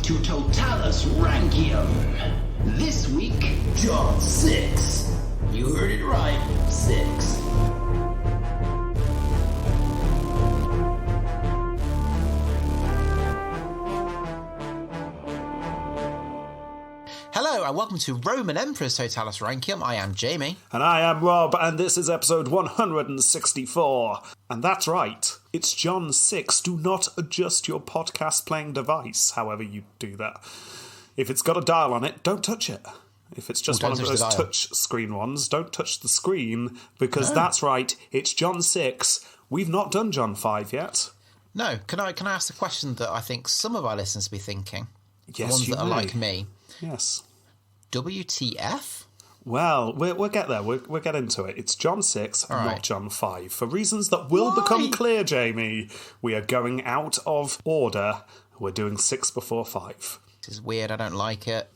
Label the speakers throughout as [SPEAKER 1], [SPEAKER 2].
[SPEAKER 1] to Totalis Rankium. This week, John 6. You heard it right, 6.
[SPEAKER 2] Hello and welcome to Roman Emperor's Totalis Rankium. I am Jamie.
[SPEAKER 3] And I am Rob, and this is episode 164. And that's right, it's John 6. Do not adjust your podcast playing device, however you do that. If it's got a dial on it, don't touch it. If it's just one of those touch screen ones, don't touch the screen, because that's right, it's John 6. We've not done John 5 yet.
[SPEAKER 2] No, can I ask a question that I think some of our listeners will be thinking?
[SPEAKER 3] Yes,
[SPEAKER 2] the ones that are like me.
[SPEAKER 3] Yes.
[SPEAKER 2] WTF?
[SPEAKER 3] Well, we'll get there. We'll get into it. It's John 6, not John 5. For reasons that will become clear, Jamie, we are going out of order. We're doing 6 before 5.
[SPEAKER 2] This is weird. I don't like it.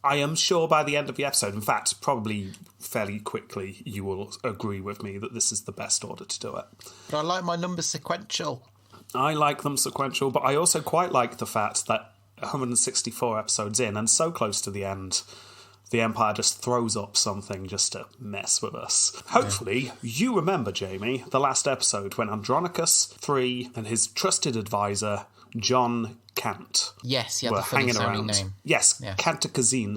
[SPEAKER 3] I am sure by the end of the episode, in fact, probably fairly quickly, you will agree with me that this is the best order to do it.
[SPEAKER 2] But I like my numbers sequential.
[SPEAKER 3] I like them sequential, but I also quite like the fact that 164 episodes in, and so close to the end, the Empire just throws up something just to mess with us. Hopefully, you remember, Jamie, the last episode when Andronicus III and his trusted advisor, John Cant,
[SPEAKER 2] yes, he had
[SPEAKER 3] were
[SPEAKER 2] the funny
[SPEAKER 3] hanging around.
[SPEAKER 2] Name.
[SPEAKER 3] Yes, yeah. Cantacuzene,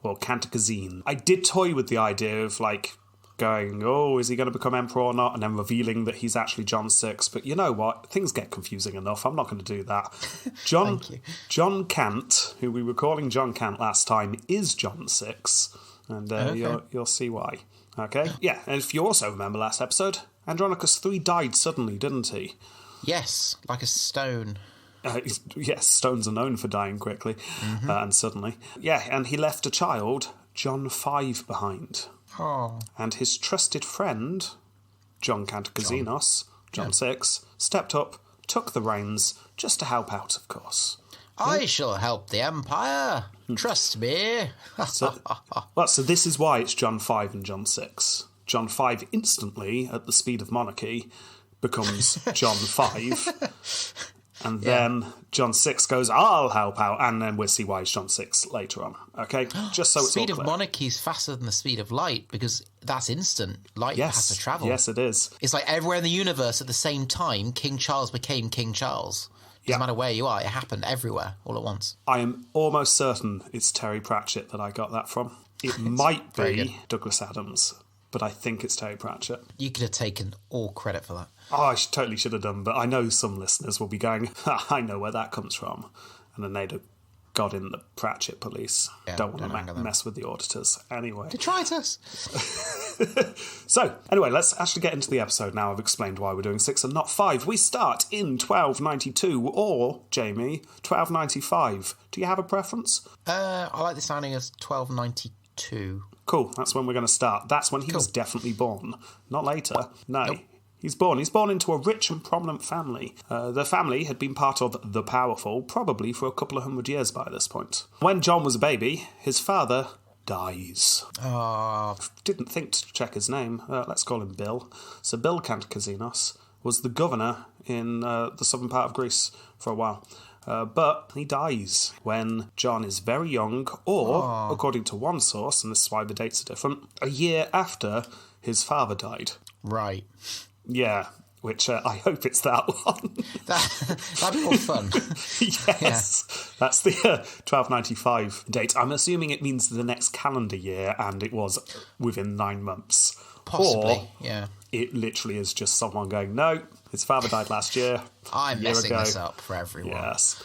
[SPEAKER 3] or Cantacuzene. I did toy with the idea of, like, going, oh, is he going to become emperor or not? And then revealing that he's actually John 6. But you know what? Things get confusing enough. I'm not going to do that. John Cant, who we were calling John Cant last time, is John 6. And you'll see why. Okay? Yeah, and if you also remember last episode, Andronicus III died suddenly, didn't he?
[SPEAKER 2] Yes, like a stone.
[SPEAKER 3] Yes, stones are known for dying quickly and suddenly. Yeah, and he left a child, John 5, behind.
[SPEAKER 2] Oh.
[SPEAKER 3] And his trusted friend, John Cantacuzenos, John 6, stepped up, took the reins, just to help out, of course.
[SPEAKER 2] I shall help the Empire. Trust me.
[SPEAKER 3] So this is why it's John 5 and John 6. John 5 instantly, at the speed of monarchy, becomes John 5. And then John 6 goes, I'll help out, and then we'll see why it's John 6 later on. Okay? Just so it's all clear.
[SPEAKER 2] Speed of monarchy is faster than the speed of light, because that's instant. Light has to travel.
[SPEAKER 3] Yes, it is.
[SPEAKER 2] It's like everywhere in the universe at the same time, King Charles became King Charles. Doesn't matter where you are, it happened everywhere, all at once.
[SPEAKER 3] I am almost certain it's Terry Pratchett that I got that from. It might be Douglas Adams, but I think it's Terry Pratchett.
[SPEAKER 2] You could have taken all credit for that.
[SPEAKER 3] Oh, I totally should have done, but I know some listeners will be going, I know where that comes from. And then they'd have got in the Pratchett police.
[SPEAKER 2] Yeah,
[SPEAKER 3] don't want to mess with the auditors. Anyway.
[SPEAKER 2] Detritus!
[SPEAKER 3] So, anyway, let's actually get into the episode now. I've explained why we're doing 6 and not 5. We start in 1292, or, Jamie, 1295. Do you have a preference?
[SPEAKER 2] I like the sounding of 1292.
[SPEAKER 3] Cool, that's when we're going to start. That's when he was definitely born. Not later. No. Nope. He's born into a rich and prominent family. The family had been part of the powerful, probably for a couple of 100 years by this point. When John was a baby, his father dies. Didn't think to check his name. Let's call him Bill. So Bill Cantacuzenos was the governor in the southern part of Greece for a while. But he dies when John is very young, or, according to one source, and this is why the dates are different, a year after his father died.
[SPEAKER 2] Right.
[SPEAKER 3] Yeah, which I hope it's that one.
[SPEAKER 2] That'd be more fun.
[SPEAKER 3] Yes, that's the 1295 date. I'm assuming it means the next calendar year, and it was within 9 months.
[SPEAKER 2] Possibly,
[SPEAKER 3] or it literally is just someone going, no, his father died last year.
[SPEAKER 2] I'm messing this up for everyone.
[SPEAKER 3] Yes.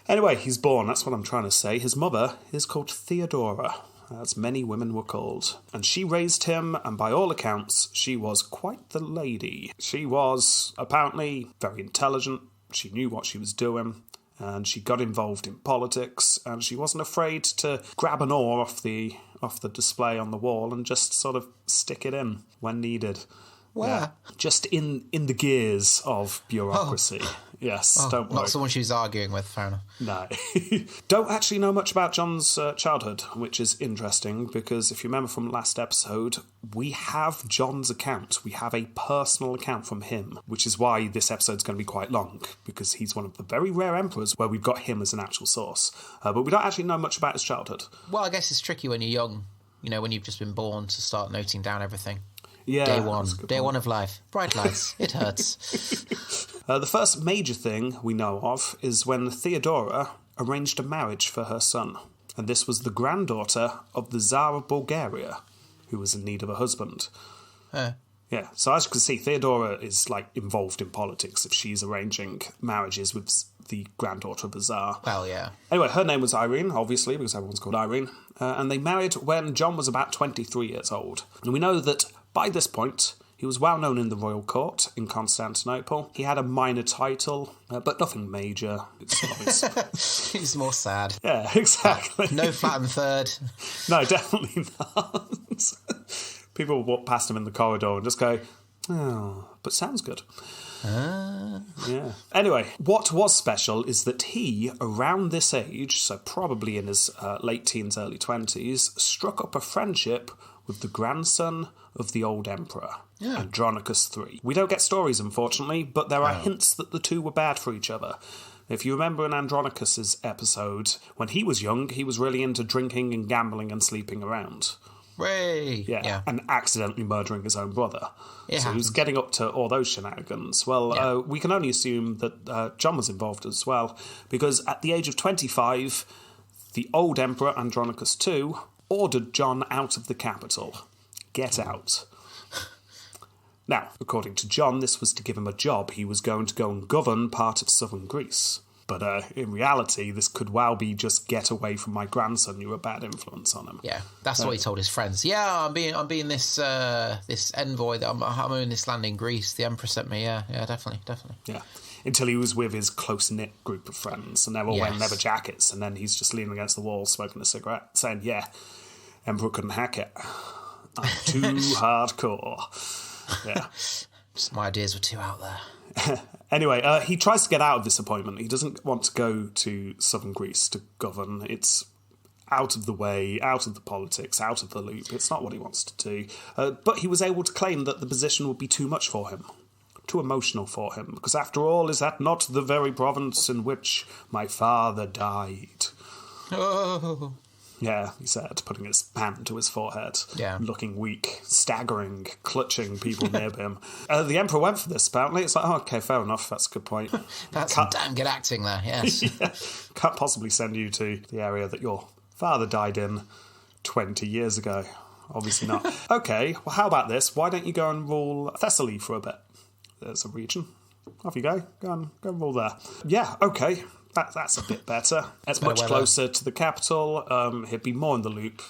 [SPEAKER 3] Anyway, he's born, that's what I'm trying to say. His mother is called Theodora, as many women were called. And she raised him, and by all accounts, she was quite the lady. She was apparently very intelligent, she knew what she was doing, and she got involved in politics, and she wasn't afraid to grab an oar off the display on the wall and just sort of stick it in when needed.
[SPEAKER 2] Where?
[SPEAKER 3] Just in the gears of bureaucracy. Yes, don't worry.
[SPEAKER 2] Not someone she's arguing with, fair enough.
[SPEAKER 3] No. Don't actually know much about John's childhood, which is interesting because if you remember from last episode, we have John's account. We have a personal account from him, which is why this episode's going to be quite long, because he's one of the very rare emperors where we've got him as an actual source. But we don't actually know much about his childhood.
[SPEAKER 2] Well, I guess it's tricky when you're young, when you've just been born, to start noting down everything.
[SPEAKER 3] Yeah,
[SPEAKER 2] Day one of life. Bright lights. It hurts.
[SPEAKER 3] The first major thing we know of is when Theodora arranged a marriage for her son. And this was the granddaughter of the Tsar of Bulgaria, who was in need of a husband. Yeah, so as you can see, Theodora is, involved in politics if she's arranging marriages with the granddaughter of the Tsar.
[SPEAKER 2] Well, yeah.
[SPEAKER 3] Anyway, her name was Irene, obviously, because everyone's called Irene. And they married when John was about 23 years old. And we know that by this point, he was well known in the royal court in Constantinople. He had a minor title, but nothing major.
[SPEAKER 2] He's more sad.
[SPEAKER 3] Yeah, exactly.
[SPEAKER 2] No flattened third.
[SPEAKER 3] No, definitely not. People would walk past him in the corridor and just go, oh, but sounds good. Yeah. Anyway, what was special is that he, around this age, so probably in his late teens, early 20s, struck up a friendship with the grandson of the old emperor, Andronicus III. We don't get stories, unfortunately, but there are hints that the two were bad for each other. If you remember in Andronicus's episode, when he was young, he was really into drinking and gambling and sleeping around.
[SPEAKER 2] Ray!
[SPEAKER 3] Yeah, and accidentally murdering his own brother. So he was getting up to all those shenanigans. Well, we can only assume that John was involved as well, because at the age of 25, the old emperor, Andronicus II, ordered John out of the capital. Get out. Now, according to John, this was to give him a job. He was going to go and govern part of southern Greece. But in reality, this could well be just get away from my grandson. You're a bad influence on him.
[SPEAKER 2] Yeah, that's what he told his friends. Yeah, I'm being this this envoy. That I'm in this land in Greece. The emperor sent me. Yeah, definitely.
[SPEAKER 3] Yeah, until he was with his close-knit group of friends, and they're all wearing leather jackets, and then he's just leaning against the wall, smoking a cigarette, saying, "Yeah, emperor couldn't hack it. I'm too hardcore." Yeah.
[SPEAKER 2] My ideas were too out there.
[SPEAKER 3] Anyway, he tries to get out of this appointment. He doesn't want to go to southern Greece to govern. It's out of the way, out of the politics, out of the loop. It's not what he wants to do. But he was able to claim that the position would be too much for him, too emotional for him, because after all, is that not the very province in which my father died?
[SPEAKER 2] Oh.
[SPEAKER 3] Yeah, he said, putting his hand to his forehead, looking weak, staggering, clutching people near him. The emperor went for this, apparently. It's like, okay, fair enough, that's a good point.
[SPEAKER 2] That's some damn good acting there, yes.
[SPEAKER 3] Can't possibly send you to the area that your father died in 20 years ago. Obviously not. Okay, well, how about this? Why don't you go and rule Thessaly for a bit? There's a region. Off you go. Go and rule there. Yeah, okay. That's a bit better. It's much closer to the capital. He'd be more in the loop.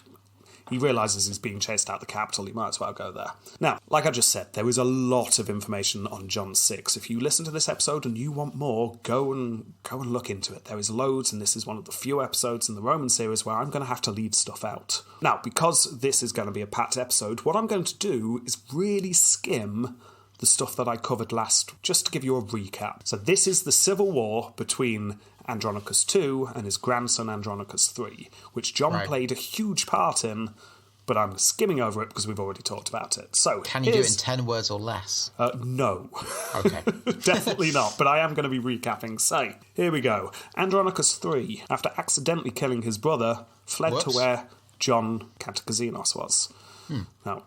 [SPEAKER 3] He realises he's being chased out of the capital. He might as well go there. Now, like I just said, there is a lot of information on John 6. If you listen to this episode and you want more, go and look into it. There is loads, and this is one of the few episodes in the Roman series where I'm going to have to leave stuff out. Now, because this is going to be a packed episode, what I'm going to do is really skim the stuff that I covered last, just to give you a recap. So this is the civil war between Andronicus II and his grandson Andronicus III, which John played a huge part in, but I'm skimming over it because we've already talked about it. So
[SPEAKER 2] can you do it in 10 words or less?
[SPEAKER 3] No.
[SPEAKER 2] Okay.
[SPEAKER 3] Definitely not, but I am going to be recapping. So, here we go. Andronicus III, after accidentally killing his brother, fled to where John Kantakouzenos was. Now,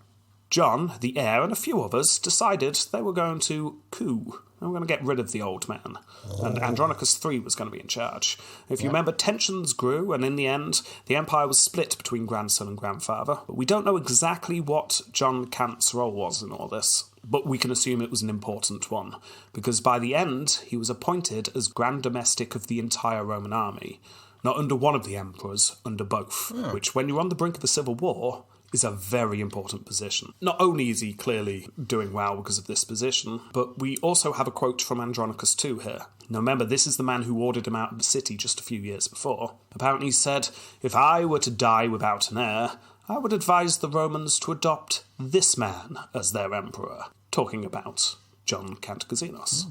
[SPEAKER 3] John, the heir, and a few others decided they were going to coup. They were going to get rid of the old man. And Andronicus III was going to be in charge. If you remember, tensions grew, and in the end, the empire was split between grandson and grandfather. But we don't know exactly what John Cant's role was in all this, but we can assume it was an important one, because by the end, he was appointed as Grand Domestic of the entire Roman army. Not under one of the emperors, under both, which, when you're on the brink of a civil war, is a very important position. Not only is he clearly doing well because of this position, but we also have a quote from Andronicus II here. Now remember, this is the man who ordered him out of the city just a few years before. Apparently he said, "If I were to die without an heir, I would advise the Romans to adopt this man as their emperor. Talking about John Cantacazenos.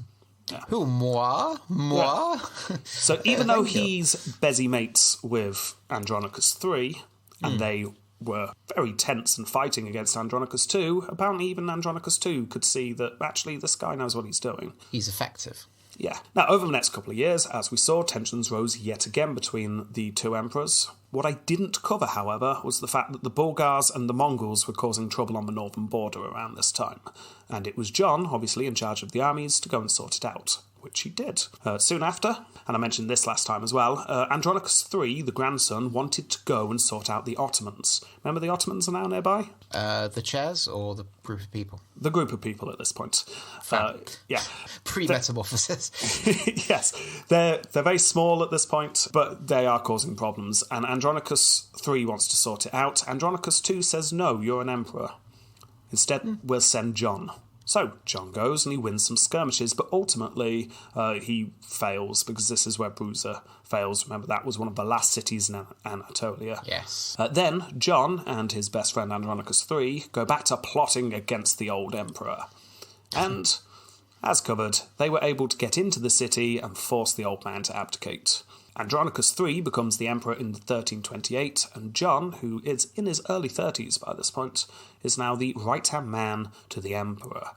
[SPEAKER 2] Yeah. Who, moi? Moi?
[SPEAKER 3] Yeah. So even though he's busy mates with Andronicus III, and they were very tense and fighting against Andronicus II, apparently even Andronicus II could see that actually this guy knows what he's doing.
[SPEAKER 2] He's effective.
[SPEAKER 3] Yeah. Now, over the next couple of years, as we saw, tensions rose yet again between the two emperors. What I didn't cover, however, was the fact that the Bulgars and the Mongols were causing trouble on the northern border around this time. And it was John, obviously, in charge of the armies, to go and sort it out, which he did. Soon after, and I mentioned this last time as well, Andronicus III, the grandson, wanted to go and sort out the Ottomans. Remember the Ottomans are now nearby?
[SPEAKER 2] The chairs or the group of people?
[SPEAKER 3] The group of people at this point. Yeah.
[SPEAKER 2] Pre-metamorphosis.
[SPEAKER 3] Yes. They're very small at this point, but they are causing problems. And Andronicus III wants to sort it out. Andronicus II says, no, you're an emperor. Instead, we'll send John. So John goes and he wins some skirmishes, but ultimately he fails because this is where Bruiser fails. Remember, that was one of the last cities in Anatolia.
[SPEAKER 2] Yes.
[SPEAKER 3] Then John and his best friend Andronicus III go back to plotting against the old emperor. And, as covered, they were able to get into the city and force the old man to abdicate. Andronicus III becomes the emperor in 1328, and John, who is in his early 30s by this point, is now the right-hand man to the emperor.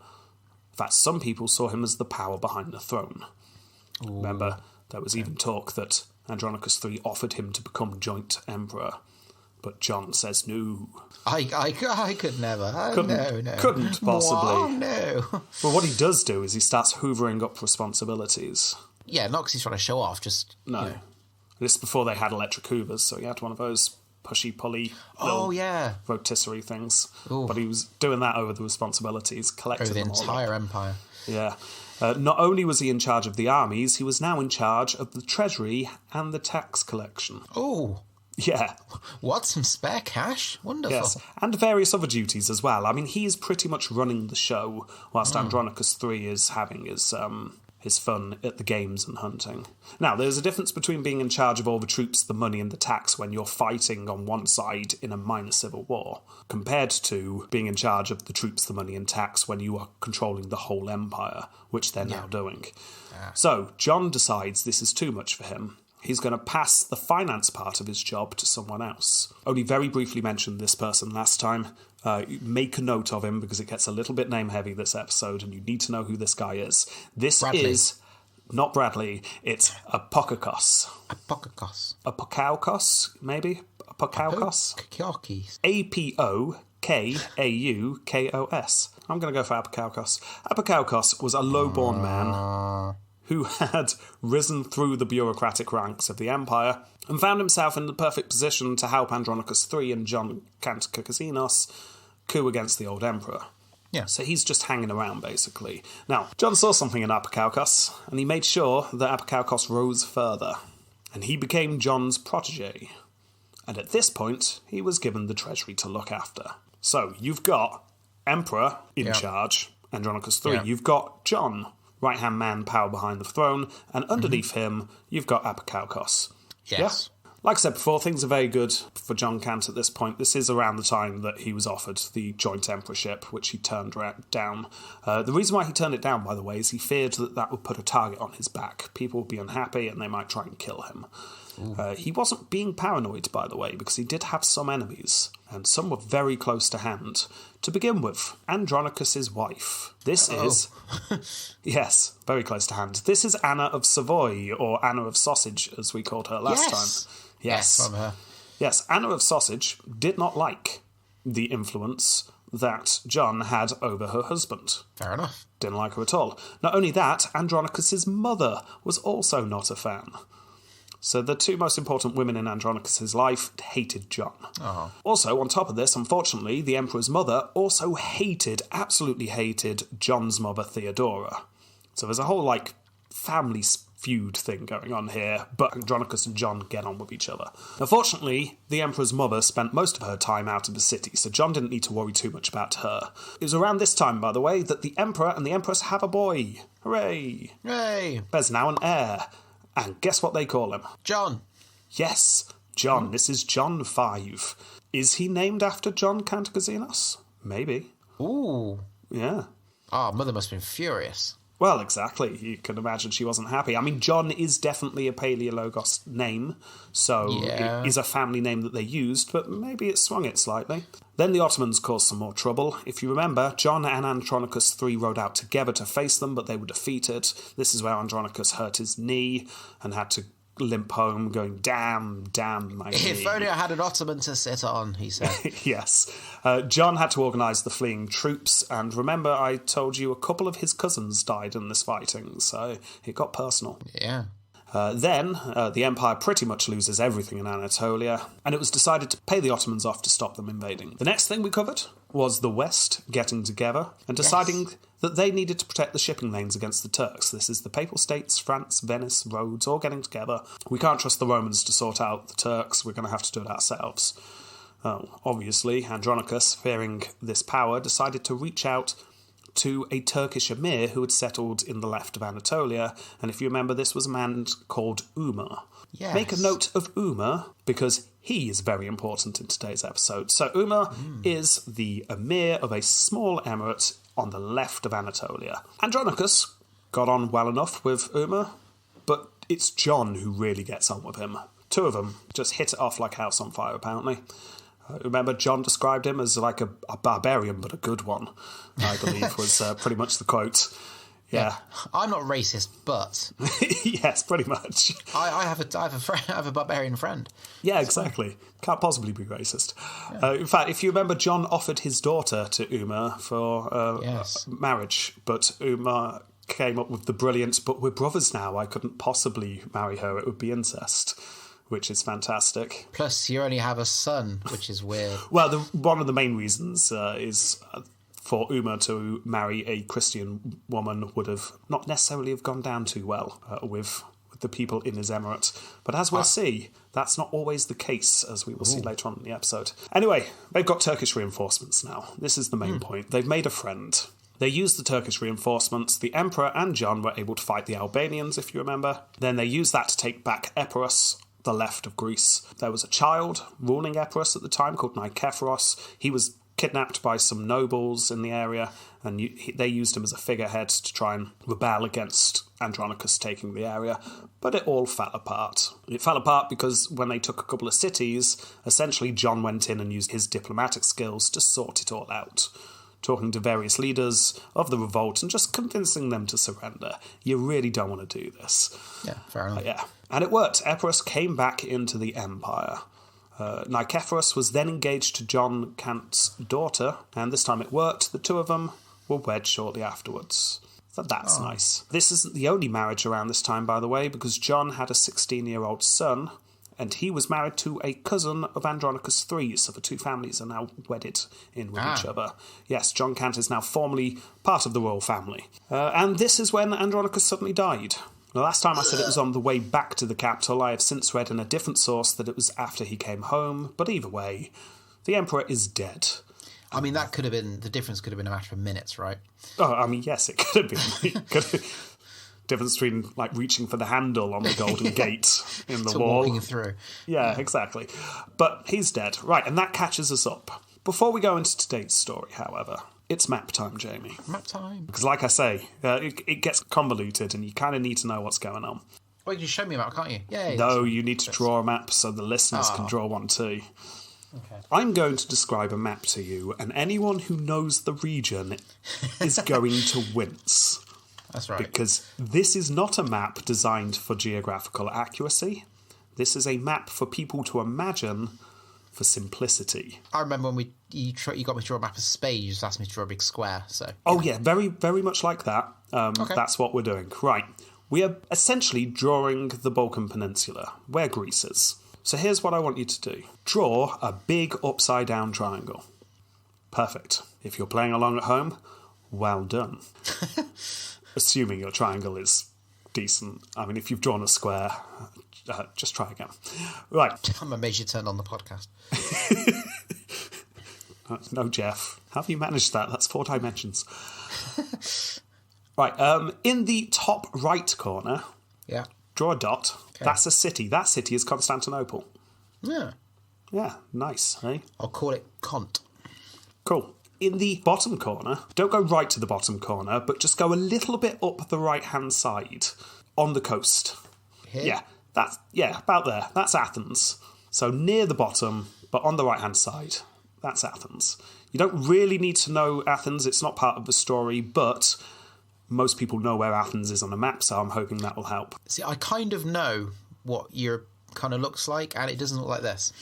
[SPEAKER 3] In fact, some people saw him as the power behind the throne. Ooh. Remember, there was even talk that Andronicus III offered him to become joint emperor, but John says no.
[SPEAKER 2] I could never.
[SPEAKER 3] Couldn't possibly.
[SPEAKER 2] Wow, no.
[SPEAKER 3] Well, what he does do is he starts hoovering up responsibilities.
[SPEAKER 2] Yeah, not because he's trying to show off, just...
[SPEAKER 3] No. You know. This is before they had electric hoovers, so he had one of those pushy-pulley rotisserie things. Ooh. But he was doing that over the responsibilities, collecting
[SPEAKER 2] over the
[SPEAKER 3] them
[SPEAKER 2] entire empire.
[SPEAKER 3] Yeah. Not only was he in charge of the armies, he was now in charge of the treasury and the tax collection.
[SPEAKER 2] Oh.
[SPEAKER 3] Yeah.
[SPEAKER 2] What? Some spare cash? Wonderful.
[SPEAKER 3] Yes, and various other duties as well. I mean, he is pretty much running the show, whilst Andronicus III is having his fun at the games and hunting. Now, there's a difference between being in charge of all the troops, the money and the tax when you're fighting on one side in a minor civil war, compared to being in charge of the troops, the money and tax when you are controlling the whole empire, which they're now doing. So, John decides this is too much for him. He's going to pass the finance part of his job to someone else. Only very briefly mentioned this person last time. Make a note of him because it gets a little bit name-heavy this episode and you need to know who this guy is. This
[SPEAKER 2] Bradley.
[SPEAKER 3] is not Bradley, it's Apokakos.
[SPEAKER 2] Apokakos.
[SPEAKER 3] Apokaukos, maybe? Apokaukos? Apokaukos. I'm going to go for Apokaukos. Apokaukos was a low-born man who had risen through the bureaucratic ranks of the empire and found himself in the perfect position to help Andronicus III and John Cantacazenos coup against the old emperor.
[SPEAKER 2] Yeah.
[SPEAKER 3] So he's just hanging around, basically. Now, John saw something in Apokaukos, and he made sure that Apokaukos rose further, and he became John's protege. And at this point, he was given the treasury to look after. So, you've got Emperor in charge, Andronicus III. You've got John, right-hand man, power behind the throne, and underneath him, you've got Apokaukos.
[SPEAKER 2] Yes.
[SPEAKER 3] Yeah? Like I said before, things are very good for John Cant at this point. This is around the time that he was offered the joint emperorship, which he turned down. The reason why he turned it down, by the way, is he feared that that would put a target on his back. People would be unhappy and they might try and kill him. He wasn't being paranoid, by the way, because he did have some enemies, and some were very close to hand. To begin with, Andronicus's wife. This is... yes, very close to hand. This is Anna of Savoy, or Anna of Sausage, as we called her last time. Yes,
[SPEAKER 2] from her.
[SPEAKER 3] Yes, Anna of Sausage did not like the influence that John had over her husband.
[SPEAKER 2] Fair enough.
[SPEAKER 3] Didn't like her at all. Not only that, Andronicus's mother was also not a fan. So the two most important women in Andronicus's life hated John.
[SPEAKER 2] Oh.
[SPEAKER 3] Also, on top of this, unfortunately, the emperor's mother also absolutely hated John's mother, Theodora. So there's a whole, family feud thing going on here, but Andronicus and John get on with each other. Unfortunately, the emperor's mother spent most of her time out of the city, so John didn't need to worry too much about her. It was around this time, by the way, that the emperor and the empress have a boy. Hooray!
[SPEAKER 2] Hooray!
[SPEAKER 3] There's now an heir. And guess what they call him?
[SPEAKER 2] John.
[SPEAKER 3] Yes, John. This is John V. Is he named after John Kantakouzenos? Maybe.
[SPEAKER 2] Ooh.
[SPEAKER 3] Yeah.
[SPEAKER 2] Oh, Mother must have been furious.
[SPEAKER 3] Well, exactly. You can imagine she wasn't happy. I mean, John is definitely a Paleologos name, so it is a family name that they used, but maybe it swung it slightly. Then the Ottomans caused some more trouble. If you remember, John and Andronicus III rode out together to face them, but they were defeated. This is where Andronicus hurt his knee and had to limp home going, damn my knee.
[SPEAKER 2] If only I had an Ottoman to sit on, he said.
[SPEAKER 3] Yes. John had to organise the fleeing troops, and remember I told you a couple of his cousins died in this fighting, so it got personal.
[SPEAKER 2] Yeah.
[SPEAKER 3] Then the Empire pretty much loses everything in Anatolia, and it was decided to pay the Ottomans off to stop them invading. The next thing we covered was the West getting together and deciding that they needed to protect the shipping lanes against the Turks. This is the Papal States, France, Venice, Rhodes, all getting together. We can't trust the Romans to sort out the Turks, we're going to have to do it ourselves. Obviously, Andronicus, fearing this power, decided to reach out to a Turkish emir who had settled in the left of Anatolia, and if you remember, this was a man called Umar.
[SPEAKER 2] Yes.
[SPEAKER 3] Make a note of Umar, because he is very important in today's episode. So Umar is the emir of a small emirate on the left of Anatolia. Andronicus got on well enough with Umar, but it's John who really gets on with him. Two of them just hit it off like house on fire, apparently. Remember, John described him as like a barbarian, but a good one, I believe, was pretty much the quote. Yeah.
[SPEAKER 2] I'm not racist, but...
[SPEAKER 3] Yes, pretty much.
[SPEAKER 2] I have a barbarian friend.
[SPEAKER 3] Yeah, exactly. Can't possibly be racist. Yeah. In fact, if you remember, John offered his daughter to Umar for marriage, but Umar came up with the brilliant, but we're brothers now, I couldn't possibly marry her, it would be incest. Which is fantastic.
[SPEAKER 2] Plus, you only have a son, which is weird.
[SPEAKER 3] Well, one of the main reasons is for Umar to marry a Christian woman would have not necessarily have gone down too well with the people in his emirate. But as we'll see, that's not always the case, as we will see later on in the episode. Anyway, they've got Turkish reinforcements now. This is the main point. They've made a friend. They used the Turkish reinforcements. The Emperor and John were able to fight the Albanians, if you remember. Then they used that to take back Epirus, the left of Greece. There was a child ruling Epirus at the time called Nikephoros. He was kidnapped by some nobles in the area, and they used him as a figurehead to try and rebel against Andronicus taking the area, but it all fell apart. It fell apart because when they took a couple of cities, essentially John went in and used his diplomatic skills to sort it all out, talking to various leaders of the revolt and just convincing them to surrender. You really don't want to do this.
[SPEAKER 2] Yeah, fair enough.
[SPEAKER 3] Yeah. And it worked. Epirus came back into the empire. Nikephoros was then engaged to John Kant's daughter, and this time it worked. The two of them were wed shortly afterwards. So that's nice. This isn't the only marriage around this time, by the way, because John had a 16-year-old son, and he was married to a cousin of Andronicus III, so the two families are now wedded in with each other. Yes, John Kant is now formally part of the royal family. And this is when Andronicus suddenly died. The last time I said it was on the way back to the capital. I have since read in a different source that it was after he came home, but either way, the emperor is dead.
[SPEAKER 2] I mean, that could have been, the difference could have been a matter of minutes, right?
[SPEAKER 3] Oh, I mean, yes, it could have been. Difference between, like, reaching for the handle on the Golden Gate in the wall.
[SPEAKER 2] Walking through.
[SPEAKER 3] Yeah, exactly. But he's dead. Right, and that catches us up. Before we go into today's story, however, it's map time, Jamie.
[SPEAKER 2] Map time.
[SPEAKER 3] Because like I say, it gets convoluted and you kind of need to know what's going on.
[SPEAKER 2] Well, you can show me a map, can't you? Yeah.
[SPEAKER 3] No, you need to draw a map so the listeners can draw one too.
[SPEAKER 2] Okay.
[SPEAKER 3] I'm going to describe a map to you, and anyone who knows the region is going to wince.
[SPEAKER 2] That's right.
[SPEAKER 3] Because this is not a map designed for geographical accuracy. This is a map for people to imagine for simplicity.
[SPEAKER 2] I remember when you got me to draw a map of Spain, you just asked me to draw a big square. So
[SPEAKER 3] Oh yeah, very, very much like that. Okay. That's what we're doing. Right. We are essentially drawing the Balkan Peninsula, where Greece is. So here's what I want you to do. Draw a big upside-down triangle. Perfect. If you're playing along at home, well done. Assuming your triangle is decent. I mean, if you've drawn a square, just try again. Right.
[SPEAKER 2] I'm amazed you turned on the podcast.
[SPEAKER 3] No, Jeff. How have you managed that? That's 4 dimensions. Right. In the top right corner,
[SPEAKER 2] yeah,
[SPEAKER 3] draw a dot. Okay. That's a city. That city is Constantinople.
[SPEAKER 2] Yeah.
[SPEAKER 3] Yeah, nice, eh?
[SPEAKER 2] I'll call it Kont.
[SPEAKER 3] Cool. In the bottom corner, don't go right to the bottom corner, but just go a little bit up the right-hand side on the coast.
[SPEAKER 2] Here?
[SPEAKER 3] Yeah, about there. That's Athens. So near the bottom, but on the right-hand side. That's Athens. You don't really need to know Athens. It's not part of the story, but most people know where Athens is on a map, so I'm hoping that will help.
[SPEAKER 2] See, I kind of know what Europe kind of looks like, and it doesn't look like this.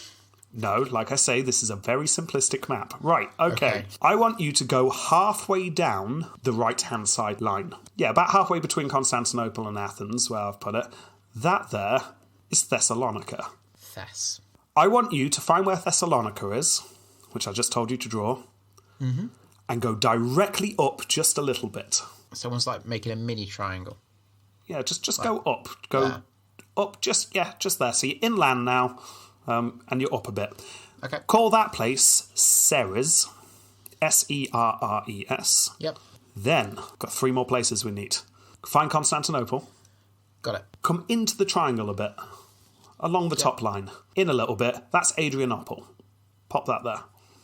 [SPEAKER 3] No, like I say, this is a very simplistic map. Right, okay.
[SPEAKER 2] Okay.
[SPEAKER 3] I want you to go halfway down the right-hand side line. Yeah, about halfway between Constantinople and Athens, where I've put it. That there is Thessalonica.
[SPEAKER 2] Thess.
[SPEAKER 3] I want you to find where Thessalonica is, which I just told you to draw, and go directly up just a little bit.
[SPEAKER 2] Someone's like making a mini triangle.
[SPEAKER 3] Yeah, just go up. Go up, just there. So you're inland now, and you're up a bit.
[SPEAKER 2] Okay.
[SPEAKER 3] Call that place Ceres, Serres.
[SPEAKER 2] Yep.
[SPEAKER 3] Then, got 3 more places we need. Find Constantinople.
[SPEAKER 2] Got it.
[SPEAKER 3] Come into the triangle a bit, along the top line. In a little bit, that's Adrianople. Pop that there.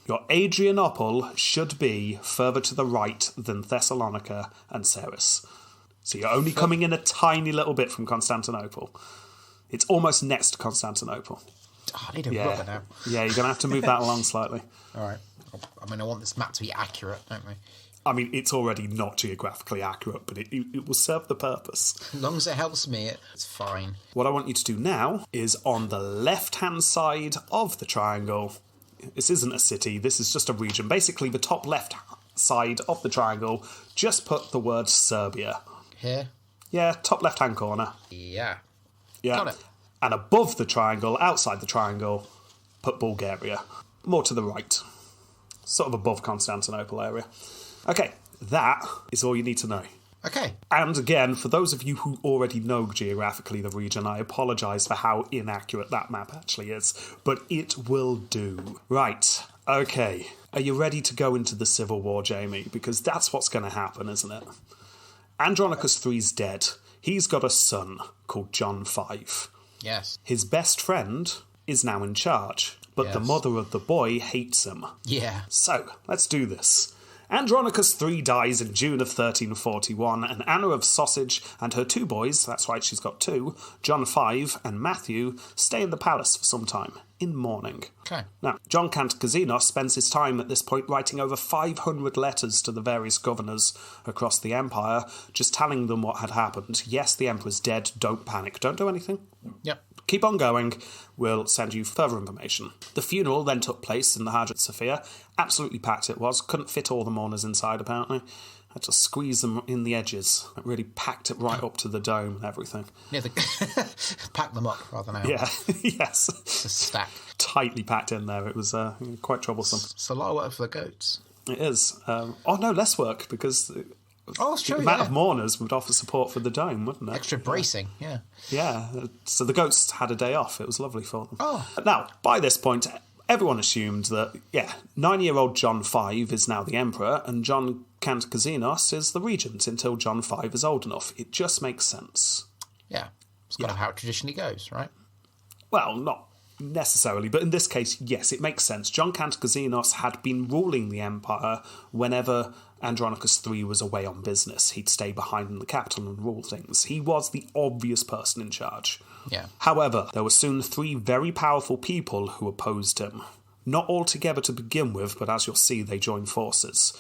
[SPEAKER 3] Your Adrianople should be further to the right than Thessalonica and Ceres. So you're only coming in a tiny little bit from Constantinople. It's almost next to Constantinople.
[SPEAKER 2] Oh, I need a rubber now.
[SPEAKER 3] Yeah, you're going to have to move that along slightly.
[SPEAKER 2] All right. I mean, I want this map to be accurate, don't we?
[SPEAKER 3] I mean, it's already not geographically accurate, but it will serve the purpose.
[SPEAKER 2] As long as it helps me, it's fine.
[SPEAKER 3] What I want you to do now is on the left-hand side of the triangle. This isn't a city, this is just a region. Basically, the top left side of the triangle, just put the word Serbia.
[SPEAKER 2] Here?
[SPEAKER 3] Yeah, top left-hand corner.
[SPEAKER 2] Yeah.
[SPEAKER 3] Yeah.
[SPEAKER 2] Got it.
[SPEAKER 3] And above the triangle, outside the triangle, put Bulgaria. More to the right. Sort of above Constantinople area. Okay, that is all you need to know.
[SPEAKER 2] Okay.
[SPEAKER 3] And again, for those of you who already know geographically the region, I apologise for how inaccurate that map actually is, but it will do. Right, okay. Are you ready to go into the Civil War, Jamie? Because that's what's going to happen, isn't it? Andronicus III's dead. He's got a son called John V.
[SPEAKER 2] Yes.
[SPEAKER 3] His best friend is now in charge, but the
[SPEAKER 2] Yes.
[SPEAKER 3] mother of the boy hates him.
[SPEAKER 2] Yeah.
[SPEAKER 3] So, let's do this. Andronicus III dies in June of 1341, and Anna of Sausage and her 2 boys, that's right, she's got 2, John V and Matthew, stay in the palace for some time, in mourning.
[SPEAKER 2] Okay.
[SPEAKER 3] Now, John Cantacazinos spends his time at this point writing over 500 letters to the various governors across the empire, just telling them what had happened. Yes, the emperor's dead, don't panic, don't do anything.
[SPEAKER 2] Yep.
[SPEAKER 3] Keep on going, we'll send you further information. The funeral then took place in the Hagia Sophia. Absolutely packed it was. Couldn't fit all the mourners inside, apparently. Had to squeeze them in the edges. It really packed it right up to the dome and everything.
[SPEAKER 2] Yeah, pack them up rather than out.
[SPEAKER 3] Yeah, yes.
[SPEAKER 2] Just stack.
[SPEAKER 3] Tightly packed in there. It was quite troublesome.
[SPEAKER 2] It's a lot of work for the goats.
[SPEAKER 3] It is. Oh, no, less work, because
[SPEAKER 2] Oh, it's true,
[SPEAKER 3] the amount
[SPEAKER 2] yeah.
[SPEAKER 3] of mourners would offer support for the dome, wouldn't it?
[SPEAKER 2] Extra bracing, yeah.
[SPEAKER 3] Yeah, so the goats had a day off. It was lovely for them.
[SPEAKER 2] Oh.
[SPEAKER 3] Now, by this point, everyone assumed that, 9-year-old John V is now the emperor, and John Cantacazinos is the regent until John V is old enough. It just makes sense.
[SPEAKER 2] Yeah. It's kind of how it traditionally goes, right?
[SPEAKER 3] Well, not necessarily, but in this case, yes, it makes sense. John Cantacazinos had been ruling the empire whenever Andronicus III was away on business. He'd stay behind in the capital and rule things. He was the obvious person in charge.
[SPEAKER 2] Yeah.
[SPEAKER 3] However, there were soon 3 very powerful people who opposed him. Not all together to begin with, but as you'll see, they joined forces.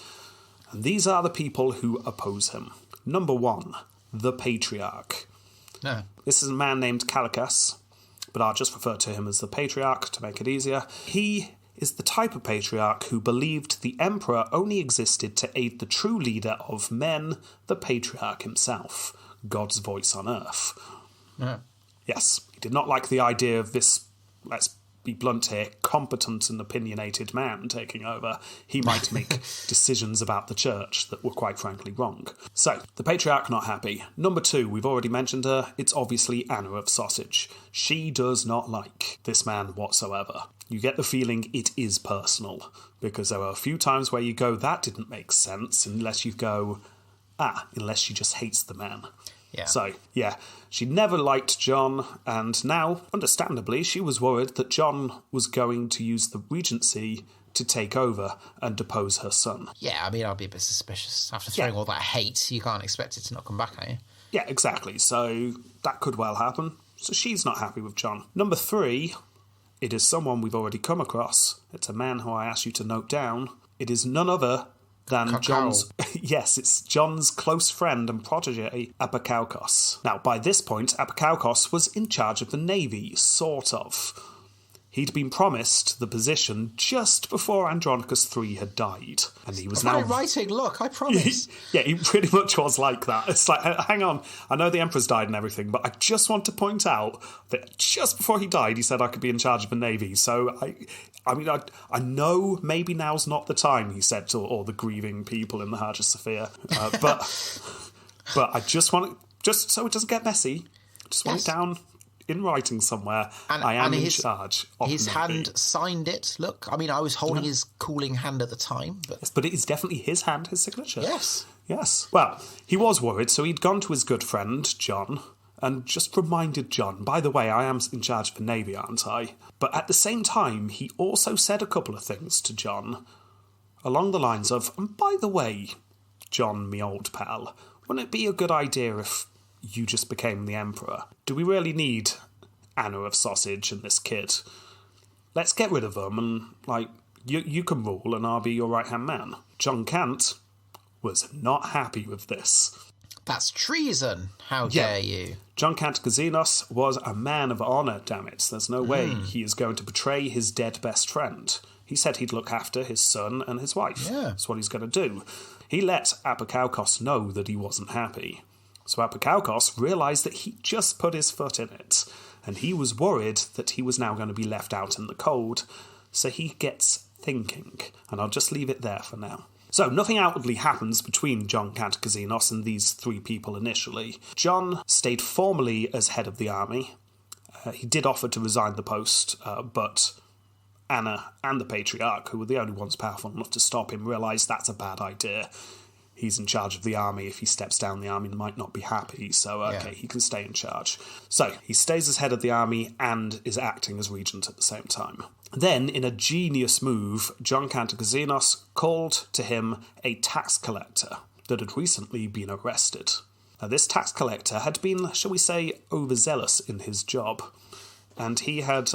[SPEAKER 3] And these are the people who oppose him. Number 1, the Patriarch.
[SPEAKER 2] No.
[SPEAKER 3] This is a man named Calicus, but I'll just refer to him as the Patriarch to make it easier. He is the type of patriarch who believed the emperor only existed to aid the true leader of men, the Patriarch himself, God's voice on earth.
[SPEAKER 2] No.
[SPEAKER 3] Yes, he did not like the idea of this, let's be blunt here, competent and opinionated man taking over. He might make decisions about the church that were quite frankly wrong. So, the Patriarch not happy. Number 2, we've already mentioned her, it's obviously Anna of Sausage. She does not like this man whatsoever. You get the feeling it is personal, because there are a few times where you go, that didn't make sense, unless you go, unless she just hates the man.
[SPEAKER 2] Yeah.
[SPEAKER 3] So, yeah, she never liked John, and now, understandably, she was worried that John was going to use the regency to take over and depose her son.
[SPEAKER 2] Yeah, I mean, I'd be a bit suspicious. After throwing all that hate, you can't expect it to not come back, can you?
[SPEAKER 3] Yeah, exactly. So that could well happen. So she's not happy with John. Number 3, it is someone we've already come across. It's a man who I asked you to note down. It is none other than John's... Yes, it's John's close friend and protege, Apakaukos. Now, by this point, Apakaukos was in charge of the navy, sort of. He'd been promised the position just before Andronicus III had died, and he was now...
[SPEAKER 2] writing, look, I promise.
[SPEAKER 3] Yeah, he pretty much was like that. It's like, hang on, I know the Emperor's died and everything, but I just want to point out that just before he died, he said I could be in charge of the navy. So, I know maybe now's not the time, he said to all the grieving people in the Hagia Sophia, but I just want, just so it doesn't get messy, just want it down in writing somewhere. I am in charge of
[SPEAKER 2] his
[SPEAKER 3] the navy.
[SPEAKER 2] hand signed it. Look, I mean, I was holding his cooling hand at the time, but
[SPEAKER 3] Yes, but it is definitely his hand, his signature.
[SPEAKER 2] yes.
[SPEAKER 3] Yes. Well, he was worried, so he'd gone to his good friend, John, and just reminded John, by the way, I am in charge of the navy, aren't I? But at the same time, he also said a couple of things to John, along the lines of, and by the way, John, me old pal, wouldn't it be a good idea if you just became the Emperor? Do we really need Anna of Sausage and this kid? Let's get rid of them and, you can rule and I'll be your right-hand man. John Cant was not happy with this.
[SPEAKER 2] That's treason. How dare you?
[SPEAKER 3] John Cantacazinos was a man of honour, damn it. There's no way he is going to betray his dead best friend. He said he'd look after his son and his wife.
[SPEAKER 2] Yeah.
[SPEAKER 3] That's what he's going to do. He let Apakaukos know that he wasn't happy. So Apakaukos realised that he just put his foot in it, and he was worried that he was now going to be left out in the cold, so he gets thinking, and I'll just leave it there for now. So, nothing outwardly happens between John Cantacazinos and these 3 people initially. John stayed formally as head of the army. He did offer to resign the post, but Anna and the Patriarch, who were the only ones powerful enough to stop him, realised that's a bad idea. He's in charge of the army. If he steps down, the army might not be happy, so he can stay in charge. So, he stays as head of the army and is acting as regent at the same time. Then, in a genius move, John Cantacazinos called to him a tax collector that had recently been arrested. Now, this tax collector had been, shall we say, overzealous in his job, and he had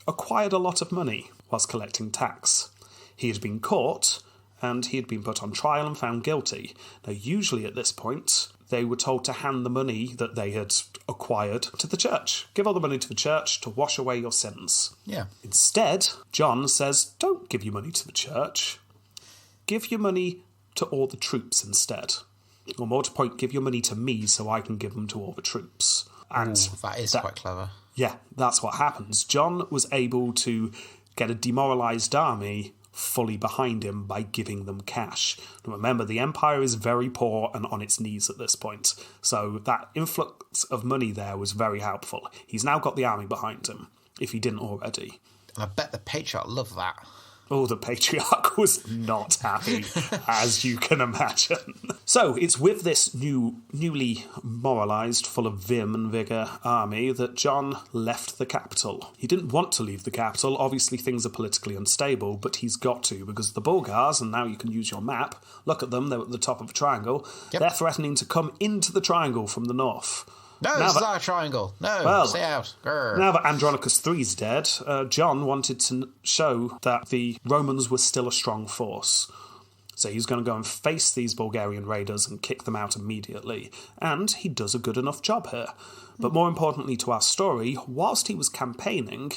[SPEAKER 3] acquired a lot of money whilst collecting tax. He had been caught, and he had been put on trial and found guilty. Now, usually at this point, they were told to hand the money that they had acquired to the church. Give all the money to the church to wash away your sins.
[SPEAKER 2] Yeah.
[SPEAKER 3] Instead, John says, don't give your money to the church. Give your money to all the troops instead. Or more to the point, give your money to me so I can give them to all the troops. And
[SPEAKER 2] that is quite clever.
[SPEAKER 3] Yeah, that's what happens. John was able to get a demoralised army fully behind him by giving them cash. And remember, the Empire is very poor and on its knees at this point, so that influx of money there was very helpful. He's now got the army behind him, if he didn't already.
[SPEAKER 2] And I bet the Patriarch loved that.
[SPEAKER 3] Oh, the Patriarch was not happy, as you can imagine. So, it's with this newly moralised, full of vim and vigour army that John left the capital. He didn't want to leave the capital. Obviously, things are politically unstable, but he's got to, because the Bulgars, and now you can use your map, look at them, they're at the top of a triangle, They're threatening to come into the triangle from the north.
[SPEAKER 2] No, this is our triangle. No, stay out. Grr.
[SPEAKER 3] Now that Andronicus III's dead, John wanted to show that the Romans were still a strong force. So he's going to go and face these Bulgarian raiders and kick them out immediately. And he does a good enough job here. But more importantly to our story, whilst he was campaigning,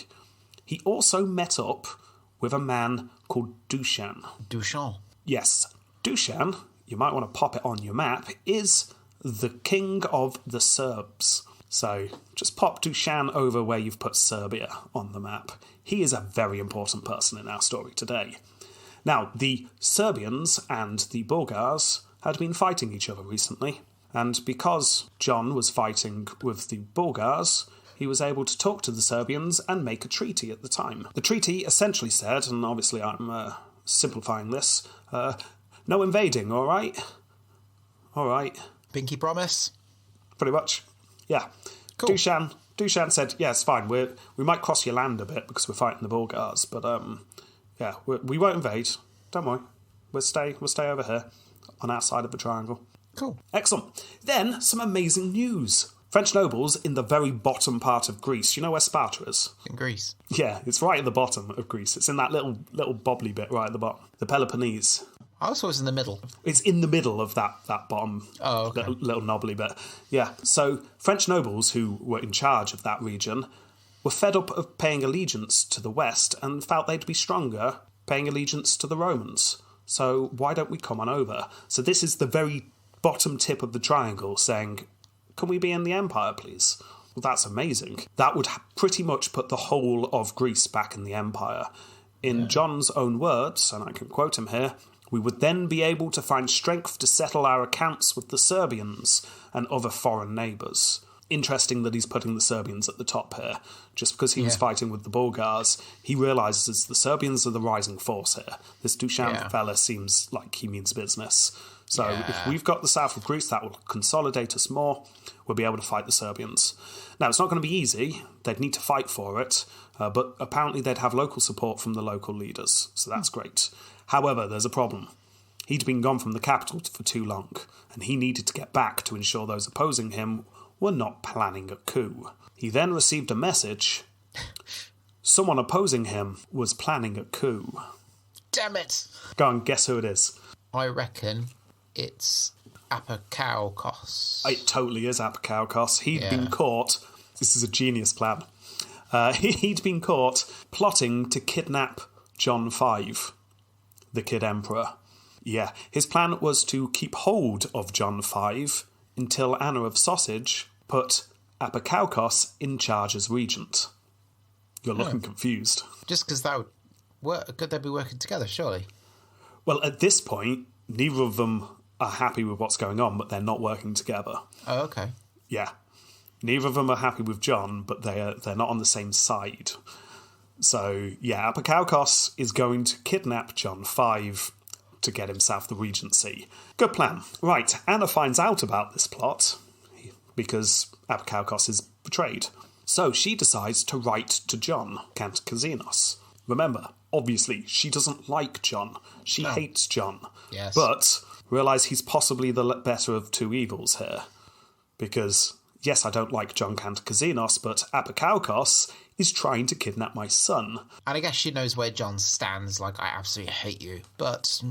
[SPEAKER 3] he also met up with a man called Dushan.
[SPEAKER 2] Dushan.
[SPEAKER 3] Yes, Dushan, you might want to pop it on your map, is the king of the Serbs. So just pop Dushan over where you've put Serbia on the map. He is a very important person in our story today. Now, the Serbians and the Bulgars had been fighting each other recently, and because John was fighting with the Bulgars, he was able to talk to the Serbians and make a treaty at the time. The treaty essentially said, and obviously I'm simplifying this, no invading, all right? All right.
[SPEAKER 2] Pinky promise?
[SPEAKER 3] pretty much. Yeah.
[SPEAKER 2] Cool.
[SPEAKER 3] Dushan said, yeah, it's fine. We might cross your land a bit because we're fighting the Bulgars, but yeah, we won't invade. Don't worry. We'll stay over here on our side of the triangle.
[SPEAKER 2] Cool.
[SPEAKER 3] Excellent. Then, some amazing news. French nobles in the very bottom part of Greece. You know where Sparta is?
[SPEAKER 2] In Greece.
[SPEAKER 3] Yeah, it's right at the bottom of Greece. It's in that little bobbly bit right at the bottom. The Peloponnese.
[SPEAKER 2] I also was in the middle.
[SPEAKER 3] It's in the middle of that bottom little knobbly bit. Yeah, so French nobles who were in charge of that region were fed up of paying allegiance to the West and felt they'd be stronger paying allegiance to the Romans. So why don't we come on over? So this is the very bottom tip of the triangle saying, can we be in the empire, please? Well, that's amazing. That would pretty much put the whole of Greece back in the empire. In John's own words, and I can quote him here, we would then be able to find strength to settle our accounts with the Serbians and other foreign neighbours. Interesting that he's putting the Serbians at the top here. Just because he was fighting with the Bulgars, he realises the Serbians are the rising force here. This Dushan fella seems like he means business. So if we've got the south of Greece, that will consolidate us more. We'll be able to fight the Serbians. Now, it's not going to be easy. They'd need to fight for it. But apparently they'd have local support from the local leaders. So that's great. However, there's a problem. He'd been gone from the capital for too long, and he needed to get back to ensure those opposing him were not planning a coup. He then received a message. Someone opposing him was planning a coup.
[SPEAKER 2] Damn it!
[SPEAKER 3] Go on, guess who it is.
[SPEAKER 2] I reckon it's Apakaukos.
[SPEAKER 3] It totally is Apakaukos. He'd been caught. This is a genius plan. He'd been caught plotting to kidnap John V, the Kid Emperor. Yeah, his plan was to keep hold of John V until Anna of Sausage put Apakaukos in charge as regent. You're looking confused.
[SPEAKER 2] Just because that would work, could they be working together, surely?
[SPEAKER 3] Well, at this point, neither of them are happy with what's going on, but they're not working together.
[SPEAKER 2] Oh, okay.
[SPEAKER 3] Yeah. Neither of them are happy with John, but they're not on the same side. So, yeah, Apakaukos is going to kidnap John V to get himself the regency. Good plan. Right, Anna finds out about this plot because Apakaukos is betrayed. So she decides to write to John Kantakouzenos. Remember, obviously, she doesn't like John. She hates John.
[SPEAKER 2] Yes.
[SPEAKER 3] But realise he's possibly the better of two evils here. Because, yes, I don't like John Kantakouzenos, but Apakaukos is trying to kidnap my son.
[SPEAKER 2] And I guess she knows where John stands, like, I absolutely hate you, but...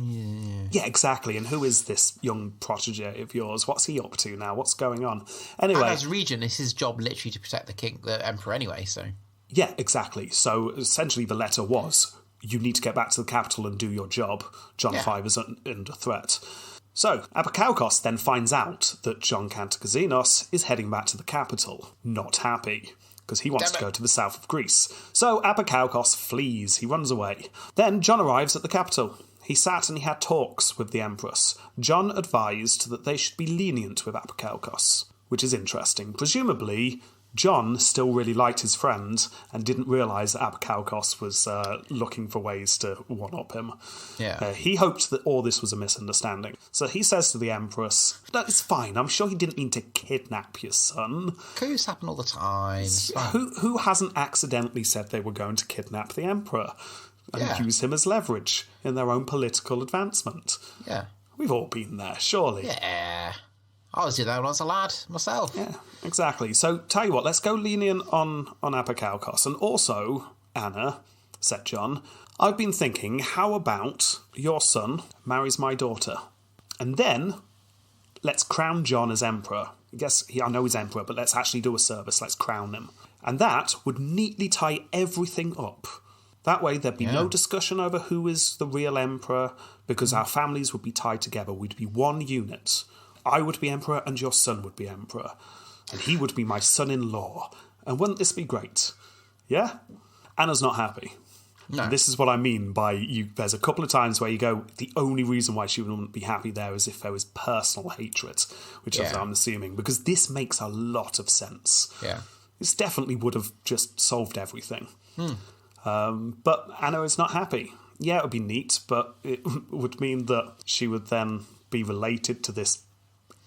[SPEAKER 3] Yeah, exactly, and who is this young protege of yours? What's he up to now? What's going on? Anyway...
[SPEAKER 2] And as regent, it's his job literally to protect the emperor anyway, so...
[SPEAKER 3] Yeah, exactly. So, essentially, the letter was, you need to get back to the capital and do your job. John V is under threat. So, Apakaukos then finds out that John Kantakouzenos is heading back to the capital. Not happy, because he wants to go to the south of Greece. So Apakaukos flees, he runs away. Then John arrives at the capital. He sat and he had talks with the Empress. John advised that they should be lenient with Apakaukos, which is interesting. Presumably, John still really liked his friend and didn't realise that Apakaukos was looking for ways to one-up him.
[SPEAKER 2] Yeah.
[SPEAKER 3] He hoped that all this was a misunderstanding. So he says to the Empress, "That's fine, I'm sure he didn't mean to kidnap your son."
[SPEAKER 2] Coups happen all the time.
[SPEAKER 3] Who hasn't accidentally said they were going to kidnap the Emperor and use him as leverage in their own political advancement?
[SPEAKER 2] Yeah.
[SPEAKER 3] We've all been there, surely.
[SPEAKER 2] Yeah. I was doing that when I was a lad myself.
[SPEAKER 3] Yeah, exactly. So, tell you what, let's go lenient on Apakaukos. And also, Anna, said John, I've been thinking, how about your son marries my daughter? And then, let's crown John as emperor. I know he's emperor, but let's actually do a service. Let's crown him. And that would neatly tie everything up. That way, there'd be no discussion over who is the real emperor, because our families would be tied together. We'd be one unit. I would be emperor and your son would be emperor. And he would be my son-in-law. And wouldn't this be great? Yeah? Anna's not happy. No. And this is what I mean by there's a couple of times where you go, the only reason why she wouldn't be happy there is if there was personal hatred, which I'm assuming, because this makes a lot of sense.
[SPEAKER 2] Yeah.
[SPEAKER 3] This definitely would have just solved everything. But Anna is not happy. Yeah, it would be neat, but it would mean that she would then be related to this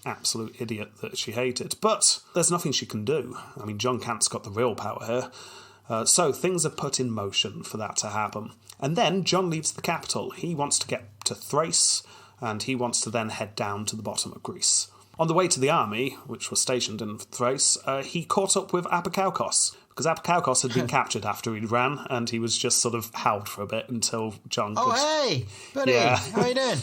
[SPEAKER 3] absolute idiot that she hated. But there's nothing she can do. I mean, Jon Cant's got the real power here. So things are put in motion for that to happen. And then Jon leaves the capital. He wants to get to Thrace, and he wants to then head down to the bottom of Greece. On the way to the army, which was stationed in Thrace, he caught up with Apikaukos, because Apikaukos had been captured after he ran, and he was just sort of howled for a bit until Jon could...
[SPEAKER 2] Oh, hey, buddy, how you doing?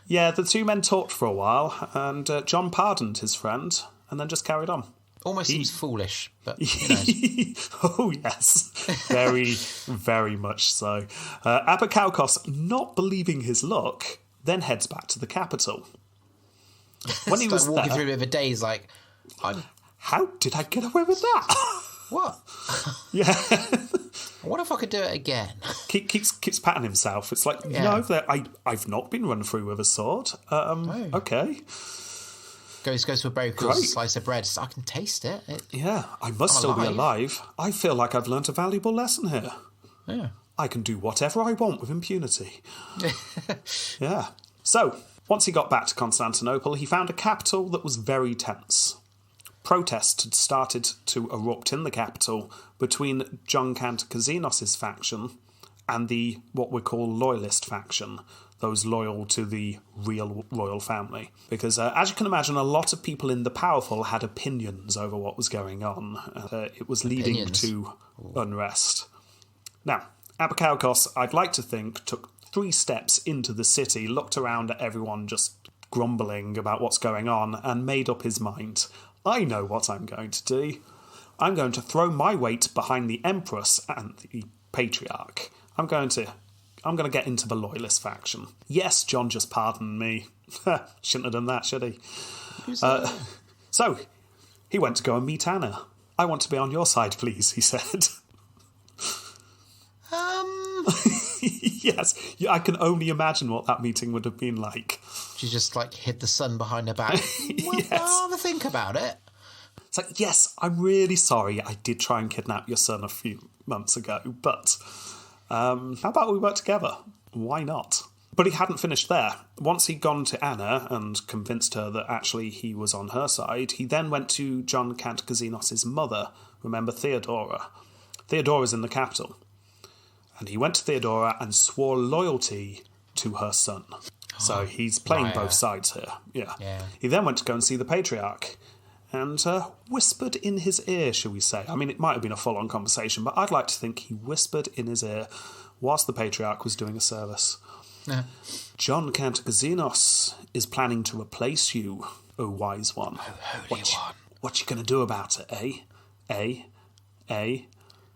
[SPEAKER 3] Yeah, the two men talked for a while, and Jon pardoned his friend, and then just carried on.
[SPEAKER 2] Almost seems foolish, but who knows?
[SPEAKER 3] Oh, yes. Very, very much so. Apikaukos, not believing his luck, then heads back to the capital. When he was
[SPEAKER 2] like walking
[SPEAKER 3] there,
[SPEAKER 2] through a bit of a daze, like,
[SPEAKER 3] how did I get away with that?
[SPEAKER 2] What?
[SPEAKER 3] Yeah.
[SPEAKER 2] What if I could do it again?
[SPEAKER 3] Keeps patting himself. It's like, no, I've not been run through with a sword. Okay.
[SPEAKER 2] Goes to a very cool slice of bread. So I can taste it.
[SPEAKER 3] Yeah, I must still be alive. I feel like I've learnt a valuable lesson here.
[SPEAKER 2] Yeah.
[SPEAKER 3] I can do whatever I want with impunity. Yeah. So, once he got back to Constantinople, he found a capital that was very tense. Protests had started to erupt in the capital between Jon Kantakouzenos' faction and the what we call loyalist faction, those loyal to the real royal family. Because, as you can imagine, a lot of people in the powerful had opinions over what was going on. It was leading to unrest. Now, Apikaukos, I'd like to think, took 3 steps into the city, looked around at everyone just grumbling about what's going on, and made up his mind. I know what I'm going to do. I'm going to throw my weight behind the Empress and the Patriarch. I'm going to get into the loyalist faction. Yes, Jon just pardoned me. Shouldn't have done that, should he? So, he went to go and meet Anna. I want to be on your side, please, he said. Yes, I can only imagine what that meeting would have been like.
[SPEAKER 2] She just, hid the sun behind her back. Well,
[SPEAKER 3] Yes.
[SPEAKER 2] I'll have a think about it.
[SPEAKER 3] It's like, yes, I'm really sorry I did try and kidnap your son a few months ago, but how about we work together? Why not? But he hadn't finished there. Once he'd gone to Anna and convinced her that actually he was on her side, he then went to Jon Kantakouzenos' mother, remember Theodora. Theodora's in the capital. And he went to Theodora and swore loyalty to her son. So he's playing both sides here. Yeah. He then went to go and see the Patriarch and whispered in his ear, shall we say. I mean, it might have been a full-on conversation, but I'd like to think he whispered in his ear whilst the Patriarch was doing a service.
[SPEAKER 2] Yeah.
[SPEAKER 3] Jon Kantakouzenos is planning to replace you, O wise one.
[SPEAKER 2] Oh, holy one.
[SPEAKER 3] What you going to do about it, eh?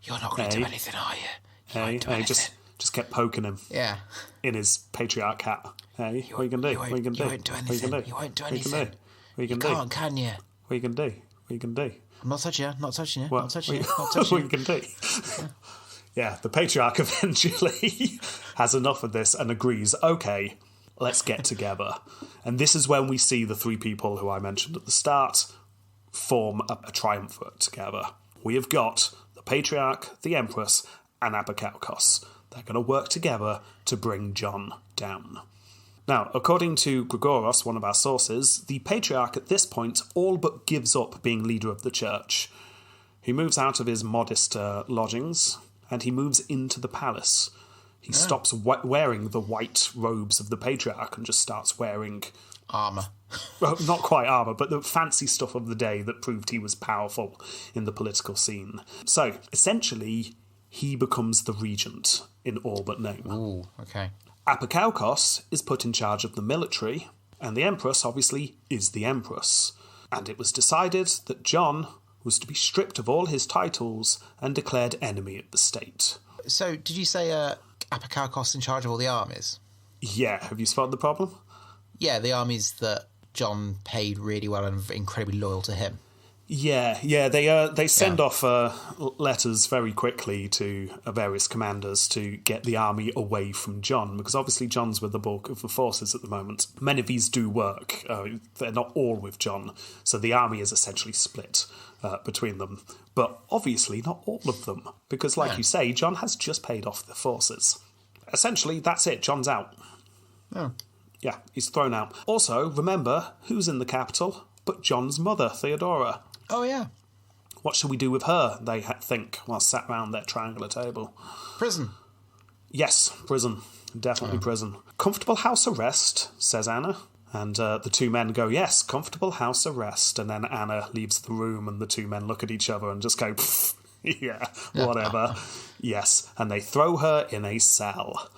[SPEAKER 2] You're not going to do anything, are you?
[SPEAKER 3] Hey, just kept poking him.
[SPEAKER 2] Yeah.
[SPEAKER 3] In his Patriarch hat. Hey, what are you going to do? What are you going to do?
[SPEAKER 2] You won't do anything. You won't do anything.
[SPEAKER 3] What are you going to do?
[SPEAKER 2] You can't, can you?
[SPEAKER 3] What are you going to do? What are you going to do?
[SPEAKER 2] I'm not touching you. Not touching you.
[SPEAKER 3] What?
[SPEAKER 2] Not touching you. Not
[SPEAKER 3] What
[SPEAKER 2] touching
[SPEAKER 3] are you going to do? Yeah, the Patriarch eventually has enough of this and agrees, okay, let's get together. And this is when we see the 3 people who I mentioned at the start form a triumvirate together. We have got the Patriarch, the Empress, and Apikaukos. They're going to work together to bring Jon down. Now, according to Grigoros, one of our sources, the Patriarch at this point all but gives up being leader of the church. He moves out of his modest lodgings, and he moves into the palace. He stops wearing the white robes of the Patriarch and just starts wearing...
[SPEAKER 2] armour.
[SPEAKER 3] Well, not quite armour, but the fancy stuff of the day that proved he was powerful in the political scene. So, essentially, he becomes the regent in all but name.
[SPEAKER 2] Ooh, okay.
[SPEAKER 3] Apikaukos is put in charge of the military, and the Empress, obviously, is the Empress. And it was decided that Jon was to be stripped of all his titles and declared enemy of the state.
[SPEAKER 2] So, did you say Apikaukos in charge of all the armies?
[SPEAKER 3] Yeah, have you spotted the problem?
[SPEAKER 2] Yeah, the armies that Jon paid really well and incredibly loyal to him.
[SPEAKER 3] Yeah, they send off letters very quickly to various commanders to get the army away from Jon, because obviously Jon's with the bulk of the forces at the moment. Many of these do work. They're not all with Jon, so the army is essentially split between them. But obviously not all of them, because like you say, Jon has just paid off the forces. Essentially, that's it. Jon's out.
[SPEAKER 2] Oh.
[SPEAKER 3] Yeah, he's thrown out. Also, remember, who's in the capital but John's mother, Theodora?
[SPEAKER 2] Oh, yeah.
[SPEAKER 3] What shall we do with her, they think, while sat round their triangular table?
[SPEAKER 2] Prison.
[SPEAKER 3] Yes, prison. Definitely prison. Comfortable house arrest, says Anna. And the two men go, yes, comfortable house arrest. And then Anna leaves the room and the two men look at each other and just go, yeah, whatever. Yes, and they throw her in a cell.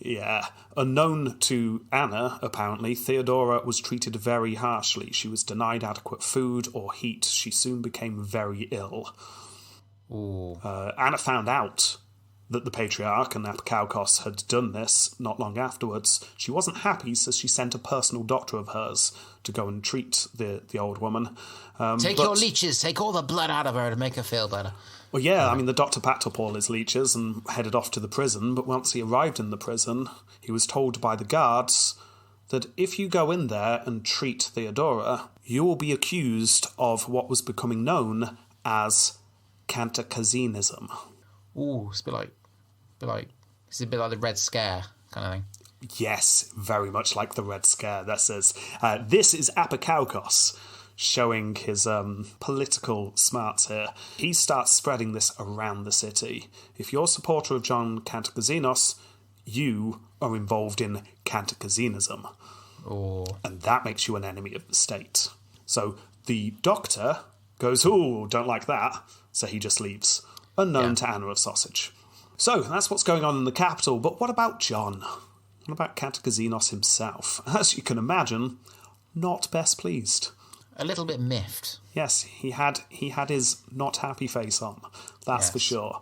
[SPEAKER 3] Yeah. Unknown to Anna, apparently, Theodora was treated very harshly. She was denied adequate food or heat. She soon became very ill. Anna found out that the Patriarch and Apikaukos had done this not long afterwards. She wasn't happy, so she sent a personal doctor of hers to go and treat the old woman.
[SPEAKER 2] Take your leeches, take all the blood out of her to make her feel better.
[SPEAKER 3] Well, yeah, I mean, the doctor packed up all his leeches and headed off to the prison, but once he arrived in the prison, he was told by the guards that if you go in there and treat Theodora, you will be accused of what was becoming known as Cantacuzenism.
[SPEAKER 2] Ooh, it's a bit like the Red Scare kind of thing.
[SPEAKER 3] Yes, very much like the Red Scare. This is Apikaukos, showing his political smarts here. He starts spreading this around the city. If you're a supporter of John Cantacuzenos, you are involved in Cantacuzenism. And that makes you an enemy of the state. So the doctor goes, ooh, don't like that. So he just leaves, unknown to Anna of Sausage. So that's what's going on in the capital. But what about John? What about Cantacuzenos himself? As you can imagine, not best pleased.
[SPEAKER 2] A little bit miffed.
[SPEAKER 3] Yes, he had his not happy face on. That's for sure.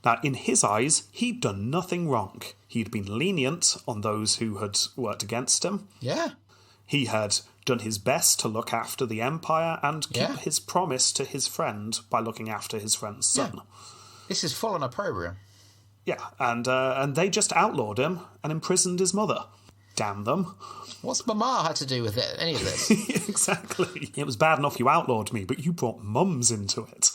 [SPEAKER 3] Now, in his eyes, he'd done nothing wrong. He'd been lenient on those who had worked against him.
[SPEAKER 2] Yeah.
[SPEAKER 3] He had done his best to look after the Empire and keep his promise to his friend by looking after his friend's son.
[SPEAKER 2] This is full on opprobrium.
[SPEAKER 3] Yeah, and they just outlawed him and imprisoned his mother. Damn them.
[SPEAKER 2] What's Mama had to do with it, any of this?
[SPEAKER 3] Exactly. It was bad enough you outlawed me, but you brought mums into it.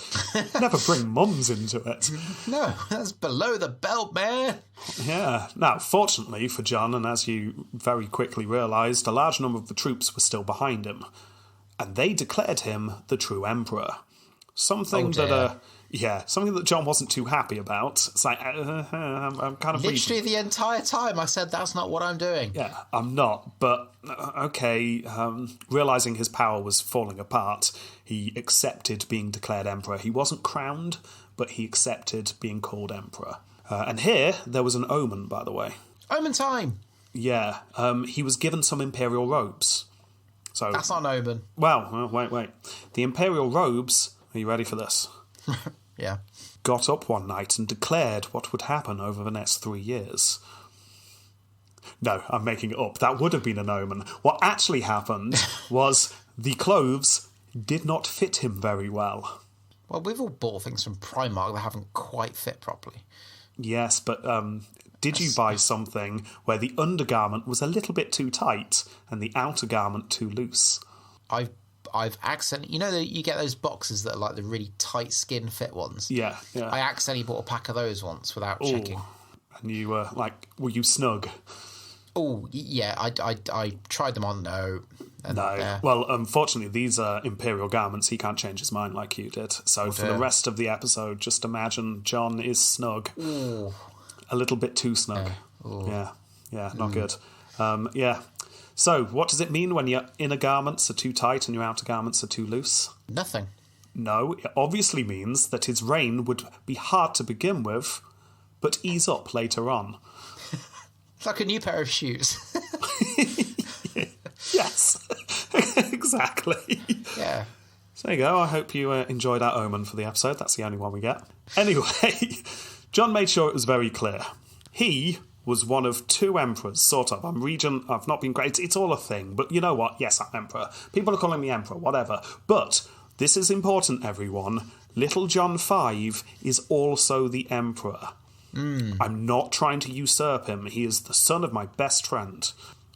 [SPEAKER 3] Never bring mums into it.
[SPEAKER 2] No, that's below the belt, man.
[SPEAKER 3] Yeah. Now, fortunately for John, and as you very quickly realised, a large number of the troops were still behind him. And they declared him the true emperor. Something that John wasn't too happy about. It's like, I'm kind of...
[SPEAKER 2] Literally the entire time I said, that's not what I'm doing.
[SPEAKER 3] Yeah, I'm not, but okay. Realising his power was falling apart, he accepted being declared emperor. He wasn't crowned, but he accepted being called emperor. And here, there was an omen, by the way.
[SPEAKER 2] Omen time!
[SPEAKER 3] Yeah, he was given some imperial robes. So
[SPEAKER 2] that's not an omen.
[SPEAKER 3] Well, wait. The imperial robes... Are you ready for this?
[SPEAKER 2] Yeah.
[SPEAKER 3] Got up one night and declared what would happen over the next 3 years. No, I'm making it up. That would have been an omen. What actually happened was the clothes did not fit him very well.
[SPEAKER 2] Well, we've all bought things from Primark that haven't quite fit properly.
[SPEAKER 3] Yes, but did you buy something where the undergarment was a little bit too tight and the outer garment too loose?
[SPEAKER 2] I've accidentally... You know, you get those boxes that are like the really tight skin fit ones?
[SPEAKER 3] Yeah.
[SPEAKER 2] I accidentally bought a pack of those once without checking.
[SPEAKER 3] And you were were you snug?
[SPEAKER 2] Oh, yeah, I tried them on, no.
[SPEAKER 3] Well, unfortunately, these are imperial garments. He can't change his mind like you did. So for the rest of the episode, just imagine John is snug.
[SPEAKER 2] Ooh.
[SPEAKER 3] A little bit too snug. Yeah, not good. Yeah. So, what does it mean when your inner garments are too tight and your outer garments are too loose?
[SPEAKER 2] Nothing.
[SPEAKER 3] No, it obviously means that his reign would be hard to begin with, but ease up later on.
[SPEAKER 2] It's like a new pair of shoes.
[SPEAKER 3] Yes, exactly.
[SPEAKER 2] Yeah.
[SPEAKER 3] So there you go. I hope you enjoyed our omen for the episode. That's the only one we get. Anyway, John made sure it was very clear. He was one of two emperors, sort of. I'm regent, I've not been great. It's all a thing. But you know what? Yes, I'm emperor. People are calling me emperor, whatever. But this is important, everyone. Little John 5 is also the emperor. I'm not trying to usurp him. He is the son of my best friend.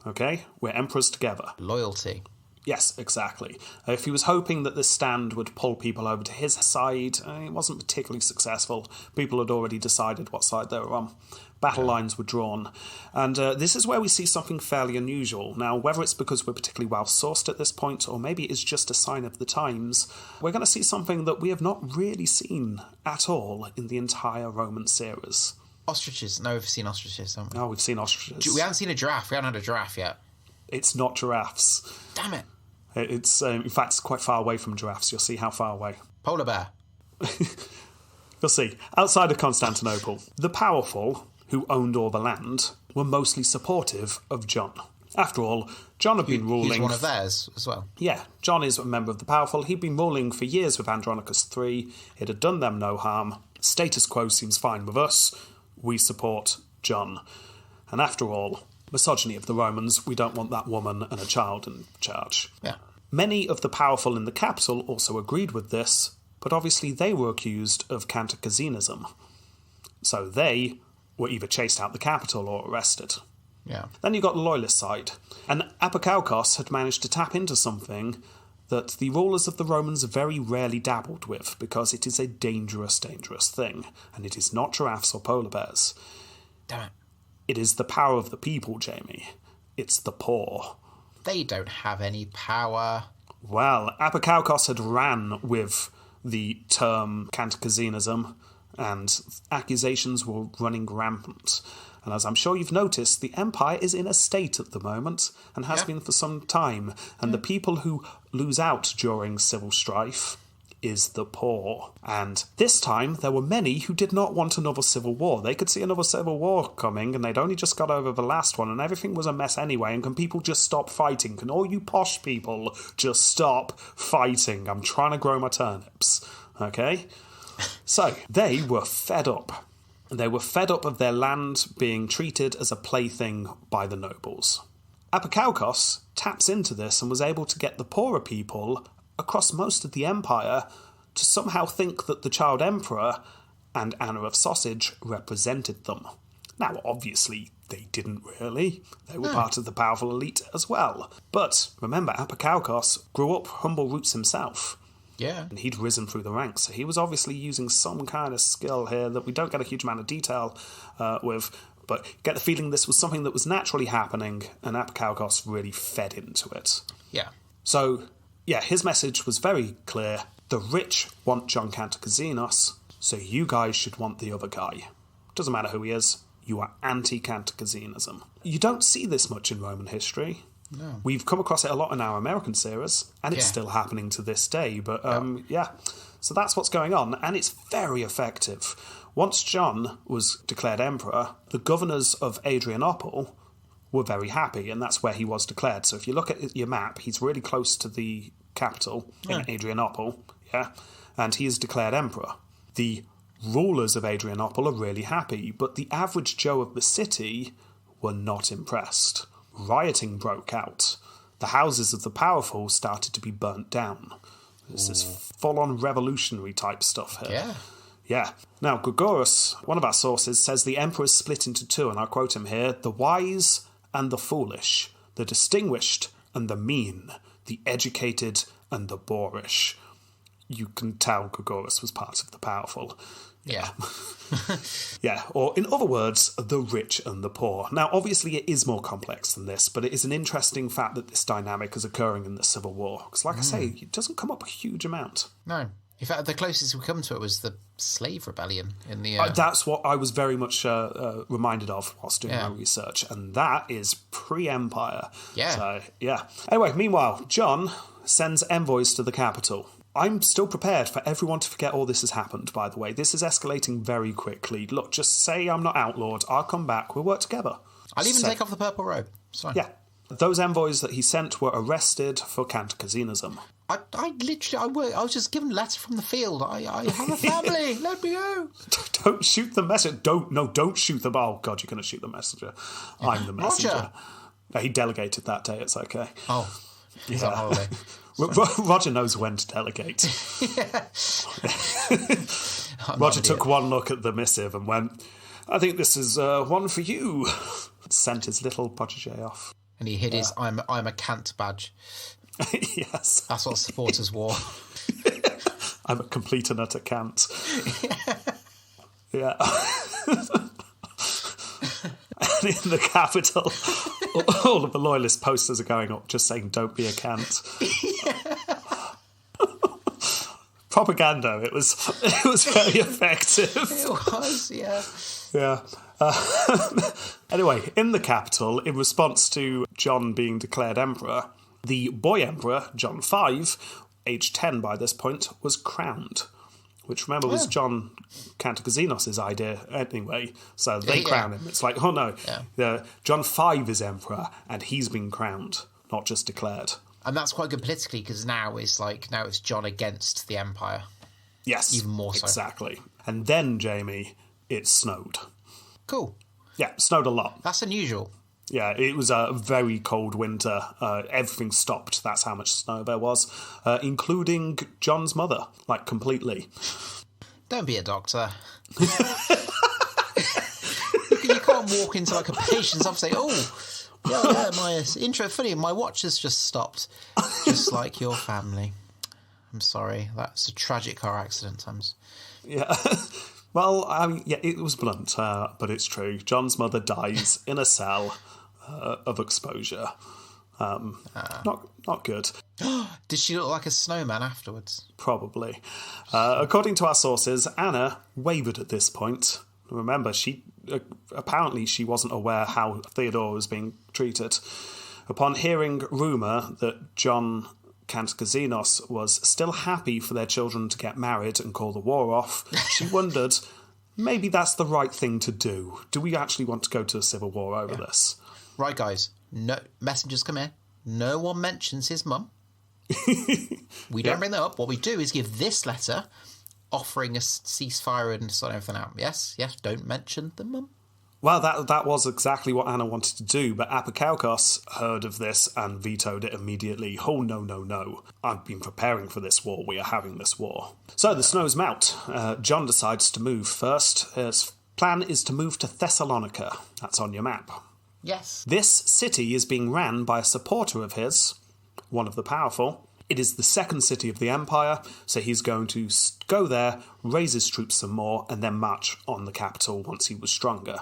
[SPEAKER 3] Okay? We're emperors together.
[SPEAKER 2] Loyalty.
[SPEAKER 3] Yes, exactly. If he was hoping that this stand would pull people over to his side, it wasn't particularly successful. People had already decided what side they were on. Battle lines were drawn. And this is where we see something fairly unusual. Now, whether it's because we're particularly well-sourced at this point, or maybe it's just a sign of the times, we're going to see something that we have not really seen at all in the entire Roman series.
[SPEAKER 2] Ostriches. No, we've seen ostriches, haven't we?
[SPEAKER 3] Oh, we've seen ostriches.
[SPEAKER 2] We haven't seen a giraffe. We haven't had a giraffe yet.
[SPEAKER 3] It's not giraffes.
[SPEAKER 2] Damn it.
[SPEAKER 3] It's, in fact, it's quite far away from giraffes. You'll see how far away.
[SPEAKER 2] Polar bear.
[SPEAKER 3] You'll see. Outside of Constantinople, the powerful, who owned all the land, were mostly supportive of John. After all, John had been ruling...
[SPEAKER 2] He's one of theirs as well.
[SPEAKER 3] Yeah, John is a member of the powerful. He'd been ruling for years with Andronicus III. It had done them no harm. Status quo seems fine with us. We support John. And after all, misogyny of the Romans, we don't want that woman and a child in charge.
[SPEAKER 2] Yeah.
[SPEAKER 3] Many of the powerful in the capital also agreed with this, but obviously they were accused of Cantacuzenianism. So they were either chased out the capital or arrested.
[SPEAKER 2] Yeah.
[SPEAKER 3] Then you got the loyalist side, and Apocaukos had managed to tap into something that the rulers of the Romans very rarely dabbled with, because it is a dangerous, dangerous thing, and it is not giraffes or polar bears.
[SPEAKER 2] Damn it.
[SPEAKER 3] It is the power of the people, Jamie. It's the poor.
[SPEAKER 2] They don't have any power.
[SPEAKER 3] Well, Apocaukos had ran with the term Cantacuzenianism, and accusations were running rampant. And as I'm sure you've noticed, the empire is in a state at the moment, and has been for some time. And the people who lose out during civil strife is the poor. And this time, there were many who did not want another civil war. They could see another civil war coming, and they'd only just got over the last one, and everything was a mess anyway. And can people just stop fighting? Can all you posh people just stop fighting? I'm trying to grow my turnips, okay? So, they were fed up. They were fed up of their land being treated as a plaything by the nobles. Apocaukos taps into this and was able to get the poorer people across most of the empire to somehow think that the child emperor and Anna of Sausage represented them. Now, obviously, they didn't really. They were part of the powerful elite as well. But remember, Apocaukos grew up humble roots himself.
[SPEAKER 2] Yeah.
[SPEAKER 3] And he'd risen through the ranks. So he was obviously using some kind of skill here that we don't get a huge amount of detail with, but get the feeling this was something that was naturally happening, and Apocaukos really fed into it.
[SPEAKER 2] Yeah.
[SPEAKER 3] So, yeah, his message was very clear. The rich want John Cantacuzenos, so you guys should want the other guy. Doesn't matter who he is, you are anti-Cantacuzenism. You don't see this much in Roman history. No. We've come across it a lot in our American series, and it's still happening to this day. But, so that's what's going on, and it's very effective. Once John was declared emperor, the governors of Adrianople were very happy, and that's where he was declared. So if you look at your map, he's really close to the capital in Adrianople, and he is declared emperor. The rulers of Adrianople are really happy, but the average Joe of the city were not impressed. Rioting broke out. The houses of the powerful started to be burnt down. This is full-on revolutionary type stuff here. Yeah. Now, Gregorius, one of our sources, says the emperor is split into two, and I'll quote him here: the wise and the foolish, the distinguished and the mean, the educated and the boorish. You can tell Gregorius was part of the powerful.
[SPEAKER 2] Yeah.
[SPEAKER 3] Yeah, or in other words, the rich and the poor. Now, obviously it is more complex than this, but it is an interesting fact that this dynamic is occurring in the Civil War. Because like I say, it doesn't come up a huge amount.
[SPEAKER 2] No. In fact, the closest we come to it was the slave rebellion in the...
[SPEAKER 3] That's what I was very much reminded of whilst doing my research, and that is pre-Empire.
[SPEAKER 2] Yeah.
[SPEAKER 3] So, yeah. Anyway, meanwhile, John sends envoys to the capital. I'm still prepared for everyone to forget all this has happened, by the way. This is escalating very quickly. Look, just say I'm not outlawed. I'll come back. We'll work together.
[SPEAKER 2] I'll even take off the purple robe. It's fine.
[SPEAKER 3] Yeah. Those envoys that he sent were arrested for Cantacuzenism.
[SPEAKER 2] I was just given a letter from the field. I have a family. Let me go.
[SPEAKER 3] Don't shoot the messenger. Don't shoot the... Oh, God, you're going to shoot the messenger. I'm the messenger.
[SPEAKER 2] Roger.
[SPEAKER 3] No, he delegated that day. It's okay.
[SPEAKER 2] Oh, he's on holiday.
[SPEAKER 3] Roger knows when to delegate. Roger took one look at the missive and went, I think this is one for you. Sent his little protege off.
[SPEAKER 2] And he hid his I'm a Cant badge.
[SPEAKER 3] Yes.
[SPEAKER 2] That's what supporters wore.
[SPEAKER 3] I'm a complete and utter cant. Yeah. And in the capital, all of the loyalist posters are going up just saying, don't be a cant. Propaganda. It was very effective.
[SPEAKER 2] It was, yeah.
[SPEAKER 3] Yeah. Anyway, in the capital, in response to John being declared emperor, the boy emperor, John V, aged 10 by this point, was crowned. Which, remember, was John Cantacazinos' idea anyway. So they crown him. It's like, oh no, John V is emperor, and he's been crowned, not just declared.
[SPEAKER 2] And that's quite good politically, because now it's John against the Empire.
[SPEAKER 3] Yes.
[SPEAKER 2] Even more so.
[SPEAKER 3] Exactly. And then, Jamie, it snowed.
[SPEAKER 2] Cool.
[SPEAKER 3] Yeah, snowed a lot.
[SPEAKER 2] That's unusual.
[SPEAKER 3] Yeah, it was a very cold winter. Everything stopped. That's how much snow there was, including John's mother, like completely.
[SPEAKER 2] Don't be a doctor. You can't walk into like a patient's office and say, "Oh, my intro funny. My watch has just stopped, just like your family. I'm sorry. That's a tragic car accident."
[SPEAKER 3] Yeah. Well, I mean, yeah, it was blunt, but it's true. John's mother dies in a cell of exposure. Not good.
[SPEAKER 2] Did she look like a snowman afterwards?
[SPEAKER 3] Probably. According to our sources, Anna wavered at this point. Remember, apparently she wasn't aware how Theodore was being treated. Upon hearing rumour that John Cantacazinos was still happy for their children to get married and call the war off, she wondered, maybe that's the right thing to do. Do we actually want to go to a civil war over this?
[SPEAKER 2] Right, guys. No messengers come in. No one mentions his mum. We don't bring that up. What we do is give this letter offering a ceasefire and sort everything out. Yes, don't mention the mum.
[SPEAKER 3] Well, that was exactly what Anna wanted to do, but Apikaukos heard of this and vetoed it immediately. Oh, no. I've been preparing for this war. We are having this war. So the snows melt. John decides to move first. His plan is to move to Thessalonica. That's on your map.
[SPEAKER 2] Yes.
[SPEAKER 3] This city is being ran by a supporter of his, one of the powerful. It is the second city of the empire, so he's going to go there, raise his troops some more, and then march on the capital once he was stronger.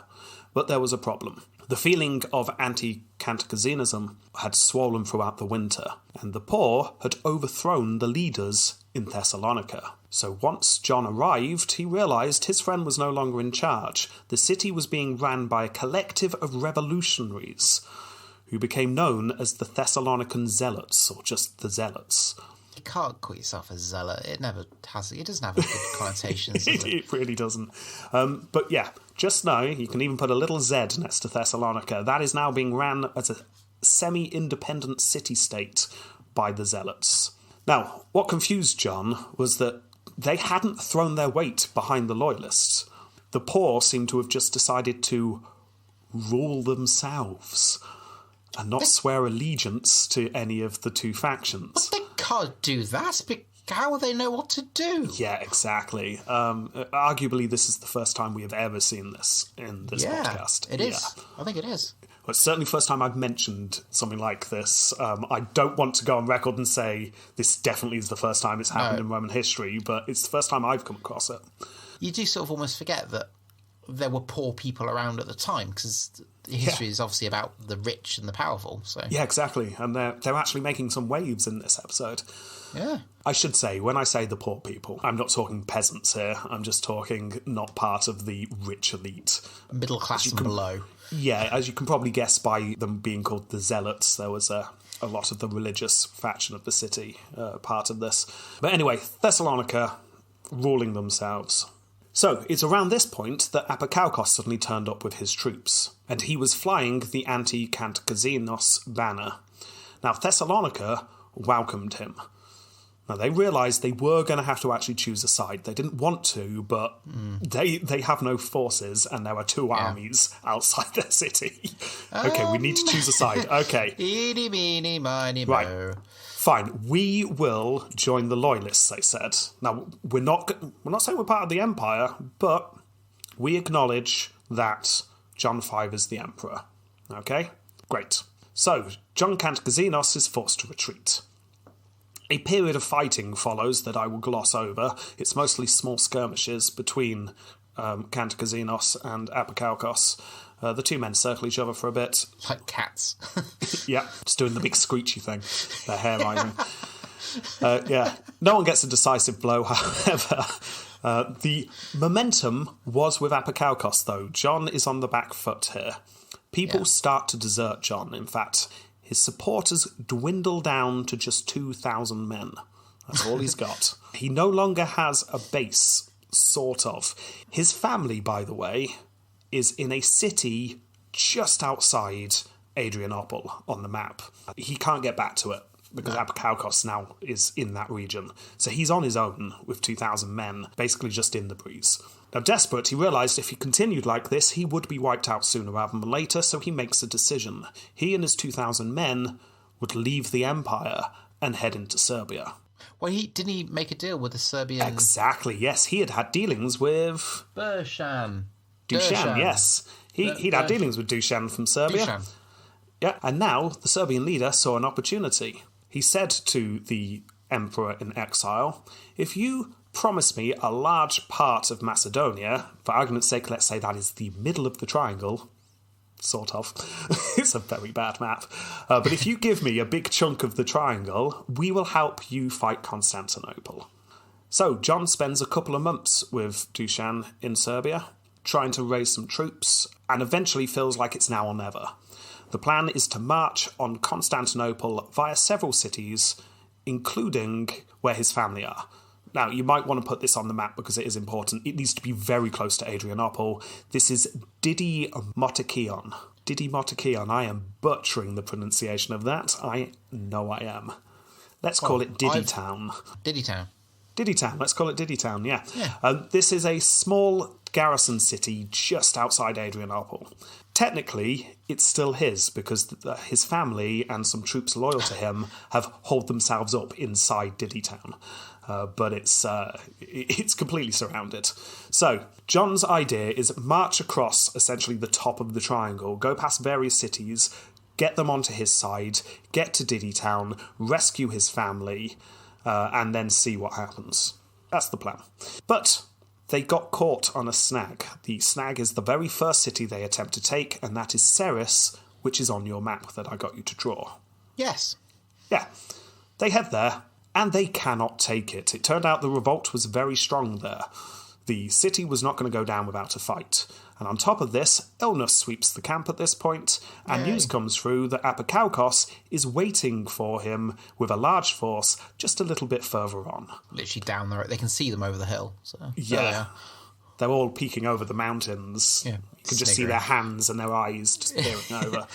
[SPEAKER 3] But there was a problem. The feeling of anti-Cantacazinism had swollen throughout the winter, and the poor had overthrown the leaders in Thessalonica. So once John arrived, he realised his friend was no longer in charge. The city was being ran by a collective of revolutionaries, who became known as the Thessalonican Zealots, or just the Zealots.
[SPEAKER 2] You can't call yourself a zealot. It doesn't have a good connotations, does it?
[SPEAKER 3] It really doesn't. But yeah, just know, you can even put a little Z next to Thessalonica. That is now being ran as a semi-independent city-state by the Zealots. Now, what confused John was that they hadn't thrown their weight behind the Loyalists. The poor seemed to have just decided to rule themselves and not swear allegiance to any of the two factions.
[SPEAKER 2] But they can't do that. How will they know what to do?
[SPEAKER 3] Yeah, exactly. Arguably, this is the first time we have ever seen this in this podcast.
[SPEAKER 2] It is. I think it is.
[SPEAKER 3] Well, it's certainly the first time I've mentioned something like this. I don't want to go on record and say this definitely is the first time it's happened in Roman history, but it's the first time I've come across it.
[SPEAKER 2] You do sort of almost forget that there were poor people around at the time, because history is obviously about the rich and the powerful. So
[SPEAKER 3] yeah, exactly. And they're actually making some waves in this episode.
[SPEAKER 2] Yeah.
[SPEAKER 3] I should say, when I say the poor people, I'm not talking peasants here. I'm just talking not part of the rich elite.
[SPEAKER 2] Middle class and below.
[SPEAKER 3] Yeah, as you can probably guess by them being called the Zealots, there was a lot of the religious faction of the city part of this. But anyway, Thessalonica ruling themselves. So, it's around this point that Apikaukos suddenly turned up with his troops, and he was flying the anti-Cantacazinos banner. Now, Thessalonica welcomed him. Now, they realised they were going to have to actually choose a side. They didn't want to, but they have no forces, and there are two armies outside their city. Okay, we need to choose a side. Okay.
[SPEAKER 2] Eeny, meeny, miny, mo.
[SPEAKER 3] Right. Fine, we will join the Loyalists, they said. Now, we're not saying we're part of the Empire, but we acknowledge that John V is the Emperor. Okay? Great. So, John Cantacazinos is forced to retreat. A period of fighting follows that I will gloss over. It's mostly small skirmishes between Kantakouzenos and Apokaucos. The two men circle each other for a bit.
[SPEAKER 2] Like cats.
[SPEAKER 3] Yeah, just doing the big screechy thing. Their hair rising. Yeah, no one gets a decisive blow, however. The momentum was with Apokaucos, though. Jon is on the back foot here. People start to desert Jon. In fact, his supporters dwindle down to just 2,000 men. That's all he's got. He no longer has a base, sort of. His family, by the way, is in a city just outside Adrianople on the map. He can't get back to it because Apokaucos now is in that region. So he's on his own with 2,000 men, basically just in the breeze. Now, desperate, he realised if he continued like this, he would be wiped out sooner rather than later, so he makes a decision. He and his 2,000 men would leave the Empire and head into Serbia.
[SPEAKER 2] Well, didn't he make a deal with the Serbian...
[SPEAKER 3] Exactly, yes. He had dealings with...
[SPEAKER 2] Dushan,
[SPEAKER 3] yes. He'd had dealings with Dushan from Serbia.
[SPEAKER 2] Dushan.
[SPEAKER 3] Yeah, and now the Serbian leader saw an opportunity. He said to the emperor in exile, if you promise me a large part of Macedonia, for argument's sake, let's say that is the middle of the triangle, sort of. It's a very bad map. But if you give me a big chunk of the triangle, we will help you fight Constantinople. So Jon spends a couple of months with Dushan in Serbia, trying to raise some troops, and eventually feels like it's now or never. The plan is to march on Constantinople via several cities, including where his family are. Now, you might want to put this on the map because it is important. It needs to be very close to Adrianople. This is Didi Motikion. Didi Motikion. I am butchering the pronunciation of that. I know I am. Let's call it Didi Town.
[SPEAKER 2] Diddy Town.
[SPEAKER 3] Diddy Town. Let's call it Diddy Town, yeah. This is a small garrison city just outside Adrianople. Technically, it's still his because his family and some troops loyal to him have holed themselves up inside Diddy Town. But it's completely surrounded. So, Jon's idea is march across essentially the top of the triangle, go past various cities, get them onto his side, get to Diddy Town, rescue his family, and then see what happens. That's the plan. But they got caught on a snag. The snag is the very first city they attempt to take, and that is Ceres, which is on your map that I got you to draw.
[SPEAKER 2] Yes.
[SPEAKER 3] Yeah. They head there, and they cannot take it. It turned out the revolt was very strong there. The city was not going to go down without a fight. And on top of this, illness sweeps the camp at this point, and news comes through that Apokaucos is waiting for him with a large force just a little bit further on.
[SPEAKER 2] Literally down there. They can see them over the hill. So
[SPEAKER 3] Yeah. They're all peeking over the mountains.
[SPEAKER 2] Yeah.
[SPEAKER 3] You can just see their hands and their eyes just peering over.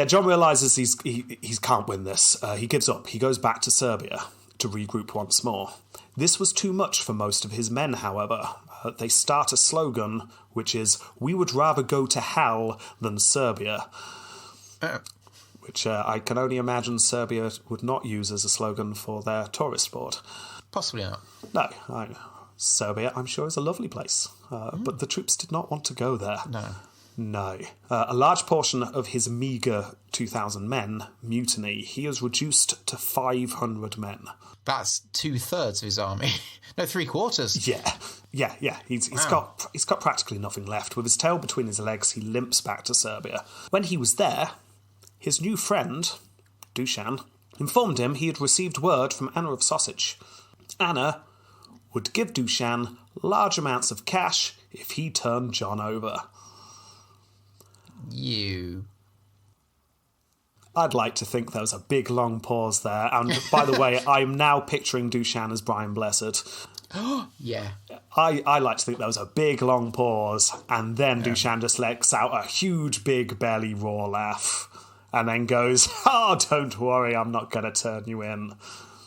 [SPEAKER 3] Jon realises he can't win this. He gives up. He goes back to Serbia to regroup once more. This was too much for most of his men, however. They start a slogan, which is, "We would rather go to hell than Serbia." Which I can only imagine Serbia would not use as a slogan for their tourist board.
[SPEAKER 2] Possibly not.
[SPEAKER 3] No, Serbia, I'm sure, is a lovely place. But the troops did not want to go there. No. A large portion of his meagre 2,000 men mutiny. He is reduced to 500 men.
[SPEAKER 2] That's 2/3 of his army. No, 3/4.
[SPEAKER 3] Yeah. He's got practically nothing left. With his tail between his legs, he limps back to Serbia. When he was there, his new friend, Dushan, informed him he had received word from Anna of Sausage. Anna would give Dushan large amounts of cash if he turned Jon over. I'd like to think there was a big long pause there. And by the way, I'm now picturing Dushan as Brian Blessed.
[SPEAKER 2] Yeah.
[SPEAKER 3] I like to think there was a big long pause, and then Dushan just lets out a huge, big, belly raw laugh, and then goes, "Oh, don't worry, I'm not going to turn you in."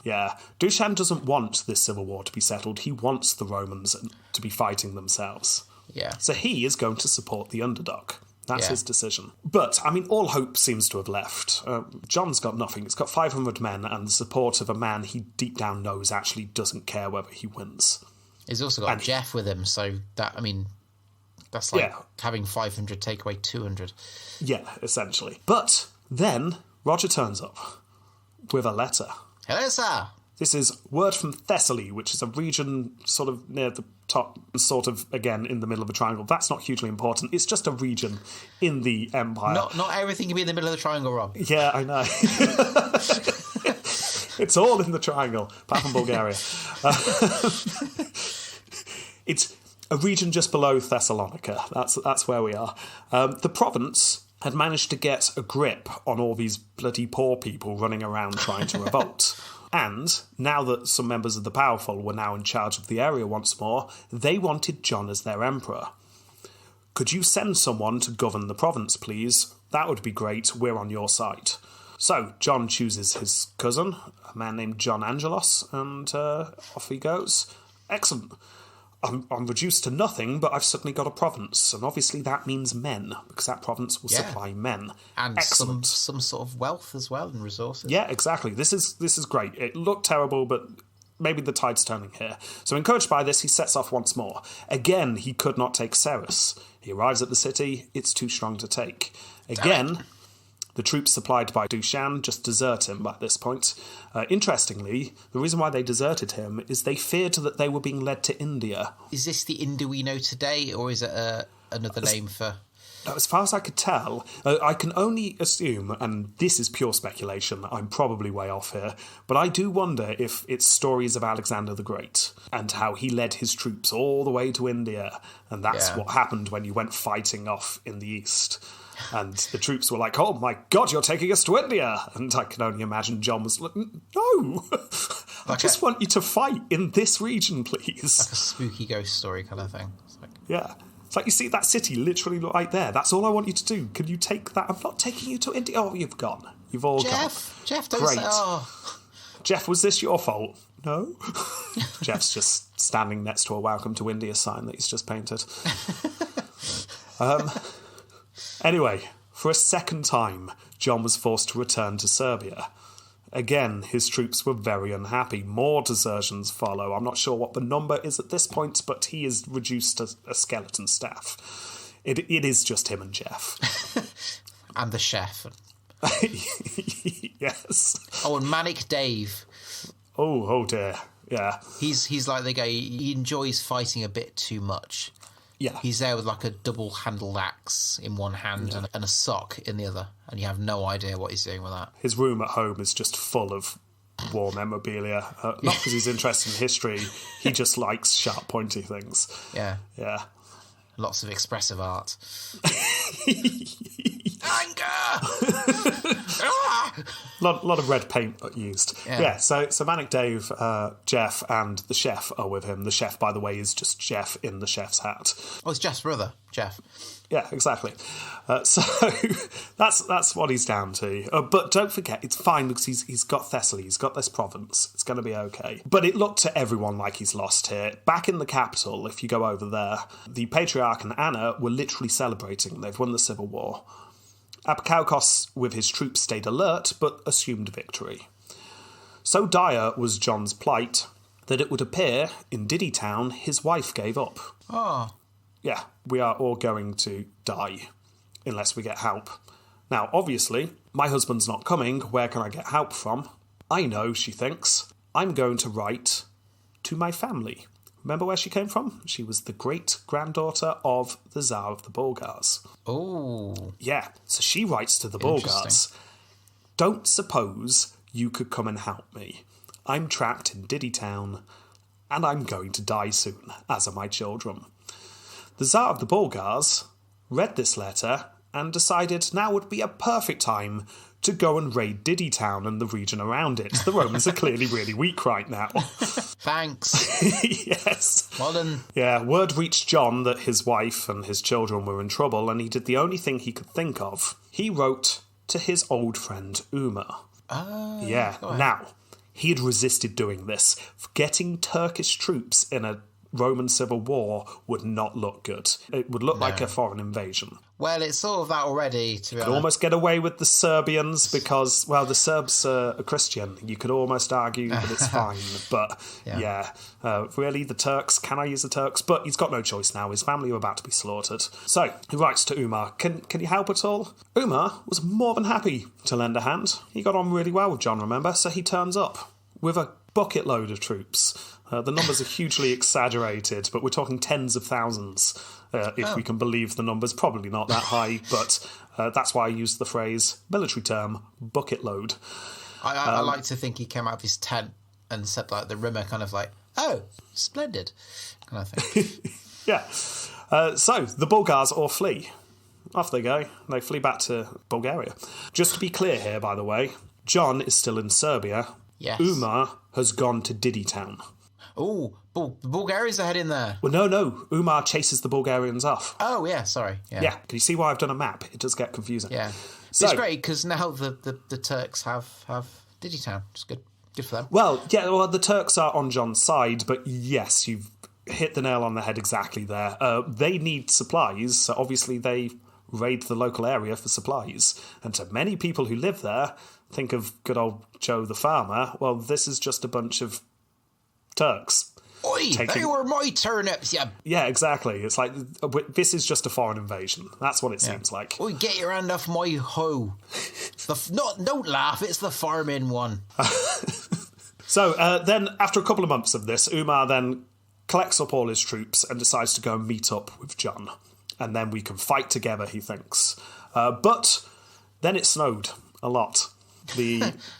[SPEAKER 3] Yeah, Dushan doesn't want this civil war to be settled. He wants the Romans to be fighting themselves.
[SPEAKER 2] Yeah.
[SPEAKER 3] So he is going to support the underdog. That's his decision. But, I mean, all hope seems to have left. Jon's got nothing. He's got 500 men and the support of a man he deep down knows actually doesn't care whether he wins.
[SPEAKER 2] He's also got Jeff with him, so that's like having 500 take away 200.
[SPEAKER 3] Yeah, essentially. But then Roger turns up with a letter.
[SPEAKER 2] Hello, sir.
[SPEAKER 3] This is word from Thessaly, which is a region sort of near the top, sort of, again, in the middle of a triangle. That's not hugely important. It's just a region in the empire.
[SPEAKER 2] Not everything can be in the middle of the triangle, Rob.
[SPEAKER 3] Yeah, I know. It's all in the triangle, apart from Bulgaria. It's a region just below Thessalonica. That's where we are. The province had managed to get a grip on all these bloody poor people running around trying to revolt. And now that some members of the powerful were now in charge of the area once more, they wanted John as their emperor. Could you send someone to govern the province, please? That would be great. We're on your side. So John chooses his cousin, a man named John Angelos, and off he goes. Excellent. I'm reduced to nothing, but I've suddenly got a province, and obviously that means men, because that province will supply men.
[SPEAKER 2] And
[SPEAKER 3] excellent.
[SPEAKER 2] some sort of wealth as well, and resources.
[SPEAKER 3] Yeah, exactly. This is great. It looked terrible, but maybe the tide's turning here. So encouraged by this, he sets off once more. Again, he could not take Ceres. He arrives at the city. It's too strong to take. Again, the troops supplied by Dushan just desert him by this point. Interestingly, the reason why they deserted him is they feared that they were being led to India.
[SPEAKER 2] Is this the India we know today, or is it another name for...
[SPEAKER 3] Now, as far as I could tell, I can only assume, and this is pure speculation, I'm probably way off here, but I do wonder if it's stories of Alexander the Great and how he led his troops all the way to India, and that's what happened when you went fighting off in the east. And the troops were like, oh my God, you're taking us to India! And I can only imagine John was like, no! I just want you to fight in this region, please.
[SPEAKER 2] Like a spooky ghost story kind of thing. It's like...
[SPEAKER 3] Yeah. It's like, you see that city literally right there. That's all I want you to do. Can you take that? I'm not taking you to India. Oh, you've gone. You've all gone.
[SPEAKER 2] Jeff, don't
[SPEAKER 3] Great.
[SPEAKER 2] say... Oh.
[SPEAKER 3] Jeff, was this your fault? No. Jeff's just standing next to a Welcome to India sign that he's just painted. Anyway, for a second time, John was forced to return to Serbia. Again, his troops were very unhappy. More desertions follow. I'm not sure what the number is at this point, but he is reduced to a skeleton staff. It is just him and Jeff.
[SPEAKER 2] And the chef.
[SPEAKER 3] Yes.
[SPEAKER 2] Oh, and Manic Dave.
[SPEAKER 3] Oh dear. Yeah.
[SPEAKER 2] He's like the guy, he enjoys fighting a bit too much.
[SPEAKER 3] Yeah.
[SPEAKER 2] He's there with like a double-handled axe in one hand and a sock in the other, and you have no idea what he's doing with that.
[SPEAKER 3] His room at home is just full of war memorabilia. Not because he's interested in history, he just likes sharp, pointy things.
[SPEAKER 2] Yeah.
[SPEAKER 3] Yeah.
[SPEAKER 2] Lots of expressive art. Anger!
[SPEAKER 3] Lot of red paint used.
[SPEAKER 2] Yeah.
[SPEAKER 3] So Manic Dave, Jeff, and the chef are with him. The chef, by the way, is just Jeff in the chef's hat.
[SPEAKER 2] Oh, it's Jeff's brother, Jeff.
[SPEAKER 3] Yeah, exactly. So that's what he's down to. But don't forget, it's fine because he's got Thessaly, he's got this province. It's going to be okay. But it looked to everyone like he's lost here. Back in the capital, if you go over there, the Patriarch and Anna were literally celebrating. They've won the civil war. Apikaukos with his troops stayed alert, but assumed victory. So dire was John's plight that it would appear in Diddy Town his wife gave up.
[SPEAKER 2] Oh.
[SPEAKER 3] Yeah, we are all going to die unless we get help. Now, obviously, my husband's not coming. Where can I get help from? I know, she thinks. I'm going to write to my family. Remember where she came from? She was the great-granddaughter of the Tsar of the Bulgars.
[SPEAKER 2] Oh.
[SPEAKER 3] Yeah, so she writes to the Bulgars. Don't suppose you could come and help me. I'm trapped in Diddy Town, and I'm going to die soon, as are my children. The Tsar of the Bulgars read this letter and decided now would be a perfect time to go and raid Diddy Town and the region around it. The Romans are clearly really weak right now.
[SPEAKER 2] Thanks.
[SPEAKER 3] Yes.
[SPEAKER 2] Well done.
[SPEAKER 3] Yeah, word reached John that his wife and his children were in trouble, and he did the only thing he could think of. He wrote to his old friend Uma. Yeah, now, he had resisted doing this, getting Turkish troops in a Roman civil war would not look good. It would look like a foreign invasion.
[SPEAKER 2] Well, it's sort of that already, to be honest.
[SPEAKER 3] Could almost get away with the Serbians because, well, the Serbs are Christian. You could almost argue that it's fine. But, really, the Turks, can I use the Turks? But he's got no choice now. His family are about to be slaughtered. So, he writes to Umar, can you help at all? Umar was more than happy to lend a hand. He got on really well with John, remember? So he turns up with a bucket load of troops. The numbers are hugely exaggerated, but we're talking tens of thousands, if we can believe the numbers. Probably not that high, but that's why I used the phrase, military term, bucket load.
[SPEAKER 2] I like to think he came out of his tent and said, like, the rimmer kind of like, oh, splendid, kind of thing.
[SPEAKER 3] Yeah. So, the Bulgars all flee. Off they go. They flee back to Bulgaria. Just to be clear here, by the way, John is still in Serbia.
[SPEAKER 2] Yes.
[SPEAKER 3] Umar has gone to Didi Town.
[SPEAKER 2] Oh, the Bulgarians are heading there.
[SPEAKER 3] Well, no. Umar chases the Bulgarians off.
[SPEAKER 2] Oh, yeah, sorry. Yeah.
[SPEAKER 3] Can you see why I've done a map? It does get confusing.
[SPEAKER 2] Yeah.
[SPEAKER 3] So,
[SPEAKER 2] it's great because now the Turks have Didi Town. It's good. Good for them.
[SPEAKER 3] Well, the Turks are on John's side, but yes, you've hit the nail on the head exactly there. They need supplies, so obviously they raid the local area for supplies. And to many people who live there, think of good old Joe the farmer, well, this is just a bunch of Turks.
[SPEAKER 2] Oi, they were my turnips, yeah.
[SPEAKER 3] Yeah, exactly. It's like, this is just a foreign invasion. That's what it seems like.
[SPEAKER 2] Oi, get your hand off my hoe. Don't laugh, it's the farming one.
[SPEAKER 3] So then, after a couple of months of this, Umar then collects up all his troops and decides to go and meet up with John. And then we can fight together, he thinks. But then it snowed a lot.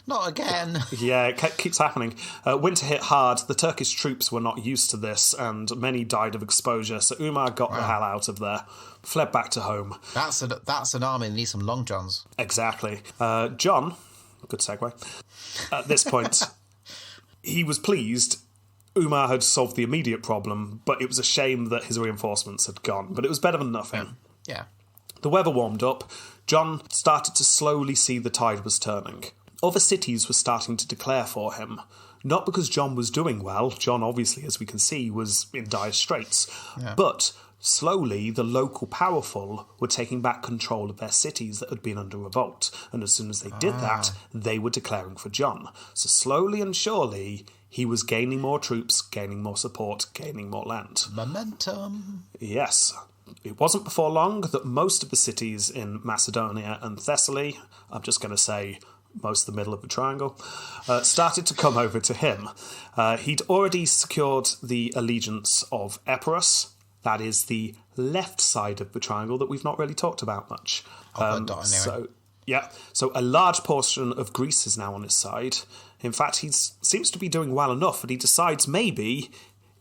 [SPEAKER 2] Not again.
[SPEAKER 3] Yeah, it keeps happening. Winter hit hard. The Turkish troops were not used to this, and many died of exposure. So Umar got the hell out of there, fled back to home.
[SPEAKER 2] That's an army that needs some long johns.
[SPEAKER 3] Exactly. John, good segue. At this point, he was pleased. Umar had solved the immediate problem, but it was a shame that his reinforcements had gone. But it was better than nothing.
[SPEAKER 2] Yeah.
[SPEAKER 3] The weather warmed up. John started to slowly see the tide was turning. Other cities were starting to declare for him. Not because John was doing well. John, obviously, as we can see, was in dire straits. Yeah. But slowly, the local powerful were taking back control of their cities that had been under revolt. And as soon as they did that, they were declaring for John. So slowly and surely, he was gaining more troops, gaining more support, gaining more land.
[SPEAKER 2] Momentum.
[SPEAKER 3] Yes. It wasn't before long that most of the cities in Macedonia and Thessaly, I'm just going to say most of the middle of the triangle, started to come over to him. He'd already secured the allegiance of Epirus. That is the left side of the triangle that we've not really talked about much. So a large portion of Greece is now on his side. In fact, he seems to be doing well enough that he decides maybe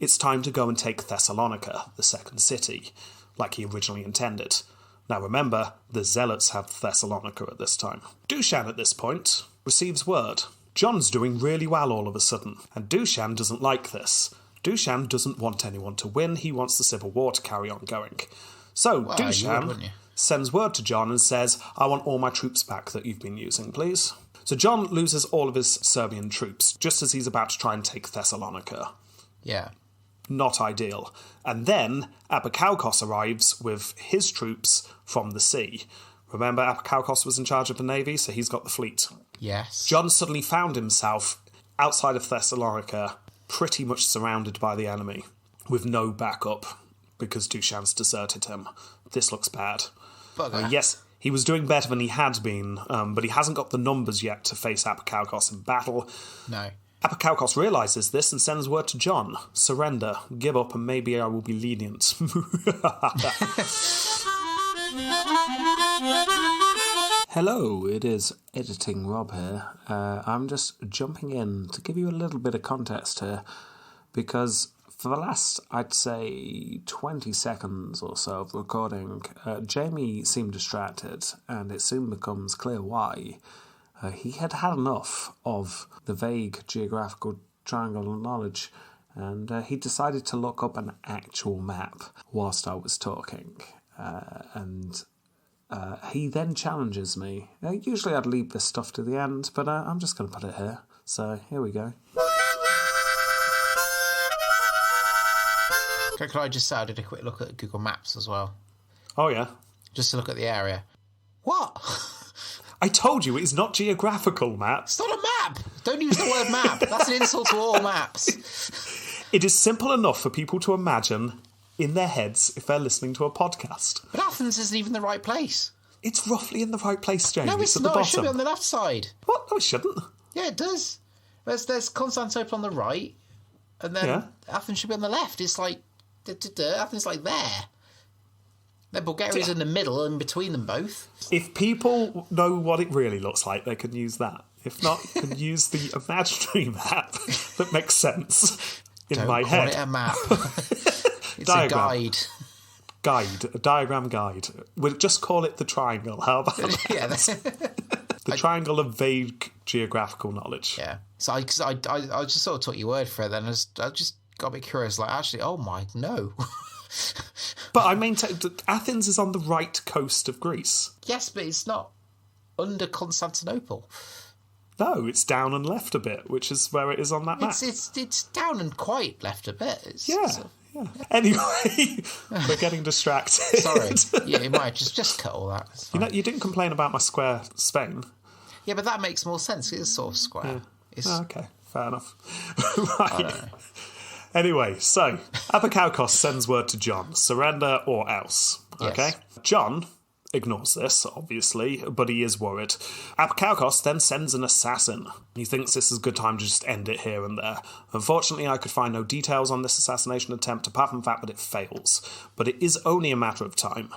[SPEAKER 3] it's time to go and take Thessalonica, the second city, like he originally intended. Now remember, the Zealots have Thessalonica at this time. Dushan at this point receives word. John's doing really well all of a sudden, and Dushan doesn't like this. Dushan doesn't want anyone to win, he wants the civil war to carry on going. So Dushan sends word to John and says, I want all my troops back that you've been using, please. So John loses all of his Serbian troops, just as he's about to try and take Thessalonica.
[SPEAKER 2] Yeah.
[SPEAKER 3] Not ideal. And then Apikaukos arrives with his troops from the sea. Remember, Apikaukos was in charge of the navy, so he's got the fleet.
[SPEAKER 2] Yes.
[SPEAKER 3] John suddenly found himself outside of Thessalonica, pretty much surrounded by the enemy, with no backup, because Dushan's deserted him. This looks bad. Yes, he was doing better than he had been, but he hasn't got the numbers yet to face Apikaukos in battle.
[SPEAKER 2] No.
[SPEAKER 3] Apikaukos realises this and sends word to John. Surrender, give up, and maybe I will be lenient. Hello, it is Editing Rob here. I'm just jumping in to give you a little bit of context here, because for the last, I'd say, 20 seconds or so of recording, Jamie seemed distracted, and it soon becomes clear why. He had had enough of the vague geographical triangle knowledge, and he decided to look up an actual map whilst I was talking. He then challenges me. Usually I'd leave this stuff to the end, but I'm just going to put it here. So here we go.
[SPEAKER 2] Could I just say I did a quick look at Google Maps as well,
[SPEAKER 3] Oh, yeah.
[SPEAKER 2] just to look at the area. What?
[SPEAKER 3] I told you, it's not geographical, Matt.
[SPEAKER 2] It's not a map. Don't use the word map. That's an insult to all maps.
[SPEAKER 3] It is simple enough for people to imagine in their heads if they're listening to a podcast.
[SPEAKER 2] But Athens isn't even the right place.
[SPEAKER 3] It's roughly in the right place, James.
[SPEAKER 2] No, it's
[SPEAKER 3] at
[SPEAKER 2] not.
[SPEAKER 3] the
[SPEAKER 2] It should be on
[SPEAKER 3] bottom.
[SPEAKER 2] the left side.
[SPEAKER 3] What? No, it shouldn't.
[SPEAKER 2] Yeah, it does. There's Constantinople on the right, and then
[SPEAKER 3] Yeah.
[SPEAKER 2] Athens should be on the left. It's like Athens, like there. Then Bulgaria's in the middle, and between them both.
[SPEAKER 3] If people know what it really looks like, they can use that. If not, you can use the imaginary map that makes sense in
[SPEAKER 2] Don't
[SPEAKER 3] my
[SPEAKER 2] call
[SPEAKER 3] head.
[SPEAKER 2] it a map. It's
[SPEAKER 3] Diagram.
[SPEAKER 2] a guide.
[SPEAKER 3] A diagram guide. We'll just call it the triangle. How about that?
[SPEAKER 2] Yeah,
[SPEAKER 3] The triangle of vague geographical knowledge.
[SPEAKER 2] yeah. So I just sort of took your word for it. Then I just got a bit curious. Like, actually, oh my no.
[SPEAKER 3] But I maintain that Athens is on the right coast of Greece.
[SPEAKER 2] Yes, but it's not under Constantinople.
[SPEAKER 3] No, it's down and left a bit, which is where it is on that map.
[SPEAKER 2] It's down and quite left a bit.
[SPEAKER 3] Yeah. Anyway, we're getting distracted.
[SPEAKER 2] Sorry. Yeah, you might just cut all that. It's
[SPEAKER 3] You
[SPEAKER 2] fine.
[SPEAKER 3] know, you didn't complain about my square Spain.
[SPEAKER 2] Yeah, but that makes more sense. It's sort of square. It's,
[SPEAKER 3] Oh, okay, fair enough. Right. Anyway, so Apikaukos sends word to John, surrender or else. Okay?
[SPEAKER 2] Yes.
[SPEAKER 3] John ignores this, obviously, but he is worried. Apikaukos then sends an assassin. He thinks this is a good time to just end it here and there. Unfortunately, I could find no details on this assassination attempt apart from the fact that it fails. But it is only a matter of time.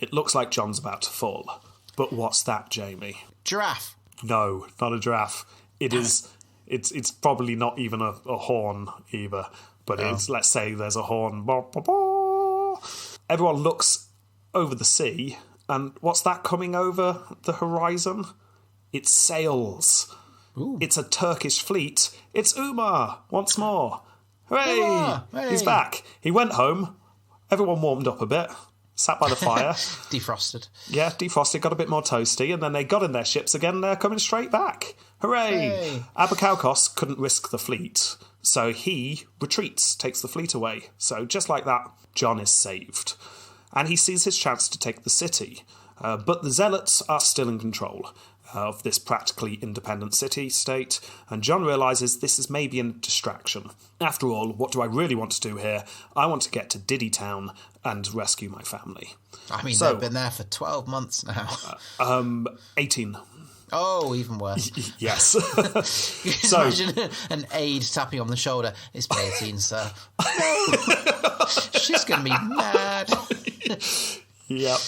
[SPEAKER 3] It looks like John's about to fall. But what's that, Jamie?
[SPEAKER 2] giraffe.
[SPEAKER 3] No, not a giraffe. It is. It's probably not even a horn either. But it's, let's say there's a horn. Bah, bah, bah. Everyone looks over the sea, and what's that coming over the horizon? It's sails.
[SPEAKER 2] Ooh.
[SPEAKER 3] It's a Turkish fleet. It's Umar once more. Hooray!
[SPEAKER 2] Umar, hey.
[SPEAKER 3] He's back. He went home. Everyone warmed up a bit. Sat by the fire.
[SPEAKER 2] Defrosted.
[SPEAKER 3] Yeah, defrosted, got a bit more toasty, and then they got in their ships again, and they're coming straight back. Hooray!
[SPEAKER 2] Hey.
[SPEAKER 3] Apikaukos couldn't risk the fleet, so he retreats, takes the fleet away. So just like that, John is saved. And he sees his chance to take the city. But the Zealots are still in control of this practically independent city-state, and John realises this is maybe a distraction. After all, what do I really want to do here? I want to get to Diddy Town and rescue my family.
[SPEAKER 2] I mean,
[SPEAKER 3] So-
[SPEAKER 2] they've been there for 12 months now.
[SPEAKER 3] 18.
[SPEAKER 2] Oh, even worse.
[SPEAKER 3] Yes.
[SPEAKER 2] Just
[SPEAKER 3] So-
[SPEAKER 2] imagine an aide tapping on the shoulder. It's been 18, sir. She's going to be mad.
[SPEAKER 3] Yep.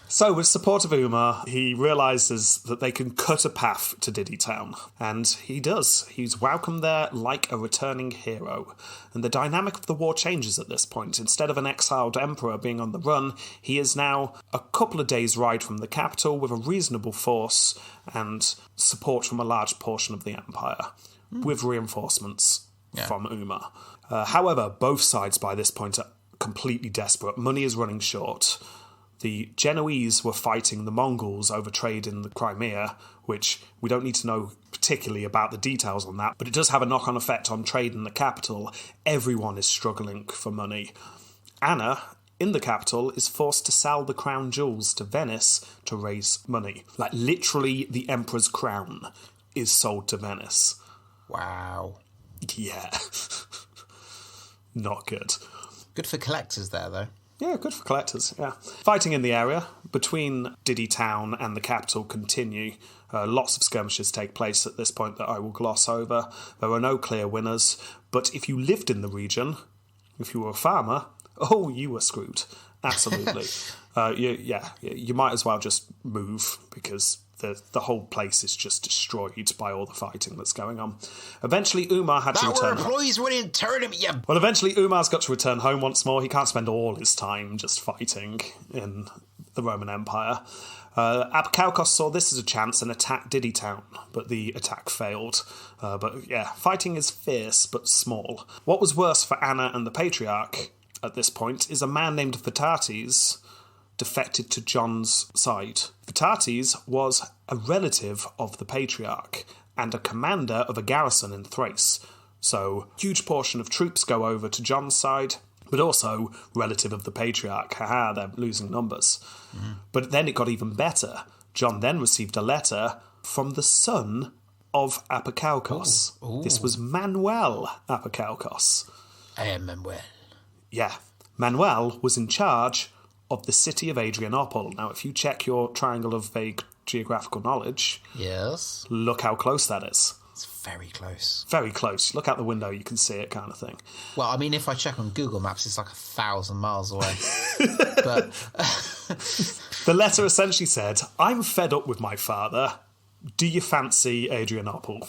[SPEAKER 3] So, with support of Umar, he realises that they can cut a path to Diddy Town. And he does. He's welcomed there like a returning hero. And the dynamic of the war changes at this point. Instead of an exiled emperor being on the run, he is now a couple of days' ride from the capital with a reasonable force and support from a large portion of the empire, with reinforcements from Umar. However, both sides by this point are completely desperate. Money is running short. The Genoese were fighting the Mongols over trade in the Crimea, which we don't need to know particularly about the details on that, but it does have a knock-on effect on trade in the capital. Everyone is struggling for money. Anna, in the capital, is forced to sell the crown jewels to Venice to raise money. Like, literally, the emperor's crown is sold to Venice.
[SPEAKER 2] Wow.
[SPEAKER 3] Yeah. Not good.
[SPEAKER 2] Good for collectors there, though.
[SPEAKER 3] Yeah, good for collectors, yeah. Fighting in the area between Diddy Town and the capital continue. Lots of skirmishes take place at this point that I will gloss over. There are no clear winners, but if you lived in the region, if you were a farmer, oh, you were screwed. Absolutely. You might as well just move because the whole place is just destroyed by all the fighting that's going on. Eventually, Umar had to
[SPEAKER 2] That were
[SPEAKER 3] return.
[SPEAKER 2] employees winning tournament, you...
[SPEAKER 3] Well, eventually, Umar's got to return home once more. He can't spend all his time just fighting in the Roman Empire. Apikaukos saw this as a chance and attacked Diddy Town, but the attack failed. Fighting is fierce but small. What was worse for Anna and the Patriarch at this point is a man named Vatates defected to John's side. Vatates was a relative of the Patriarch and a commander of a garrison in Thrace. So, huge portion of troops go over to John's side. but also relative of the patriarch. Haha, they're losing numbers. But then it got even better. John then received a letter from the son of Apokaucos.
[SPEAKER 2] Ooh.
[SPEAKER 3] This was Manuel Apokaucos.
[SPEAKER 2] I am Manuel.
[SPEAKER 3] Yeah. Manuel was in charge of the city of Adrianople. Now, if you check your triangle of vague geographical knowledge,
[SPEAKER 2] Yes.
[SPEAKER 3] look how close that is.
[SPEAKER 2] It's very close.
[SPEAKER 3] Very close. Look out the window, you can see it, kind of thing.
[SPEAKER 2] Well, I mean, if I check on Google Maps, it's like 1,000 miles away. But
[SPEAKER 3] The letter essentially said, I'm fed up with my father. Do you fancy Adrianople?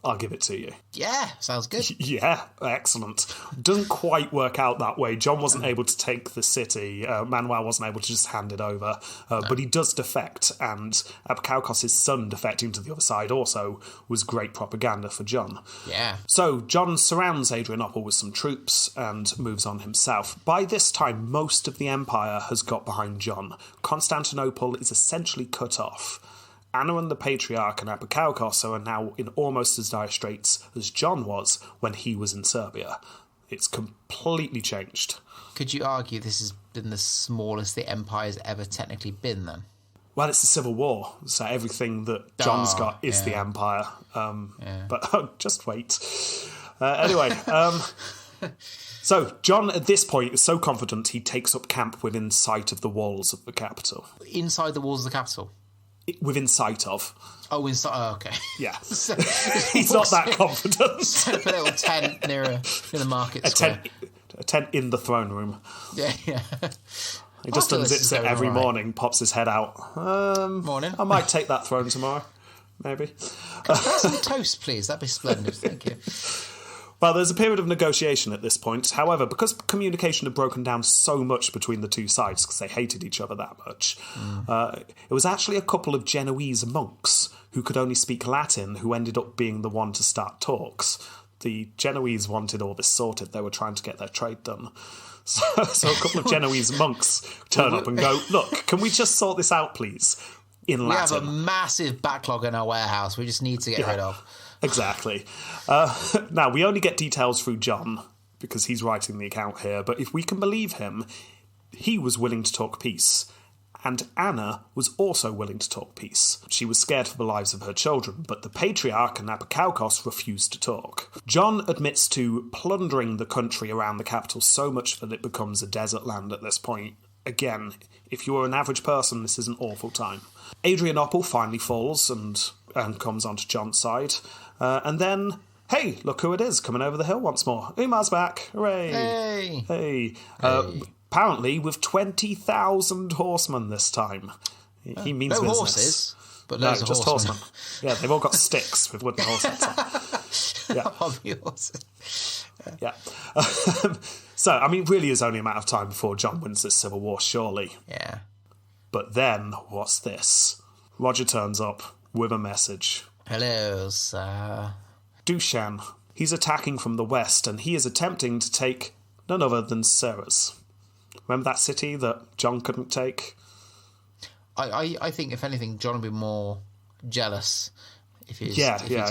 [SPEAKER 3] I'll give it to you.
[SPEAKER 2] yeah, sounds good.
[SPEAKER 3] Yeah, excellent. Doesn't quite work out that way. John wasn't able to take the city. Manuel wasn't able to just hand it over. But he does defect, and Apokaucos' son defecting to the other side also was great propaganda for John.
[SPEAKER 2] Yeah.
[SPEAKER 3] So John surrounds Adrianople with some troops and moves on himself. By this time, most of the empire has got behind John. Constantinople is essentially cut off. Anna and the Patriarch and Apokaucos are now in almost as dire straits as John was when he was in Serbia. It's completely changed.
[SPEAKER 2] Could you argue this has been the smallest the empire's ever technically been, then?
[SPEAKER 3] Well, it's a civil war, so everything that John's got is the empire. But just wait. Anyway, so John at this point is so confident he takes up camp within sight of the walls of the capital.
[SPEAKER 2] Inside the walls of the capital?
[SPEAKER 3] Within sight of.
[SPEAKER 2] Oh, inside. Oh, okay.
[SPEAKER 3] Yeah. He's not that confident.
[SPEAKER 2] Set up a little tent near the market square.
[SPEAKER 3] A tent in the throne room.
[SPEAKER 2] Yeah.
[SPEAKER 3] He just unzips it every morning, pops his head out.
[SPEAKER 2] Morning.
[SPEAKER 3] I might take that throne tomorrow. Maybe.
[SPEAKER 2] Can I have some toast, please? That'd be splendid. Thank you.
[SPEAKER 3] Well, there's a period of negotiation at this point. However, because communication had broken down so much between the two sides, because they hated each other that much, it was actually a couple of Genoese monks who could only speak Latin who ended up being the one to start talks. The Genoese wanted all this sorted. They were trying to get their trade done. So a couple of Genoese monks turn up and go, look, can we just sort this out, please, in Latin?
[SPEAKER 2] We have a massive backlog in our warehouse we just need to get rid of.
[SPEAKER 3] Exactly. Now, we only get details through John, because he's writing the account here, but if we can believe him, he was willing to talk peace. And Anna was also willing to talk peace. She was scared for the lives of her children, but the Patriarch and Apokaucos refused to talk. John admits to plundering the country around the capital so much that it becomes a desert land at this point. Again, if you were an average person, this is an awful time. Adrianople finally falls and comes onto John's side. And then, hey, look who it is coming over the hill once more. Umar's back. Hooray. Hey. Apparently with 20,000 horsemen this time. He means
[SPEAKER 2] no
[SPEAKER 3] business.
[SPEAKER 2] Horses, but loads of
[SPEAKER 3] just
[SPEAKER 2] horsemen.
[SPEAKER 3] Yeah, they've all got sticks with wooden horses. Yeah.
[SPEAKER 2] Hobby horses.
[SPEAKER 3] Yeah. So, I mean, really is only a matter of time before John wins this civil war, surely.
[SPEAKER 2] Yeah.
[SPEAKER 3] But then, what's this? Roger turns up with a message.
[SPEAKER 2] Hello, sir.
[SPEAKER 3] Dushan. He's attacking from the west, and he is attempting to take none other than Serres. Remember that city that John couldn't take?
[SPEAKER 2] I think, if anything, John would be more jealous if he's...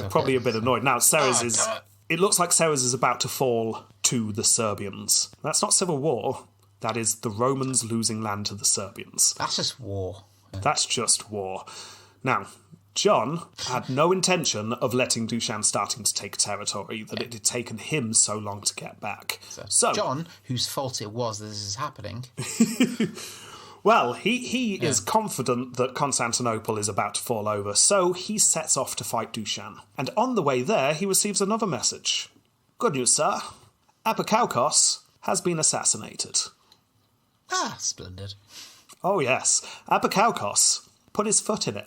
[SPEAKER 3] probably a bit annoyed. Now, Serres is...
[SPEAKER 2] damn it.
[SPEAKER 3] It looks like Serres is about to fall to the Serbians. That's not civil war. That is the Romans losing land to the Serbians.
[SPEAKER 2] That's just war.
[SPEAKER 3] That's just war. Now, John had no intention of letting Dushan starting to take territory that it had taken him so long to get back. So
[SPEAKER 2] John, whose fault it was that this is happening...
[SPEAKER 3] Well, he is confident that Constantinople is about to fall over, so he sets off to fight Dushan. And on the way there, he receives another message. Good news, sir. Apokaucos has been assassinated.
[SPEAKER 2] Ah, splendid.
[SPEAKER 3] Oh, yes. Apokaucos put his foot in it.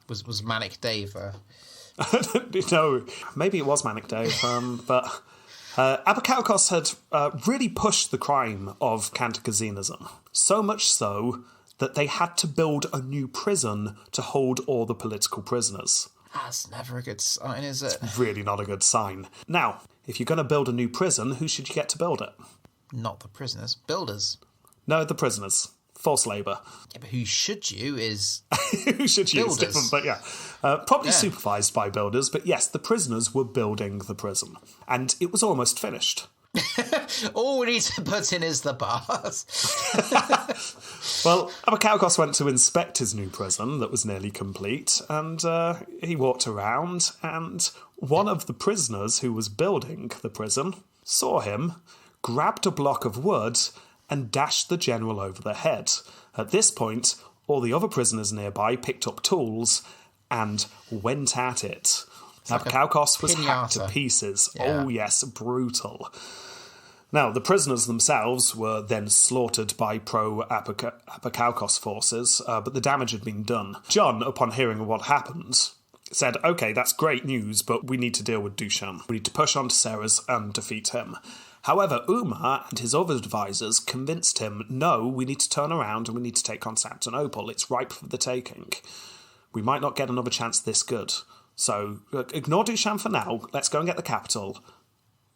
[SPEAKER 2] Was Manic Dave...
[SPEAKER 3] No, maybe it was Manic Dave, but... Apokaucos had really pushed the crime of Cantacuzenianism, so much so that they had to build a new prison to hold all the political prisoners.
[SPEAKER 2] That's never a good sign, is it?
[SPEAKER 3] Really not a good sign. Now, if you're going to build a new prison, who should you get to build it?
[SPEAKER 2] Not the prisoners. Builders.
[SPEAKER 3] No, the prisoners. Forced labour.
[SPEAKER 2] Yeah, but who should you is...
[SPEAKER 3] Who should you? It's
[SPEAKER 2] Builders.
[SPEAKER 3] different, but yeah. Probably supervised by builders, but yes, the prisoners were building the prison. And it was almost finished.
[SPEAKER 2] All we need to put in is the bars.
[SPEAKER 3] Well, Abacalcos went to inspect his new prison that was nearly complete, and he walked around, and one of the prisoners who was building the prison saw him, grabbed a block of wood, and dashed the general over the head. At this point, all the other prisoners nearby picked up tools and went at it. Abacalcos was hacked to pieces.
[SPEAKER 2] Yeah.
[SPEAKER 3] Oh, yes, brutal. Now, the prisoners themselves were then slaughtered by pro-Abacalcos forces, but the damage had been done. John, upon hearing what happened, said, OK, that's great news, but we need to deal with Dushan. We need to push on to Ceres and defeat him. However, Umar and his other advisors convinced him, no, we need to turn around and we need to take Constantinople. It's ripe for the taking. We might not get another chance this good. So ignore Dushan for now. Let's go and get the capital.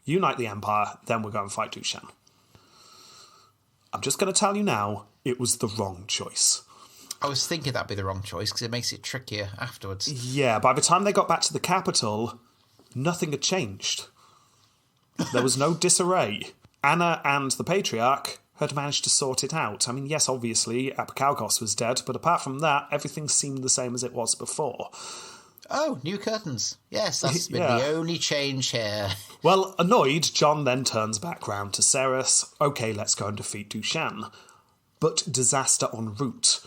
[SPEAKER 3] Unite the empire, then we'll go and fight Dushan. I'm just going to tell you now, it was the wrong choice.
[SPEAKER 2] I was thinking that'd be the wrong choice because it makes it trickier afterwards.
[SPEAKER 3] Yeah, by the time they got back to the capital, nothing had changed. There was no disarray. Anna and the Patriarch had managed to sort it out. I mean, yes, obviously, Abacalcos was dead, but apart from that, everything seemed the same as it was before.
[SPEAKER 2] Oh, new curtains. Yes, that's been the only change here.
[SPEAKER 3] Well, annoyed, John then turns back round to Ceres. OK, let's go and defeat Dushan. But disaster en route.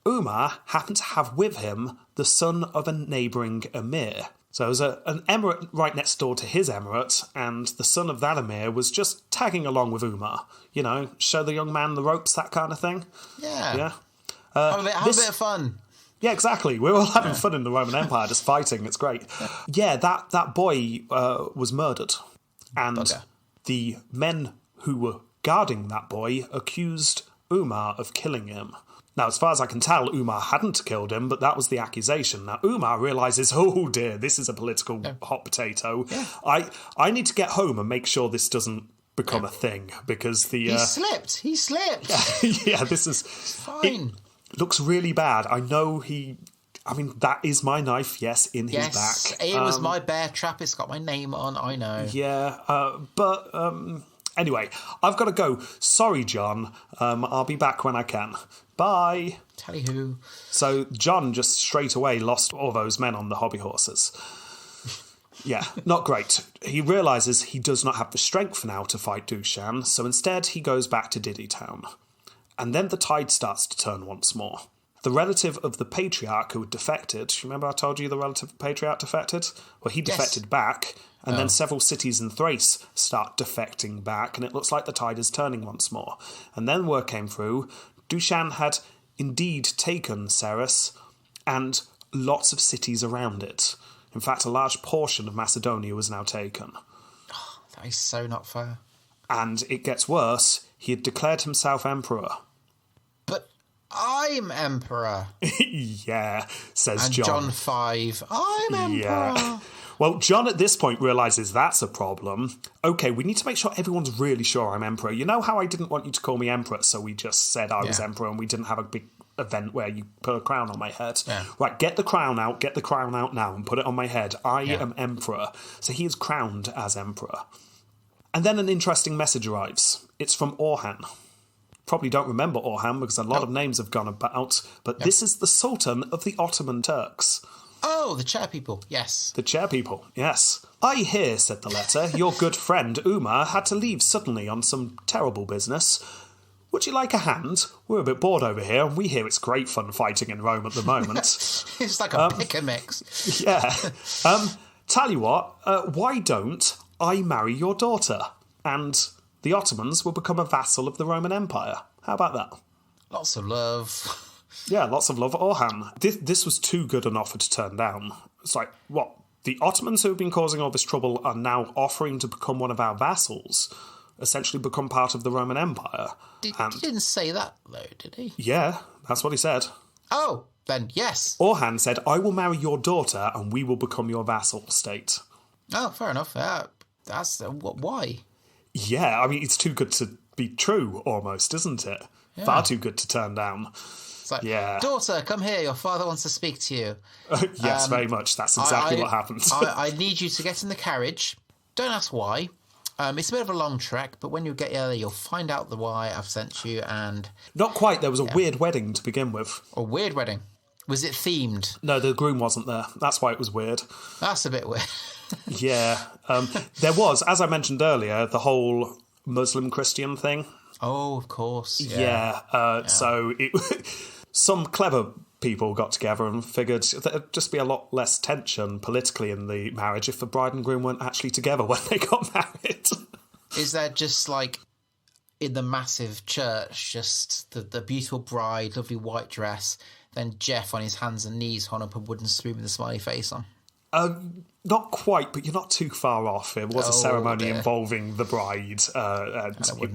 [SPEAKER 3] Umar happened to have with him the son of a neighbouring emir. So there was an emirate right next door to his emirate, and the son of that emir was just tagging along with Umar. You know, show the young man the ropes, that kind of thing.
[SPEAKER 2] Yeah. Have a bit of fun.
[SPEAKER 3] Yeah, exactly. We're all having fun in the Roman Empire, just fighting. It's great. Yeah, that boy was murdered. And the men who were guarding that boy accused Umar of killing him. Now, as far as I can tell, Umar hadn't killed him, but that was the accusation. Now, Umar realises, oh dear, this is a political hot potato. Yeah. I need to get home and make sure this doesn't become a thing, because the...
[SPEAKER 2] He slipped!
[SPEAKER 3] Yeah, this is...
[SPEAKER 2] Fine.
[SPEAKER 3] It looks really bad. I know I mean, that is my knife, yes, in his back.
[SPEAKER 2] It was my bear trap. It's got my name on, I know.
[SPEAKER 3] Yeah, but anyway, I've got to go. Sorry, John. I'll be back when I can. Bye.
[SPEAKER 2] Tally who.
[SPEAKER 3] So John just straight away lost all those men on the hobby horses. Yeah, not great. He realises he does not have the strength now to fight Dushan, so instead he goes back to Diddy Town. And then the tide starts to turn once more. The relative of the Patriarch who had defected, remember I told you the relative of the Patriarch defected? Well, he defected back, and then several cities in Thrace start defecting back, and it looks like the tide is turning once more. And then word came through, Dushan had indeed taken Ceres, and lots of cities around it. In fact, a large portion of Macedonia was now taken.
[SPEAKER 2] Oh, that is so not fair.
[SPEAKER 3] And it gets worse, he had declared himself emperor.
[SPEAKER 2] I'm emperor.
[SPEAKER 3] Yeah, says
[SPEAKER 2] and
[SPEAKER 3] John.
[SPEAKER 2] John 5. I'm emperor. Yeah.
[SPEAKER 3] Well, John at this point realises that's a problem. OK, we need to make sure everyone's really sure I'm emperor. You know how I didn't want you to call me emperor, so we just said I was emperor and we didn't have a big event where you put a crown on my head. Yeah. Right, get the crown out now and put it on my head. I am emperor. So he is crowned as emperor. And then an interesting message arrives. It's from Orhan. Probably don't remember Orhan because a lot of names have gone about, but this is the Sultan of the Ottoman Turks.
[SPEAKER 2] Oh, the chair people, yes.
[SPEAKER 3] The chair people, yes. I hear, said the letter, your good friend Umar had to leave suddenly on some terrible business. Would you like a hand? We're a bit bored over here, and we hear it's great fun fighting in Rome at the moment.
[SPEAKER 2] It's like a pick and mix.
[SPEAKER 3] Yeah. Tell you what, why don't I marry your daughter? And the Ottomans will become a vassal of the Roman Empire. How about that?
[SPEAKER 2] Lots of love.
[SPEAKER 3] Yeah, lots of love. Orhan. This was too good an offer to turn down. It's like, what? The Ottomans who have been causing all this trouble are now offering to become one of our vassals, essentially become part of the Roman Empire.
[SPEAKER 2] He didn't say that, though, did he?
[SPEAKER 3] Yeah, that's what he said.
[SPEAKER 2] Oh, then yes.
[SPEAKER 3] Orhan said, I will marry your daughter and we will become your vassal state.
[SPEAKER 2] Oh, fair enough. That's why?
[SPEAKER 3] Yeah, I mean, it's too good to be true, almost, isn't it? Yeah. Far too good to turn down.
[SPEAKER 2] It's like, daughter, come here, your father wants to speak to you.
[SPEAKER 3] Yes, very much. That's exactly what happened.
[SPEAKER 2] I need you to get in the carriage. Don't ask why. It's a bit of a long trek, but when you get there, you'll find out why I've sent you, and...
[SPEAKER 3] Not quite. There was a weird wedding to begin with.
[SPEAKER 2] A weird wedding? Was it themed?
[SPEAKER 3] No, the groom wasn't there. That's why it was weird.
[SPEAKER 2] That's a bit weird.
[SPEAKER 3] Yeah. There was, as I mentioned earlier, the whole Muslim-Christian thing.
[SPEAKER 2] Oh, of course.
[SPEAKER 3] So some clever people got together and figured there'd just be a lot less tension politically in the marriage if the bride and groom weren't actually together when they got married.
[SPEAKER 2] Is there just, like, in the massive church, just the beautiful bride, lovely white dress, then Jeff on his hands and knees holding up a wooden spoon with a smiley face on?
[SPEAKER 3] Not quite, but you're not too far off. It was a ceremony
[SPEAKER 2] dear.
[SPEAKER 3] involving the bride, and it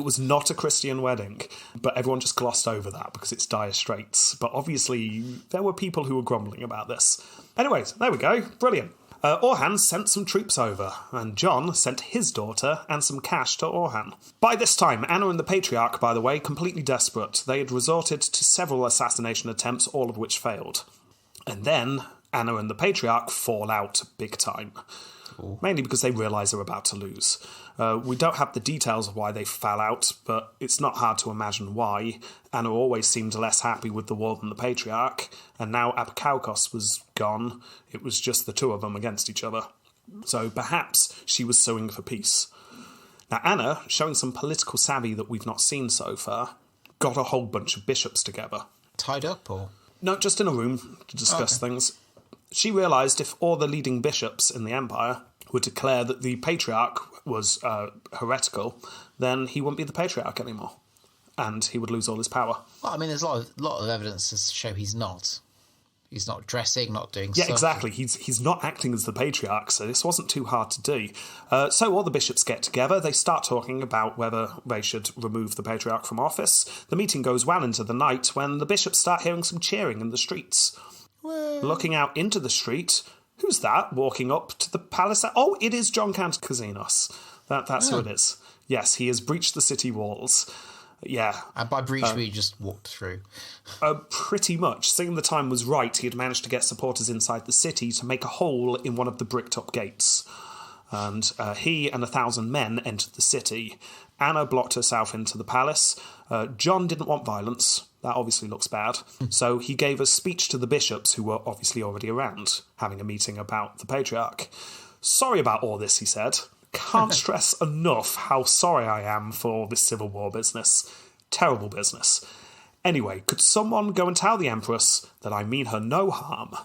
[SPEAKER 3] was not a Christian wedding. But everyone just glossed over that because it's dire straits. But obviously, there were people who were grumbling about this. Anyways, there we go. Brilliant. Orhan sent some troops over, and John sent his daughter and some cash to Orhan. By this time, Anna and the Patriarch, by the way, completely desperate. They had resorted to several assassination attempts, all of which failed. And then Anna and the Patriarch fall out big time. Ooh. Mainly because they realise they're about to lose. We don't have the details of why they fell out, but it's not hard to imagine why. Anna always seemed less happy with the war than the Patriarch, and now Apikaukos was gone. It was just the two of them against each other. So perhaps she was sowing for peace. Now Anna, showing some political savvy that we've not seen so far, got a whole bunch of bishops together.
[SPEAKER 2] Tied up, or...?
[SPEAKER 3] No, just in a room to discuss things. She realised if all the leading bishops in the empire would declare that the Patriarch was heretical, then he wouldn't be the Patriarch anymore, and he would lose all his power.
[SPEAKER 2] Well, I mean, there's a lot of evidence to show he's not. He's not dressing, not doing
[SPEAKER 3] Yeah,
[SPEAKER 2] stuff.
[SPEAKER 3] exactly. He's not acting as the Patriarch, so this wasn't too hard to do. So all the bishops get together. They start talking about whether they should remove the Patriarch from office. The meeting goes well into the night when the bishops start hearing some cheering in the streets. Well... Looking out into the street, who's that walking up to the palace? Oh, it is John Kantakouzenos. That's who it is. Yes, he has breached the city walls. Yeah.
[SPEAKER 2] And by breach, we just walked through.
[SPEAKER 3] Pretty much. Seeing the time was right, he had managed to get supporters inside the city to make a hole in one of the bricked-up gates. And he and 1,000 men entered the city. Anna blocked herself into the palace. John didn't want violence. That obviously looks bad. So he gave a speech to the bishops, who were obviously already around, having a meeting about the Patriarch. Sorry about all this, he said. Can't stress enough how sorry I am for all this civil war business. Terrible business. Anyway, could someone go and tell the Empress that I mean her no harm?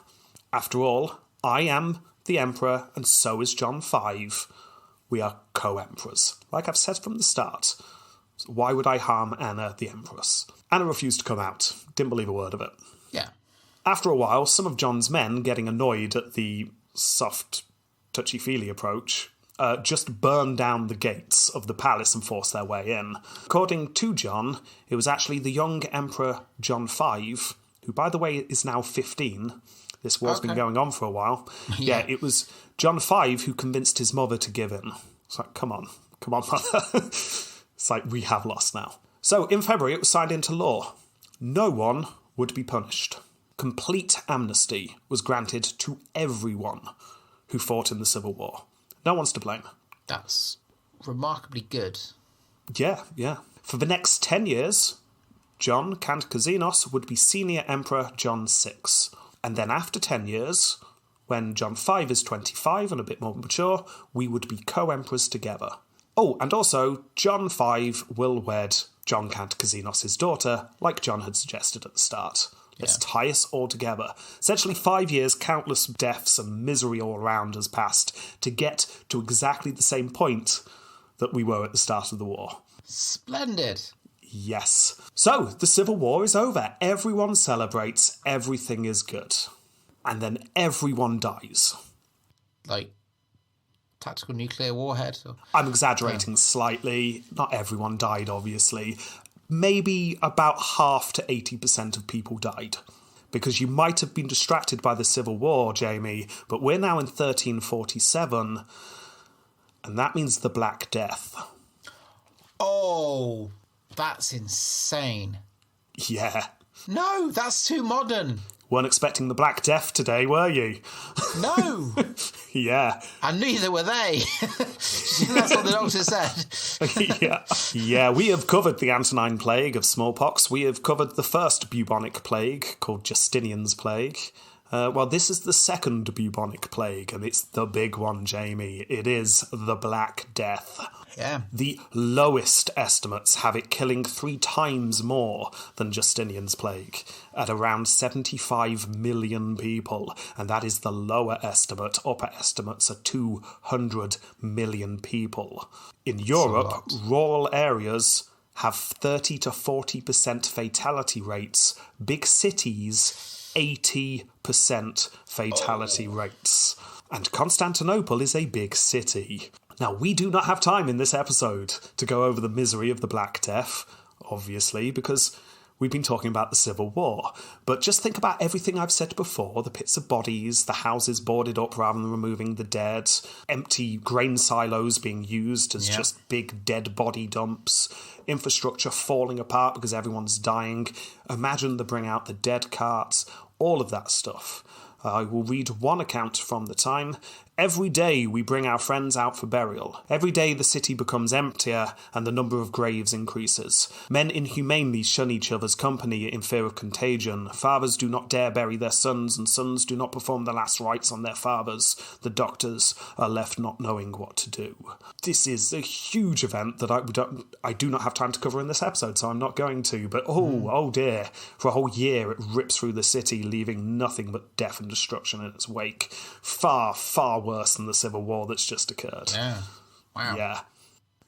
[SPEAKER 3] After all, I am the Emperor, and so is John V. We are co-emperors, like I've said from the start. So why would I harm Anna, the Empress? Anna refused to come out. Didn't believe a word of it.
[SPEAKER 2] Yeah.
[SPEAKER 3] After a while, some of John's men, getting annoyed at the soft, touchy-feely approach, just burned down the gates of the palace and forced their way in. According to John, it was actually the young Emperor John V, who, by the way, is now 15. This war's been going on for a while. Yeah, it was John V who convinced his mother to give in. It's like, come on, mother. It's like, we have lost now. So, in February, it was signed into law. No one would be punished. Complete amnesty was granted to everyone who fought in the Civil War. No one's to blame.
[SPEAKER 2] That's remarkably good.
[SPEAKER 3] Yeah. For the next 10 years, John Kantakouzenos would be senior Emperor John VI. And then after 10 years, when John V is 25 and a bit more mature, we would be co-emperors together. Oh, and also, John V will wed John Kantakouzenos' daughter, like John had suggested at the start. Let's tie us all together. Essentially 5 years, countless deaths and misery all around has passed to get to exactly the same point that we were at the start of the war.
[SPEAKER 2] Splendid.
[SPEAKER 3] Yes. So, the Civil War is over. Everyone celebrates. Everything is good. And then everyone dies.
[SPEAKER 2] Like tactical nuclear warhead? Or...
[SPEAKER 3] I'm exaggerating slightly. Not everyone died, obviously. Maybe about half to 80% of people died. Because you might have been distracted by the Civil War, Jamie, but we're now in 1347, and that means the Black Death.
[SPEAKER 2] Oh, that's insane.
[SPEAKER 3] Yeah.
[SPEAKER 2] No, that's too modern.
[SPEAKER 3] Weren't expecting the Black Death today, were you?
[SPEAKER 2] No.
[SPEAKER 3] Yeah.
[SPEAKER 2] And neither were they. Just That's what the doctor said.
[SPEAKER 3] Yeah, we have covered the Antonine Plague of smallpox. We have covered the first bubonic plague, called Justinian's Plague. Well, this is the second bubonic plague, and it's the big one, Jamie. It is the Black Death.
[SPEAKER 2] Yeah.
[SPEAKER 3] The lowest estimates have it killing 3 times more than Justinian's Plague, at around 75 million people, and that is the lower estimate. Upper estimates are 200 million people. In Europe, rural areas have 30 to 40% fatality rates. Big cities, 80% fatality rates. And Constantinople is a big city. Now, we do not have time in this episode to go over the misery of the Black Death, obviously, because we've been talking about the Civil War. But just think about everything I've said before, the pits of bodies, the houses boarded up rather than removing the dead, empty grain silos being used as just big dead body dumps, infrastructure falling apart because everyone's dying. Imagine the bring out the dead carts, all of that stuff. I will read one account from the time. Every day we bring our friends out for burial. Every day the city becomes emptier and the number of graves increases. Men inhumanely shun each other's company in fear of contagion. Fathers do not dare bury their sons, and sons do not perform the last rites on their fathers. The doctors are left not knowing what to do. This is a huge event that I do not have time to cover in this episode, so I'm not going to. But oh dear, for a whole year it rips through the city, leaving nothing but death and destruction in its wake. Far, far worse than the Civil War that's just occurred.
[SPEAKER 2] Yeah. Wow.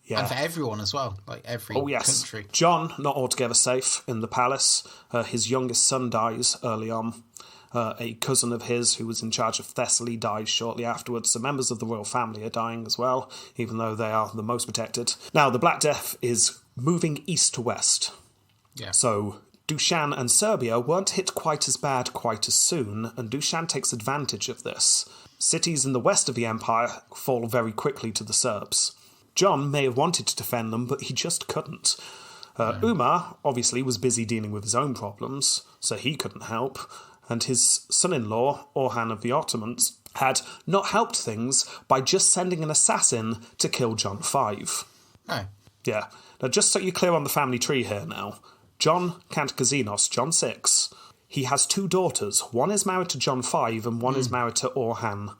[SPEAKER 3] Yeah.
[SPEAKER 2] And for everyone as well, like every country.
[SPEAKER 3] John, not altogether safe in the palace. His youngest son dies early on. A cousin of his who was in charge of Thessaly dies shortly afterwards. So members of the royal family are dying as well, even though they are the most protected. Now, the Black Death is moving east to west.
[SPEAKER 2] Yeah.
[SPEAKER 3] So Dushan and Serbia weren't hit quite as bad quite as soon, and Dushan takes advantage of this. Cities in the west of the empire fall very quickly to the Serbs. John may have wanted to defend them, but he just couldn't. Umar, obviously, was busy dealing with his own problems, so he couldn't help, and his son-in-law, Orhan of the Ottomans, had not helped things by just sending an assassin to kill John V.
[SPEAKER 2] Oh.
[SPEAKER 3] Yeah. Now, just so you're clear on the family tree here now, John Kantakizinos, John VI, he has 2 daughters. One is married to John V and one is married to Orhan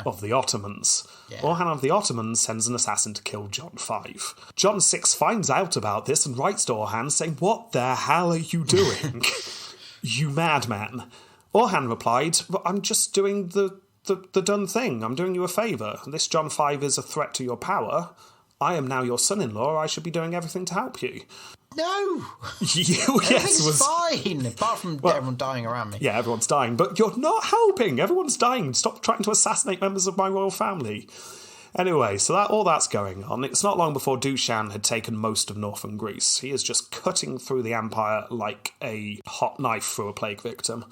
[SPEAKER 3] of the Ottomans. Yeah. Orhan of the Ottomans sends an assassin to kill John V. John VI finds out about this and writes to Orhan saying, "What the hell are you doing? You madman." Orhan replied, "I'm just doing the done thing. I'm doing you a favour. This John V is a threat to your power. I am now your son-in-law. I should be doing everything to help you."
[SPEAKER 2] No!
[SPEAKER 3] Everything's
[SPEAKER 2] fine, apart from everyone dying around me.
[SPEAKER 3] Yeah, everyone's dying, but you're not helping. Everyone's dying. Stop trying to assassinate members of my royal family. Anyway, so all that's going on. It's not long before Dushan had taken most of northern Greece. He is just cutting through the empire like a hot knife through a plague victim.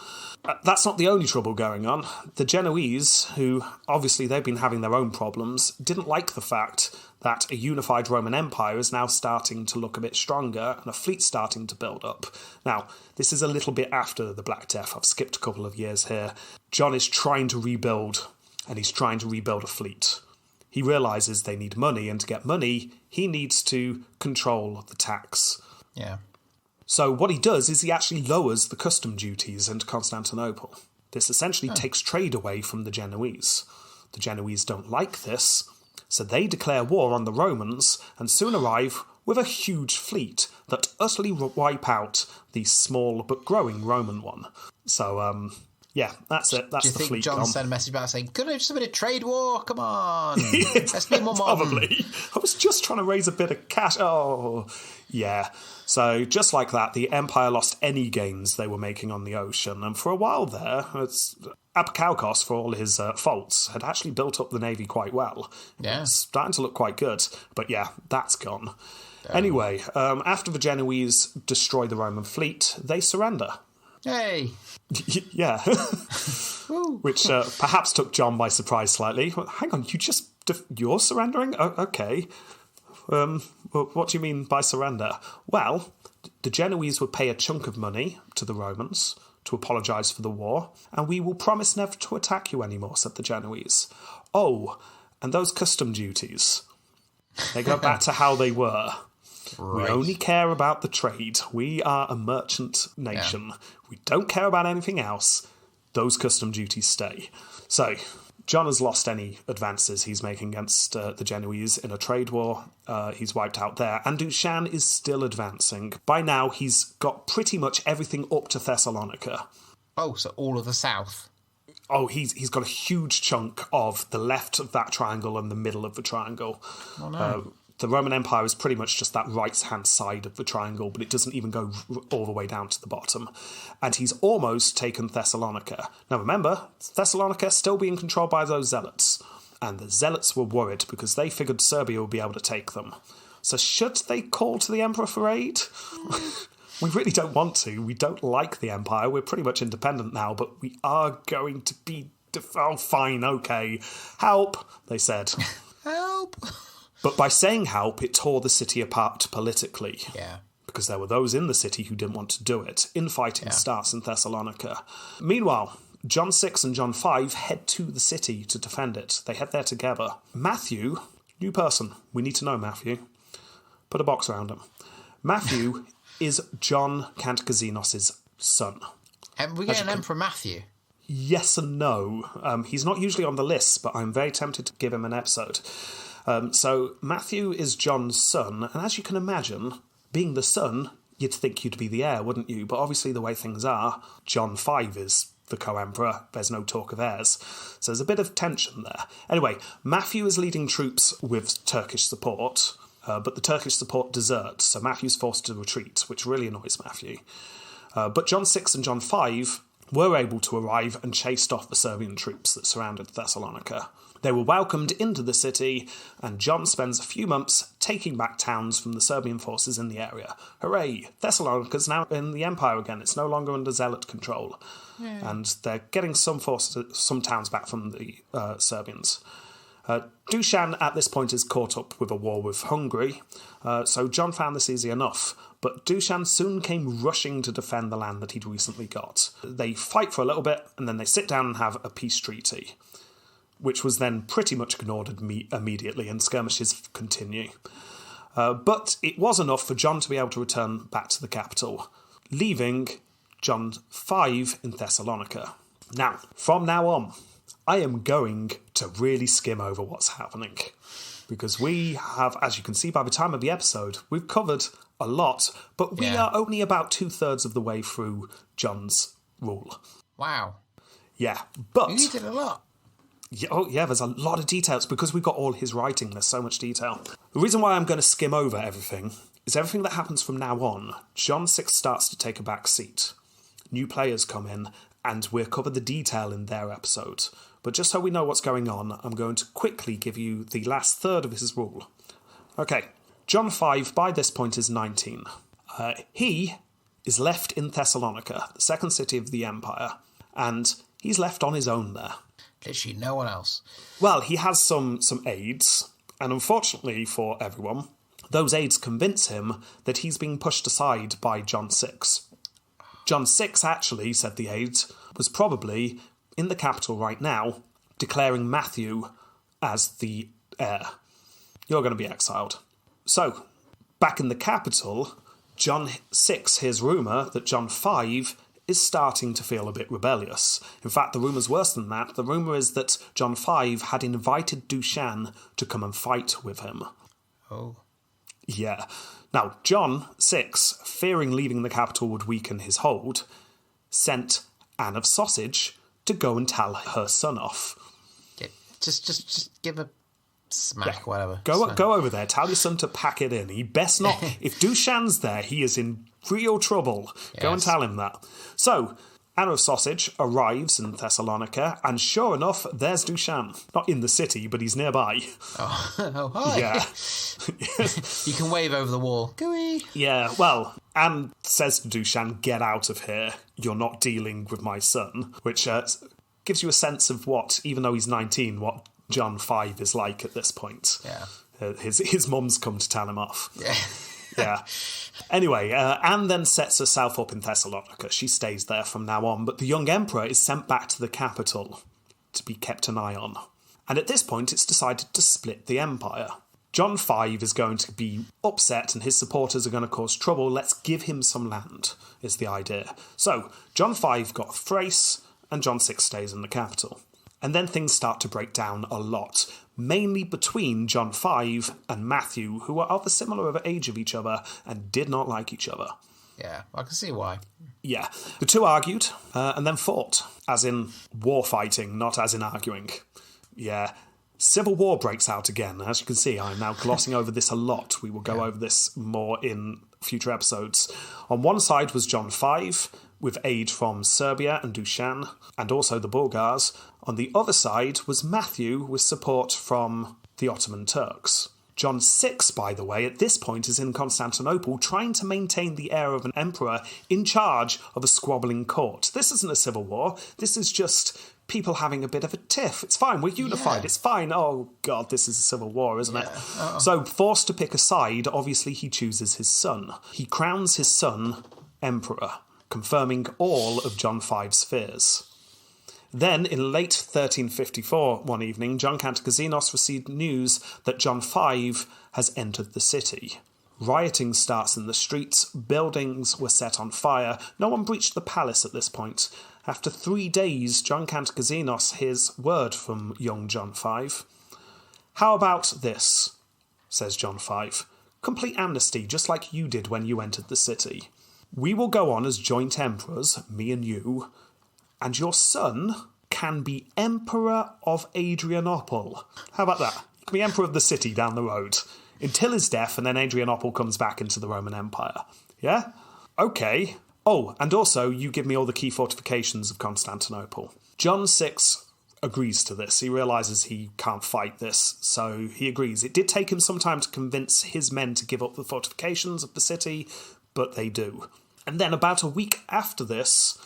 [SPEAKER 3] That's not the only trouble going on. The Genoese, who obviously they've been having their own problems, didn't like the fact that a unified Roman Empire is now starting to look a bit stronger and a fleet starting to build up. Now, this is a little bit after the Black Death. I've skipped a couple of years here. John is trying to rebuild, and he's trying to rebuild a fleet. He realises they need money, and to get money, he needs to control the tax.
[SPEAKER 2] Yeah.
[SPEAKER 3] So what he does is he actually lowers the custom duties into Constantinople. This essentially takes trade away from the Genoese. The Genoese don't like this, so they declare war on the Romans and soon arrive with a huge fleet that utterly wipe out the small but growing Roman one. So, yeah, that's it. That's the fleet.
[SPEAKER 2] Do you think John sent a message back saying, "Could I have just a bit of trade war? Come on. Let's be more modern."
[SPEAKER 3] Probably. I was just trying to raise a bit of cash. Oh, yeah. So just like that, the Empire lost any gains they were making on the ocean. And for a while there, Apikaukos, for all his faults, had actually built up the navy quite well.
[SPEAKER 2] Yeah.
[SPEAKER 3] It's starting to look quite good. But yeah, that's gone. Anyway, after the Genoese destroy the Roman fleet, they surrender.
[SPEAKER 2] Hey.
[SPEAKER 3] Yeah. Which perhaps took John by surprise slightly. Well, hang on, you're surrendering? Oh, okay. What do you mean by surrender? Well, the Genoese would pay a chunk of money to the Romans to apologise for the war, and we will promise never to attack you anymore, said the Genoese. Oh, and those custom duties. They go back to how they were.
[SPEAKER 2] Right.
[SPEAKER 3] We only care about the trade. We are a merchant nation. We don't care about anything else. Those custom duties stay. So, John has lost any advances he's making against the Genoese in a trade war. He's wiped out there. And Dushan is still advancing. By now, he's got pretty much everything up to Thessalonica.
[SPEAKER 2] Oh, so all of the south.
[SPEAKER 3] Oh, he's got a huge chunk of the left of that triangle and the middle of the triangle.
[SPEAKER 2] Oh, no.
[SPEAKER 3] The Roman Empire is pretty much just that right-hand side of the triangle, but it doesn't even go all the way down to the bottom. And he's almost taken Thessalonica. Now remember, Thessalonica still being controlled by those zealots. And the zealots were worried because they figured Serbia would be able to take them. So should they call to the Emperor for aid? We really don't want to. We don't like the Empire. We're pretty much independent now, but we are going to be... Oh, fine, okay. Help, they said.
[SPEAKER 2] Help!
[SPEAKER 3] But by saying help, it tore the city apart politically.
[SPEAKER 2] Yeah.
[SPEAKER 3] Because there were those in the city who didn't want to do it. Infighting starts in Thessalonica. Meanwhile, John 6 and John 5 head to the city to defend it. They head there together. Matthew, new person. We need to know Matthew. Put a box around him. Matthew is John Kantakouzenos' son.
[SPEAKER 2] And we get an Emperor Matthew.
[SPEAKER 3] Yes and no. He's not usually on the list, but I'm very tempted to give him an episode. So Matthew is John's son, and as you can imagine, being the son, you'd think you'd be the heir, wouldn't you? But obviously the way things are, John 5 is the co-emperor. There's no talk of heirs. So there's a bit of tension there. Anyway, Matthew is leading troops with Turkish support, but the Turkish support deserts, so Matthew's forced to retreat, which really annoys Matthew. But John 6 and John 5 were able to arrive and chased off the Serbian troops that surrounded Thessalonica. They were welcomed into the city, and John spends a few months taking back towns from the Serbian forces in the area. Hooray! Thessalonica's now in the Empire again. It's no longer under Zealot control. Yeah. And they're getting some towns back from the Serbians. Dushan at this point is caught up with a war with Hungary, so John found this easy enough. But Dushan soon came rushing to defend the land that he'd recently got. They fight for a little bit, and then they sit down and have a peace treaty, which was then pretty much ignored immediately, and skirmishes continue. But it was enough for John to be able to return back to the capital, leaving John 5 in Thessalonica. Now, from now on, I am going to really skim over what's happening, because we have, as you can see by the time of the episode, we've covered a lot, but we are only about 2/3 of the way through John's rule.
[SPEAKER 2] Wow.
[SPEAKER 3] Yeah, but...
[SPEAKER 2] You did a lot.
[SPEAKER 3] Yeah, there's a lot of details because we've got all his writing. There's so much detail. The reason why I'm going to skim over everything is everything that happens from now on. John 6 starts to take a back seat. New players come in, and we'll cover the detail in their episode. But just so we know what's going on, I'm going to quickly give you the last third of his rule. Okay, John 5 by this point is 19. He is left in Thessalonica, the second city of the empire, and he's left on his own there.
[SPEAKER 2] Literally no one else.
[SPEAKER 3] Well, he has some aides, and unfortunately for everyone, those aides convince him that he's being pushed aside by John 6. John 6, actually, said the aides, was probably in the capital right now, declaring Matthew as the heir. You're going to be exiled. So, back in the capital, John 6 hears rumour that John 5 is starting to feel a bit rebellious. In fact, the rumour's worse than that. The rumour is that John 5 had invited Dushan to come and fight with him.
[SPEAKER 2] Oh.
[SPEAKER 3] Yeah. Now, John 6, fearing leaving the capital would weaken his hold, sent Anne of Sausage to go and tell her son off.
[SPEAKER 2] Yeah, just give a smack, whatever.
[SPEAKER 3] Go over there, tell your son to pack it in. He best not. If Dushan's there, he is in real trouble. Yes. Go and tell him that. So, Anne of Sausage arrives in Thessalonica, and sure enough, there's Dushan. Not in the city, but he's nearby.
[SPEAKER 2] Oh hi.
[SPEAKER 3] Yeah.
[SPEAKER 2] You can wave over the wall. Gooey.
[SPEAKER 3] Yeah, well, Anne says to Dushan, get out of here. You're not dealing with my son. Which gives you a sense of what, even though he's 19, what John 5 is like at this point.
[SPEAKER 2] Yeah.
[SPEAKER 3] His mum's come to tell him off.
[SPEAKER 2] Yeah.
[SPEAKER 3] Yeah. Anyway, Anne then sets herself up in Thessalonica. She stays there from now on, but the young emperor is sent back to the capital to be kept an eye on. And at this point, it's decided to split the empire. John V is going to be upset and his supporters are going to cause trouble. Let's give him some land, is the idea. So, John V got Thrace and John VI stays in the capital. And then things start to break down a lot, mainly between John V and Matthew, who were of a similar age of each other and did not like each other.
[SPEAKER 2] Yeah, I can see why.
[SPEAKER 3] Yeah. The two argued and then fought, as in war fighting, not as in arguing. Yeah. Civil war breaks out again. As you can see, I'm now glossing over this a lot. We will go over this more in future episodes. On one side was John V, with aid from Serbia and Dushan, and also the Bulgars. On the other side was Matthew, with support from the Ottoman Turks. John VI, by the way, at this point is in Constantinople, trying to maintain the air of an emperor in charge of a squabbling court. This isn't a civil war. This is just people having a bit of a tiff. It's fine. We're unified. Yeah. It's fine. Oh, God, this is a civil war, isn't it? So, forced to pick a side, obviously he chooses his son. He crowns his son emperor, confirming all of John V's fears. Then, in late 1354, one evening, John Kantakouzenos received news that John V has entered the city. Rioting starts in the streets, buildings were set on fire, no one breached the palace at this point. After 3 days, John Kantakouzenos hears word from young John V. "How about this?" says John V. "Complete amnesty, just like you did when you entered the city. We will go on as joint emperors, me and you, and your son can be Emperor of Adrianople." How about that? He can be Emperor of the city down the road until his death, and then Adrianople comes back into the Roman Empire. Yeah? Okay. Oh, and also, you give me all the key fortifications of Constantinople. John VI agrees to this. He realises he can't fight this, so he agrees. It did take him some time to convince his men to give up the fortifications of the city, but they do. And then about a week after this,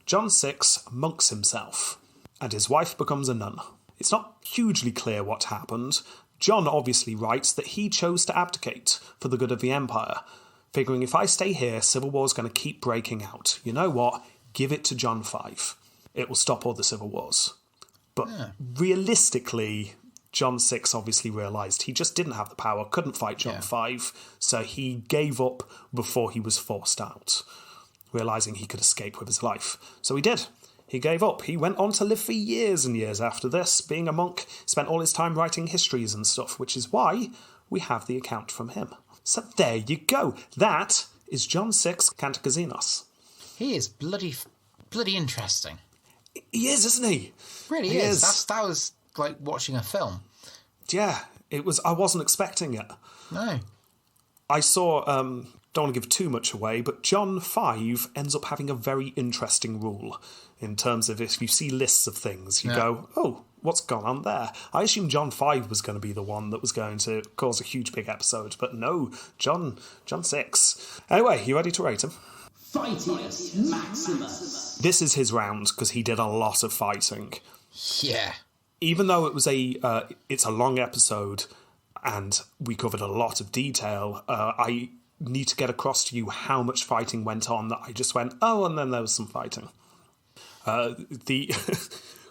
[SPEAKER 3] John VI monks himself, and his wife becomes a nun. It's not hugely clear what happened. John obviously writes that he chose to abdicate for the good of the empire, figuring if I stay here, civil war's going to keep breaking out. You know what? Give it to John V. It will stop all the civil wars. But realistically, John VI obviously realised he just didn't have the power, couldn't fight John V, so he gave up before he was forced out, realising he could escape with his life. So he did. He gave up. He went on to live for years and years after this, being a monk, spent all his time writing histories and stuff, which is why we have the account from him. So there you go. That is John VI Kantakouzenos.
[SPEAKER 2] He is bloody interesting.
[SPEAKER 3] He is, isn't he?
[SPEAKER 2] Really
[SPEAKER 3] he
[SPEAKER 2] is. That was like watching a film.
[SPEAKER 3] Yeah, it was. I wasn't expecting it.
[SPEAKER 2] No.
[SPEAKER 3] I saw, don't want to give too much away, but John V ends up having a very interesting rule in terms of if you see lists of things, you go, oh, what's gone on there? I assumed John V was going to be the one that was going to cause a huge big episode, but no, John VI. Anyway, you ready to rate him?
[SPEAKER 1] Fightius Maximus.
[SPEAKER 3] This is his round because he did a lot of fighting.
[SPEAKER 2] Yeah.
[SPEAKER 3] Even though it was it's a long episode and we covered a lot of detail, I need to get across to you how much fighting went on that I just went, oh, and then there was some fighting.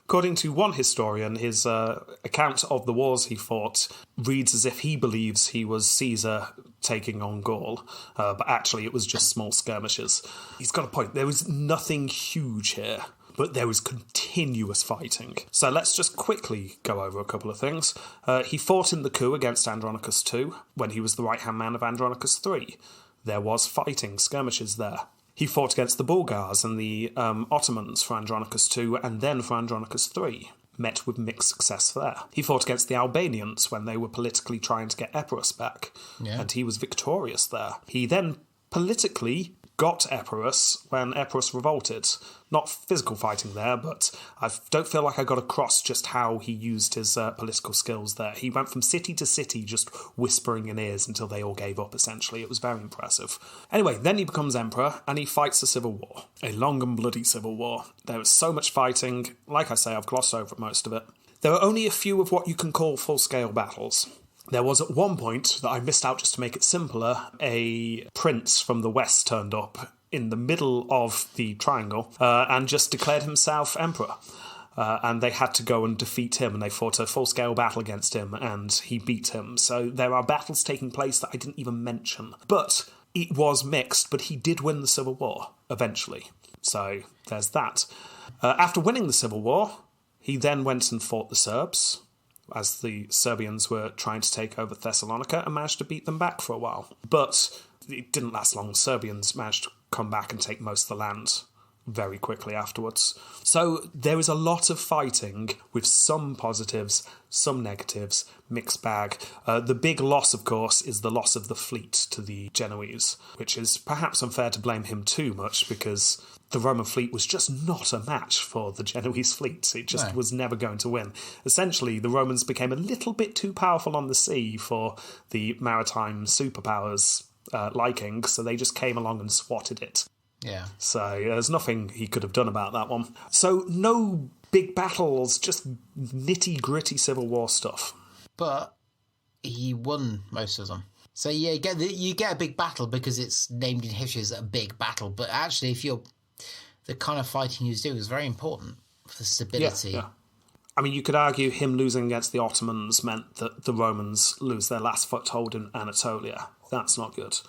[SPEAKER 3] According to one historian, his account of the wars he fought reads as if he believes he was Caesar taking on Gaul, but actually it was just small skirmishes. He's got a point. There was nothing huge here, but there was continuous fighting. So let's just quickly go over a couple of things. He fought in the coup against Andronicus II when he was the right-hand man of Andronicus III. There was fighting, skirmishes there. He fought against the Bulgars and the Ottomans for Andronicus II and then for Andronicus III. Met with mixed success there. He fought against the Albanians when they were politically trying to get Epirus back, and he was victorious there. He then politically got Epirus when Epirus revolted. Not physical fighting there, but I don't feel like I got across just how he used his political skills there. He went from city to city just whispering in ears until they all gave up, essentially. It was very impressive. Anyway, then he becomes emperor, and he fights a civil war. A long and bloody civil war. There was so much fighting. Like I say, I've glossed over most of it. There were only a few of what you can call full-scale battles. There was at one point that I missed out just to make it simpler, a prince from the west turned up in the middle of the triangle and just declared himself emperor. and they had to go and defeat him, and they fought a full-scale battle against him, and he beat him. So there are battles taking place that I didn't even mention. But it was mixed, but he did win the Civil War, eventually. So there's that. After winning the Civil War, he then went and fought the Serbs, as the Serbians were trying to take over Thessalonica, and managed to beat them back for a while. But it didn't last long. Serbians managed to come back and take most of the land very quickly afterwards. So there is a lot of fighting with some positives, some negatives, mixed bag. The big loss, of course, is the loss of the fleet to the Genoese, which is perhaps unfair to blame him too much because the Roman fleet was just not a match for the Genoese fleet. It just was never going to win. Essentially, the Romans became a little bit too powerful on the sea for the maritime superpowers' liking, so they just came along and swatted it.
[SPEAKER 2] Yeah.
[SPEAKER 3] So there's nothing he could have done about that one. So no big battles, just nitty-gritty Civil War stuff.
[SPEAKER 2] But he won most of them. So yeah, you get a big battle because it's named in history as a big battle. But actually, the kind of fighting he was doing was very important for the stability.
[SPEAKER 3] Yeah. I mean, you could argue him losing against the Ottomans meant that the Romans lose their last foothold in Anatolia. That's not good.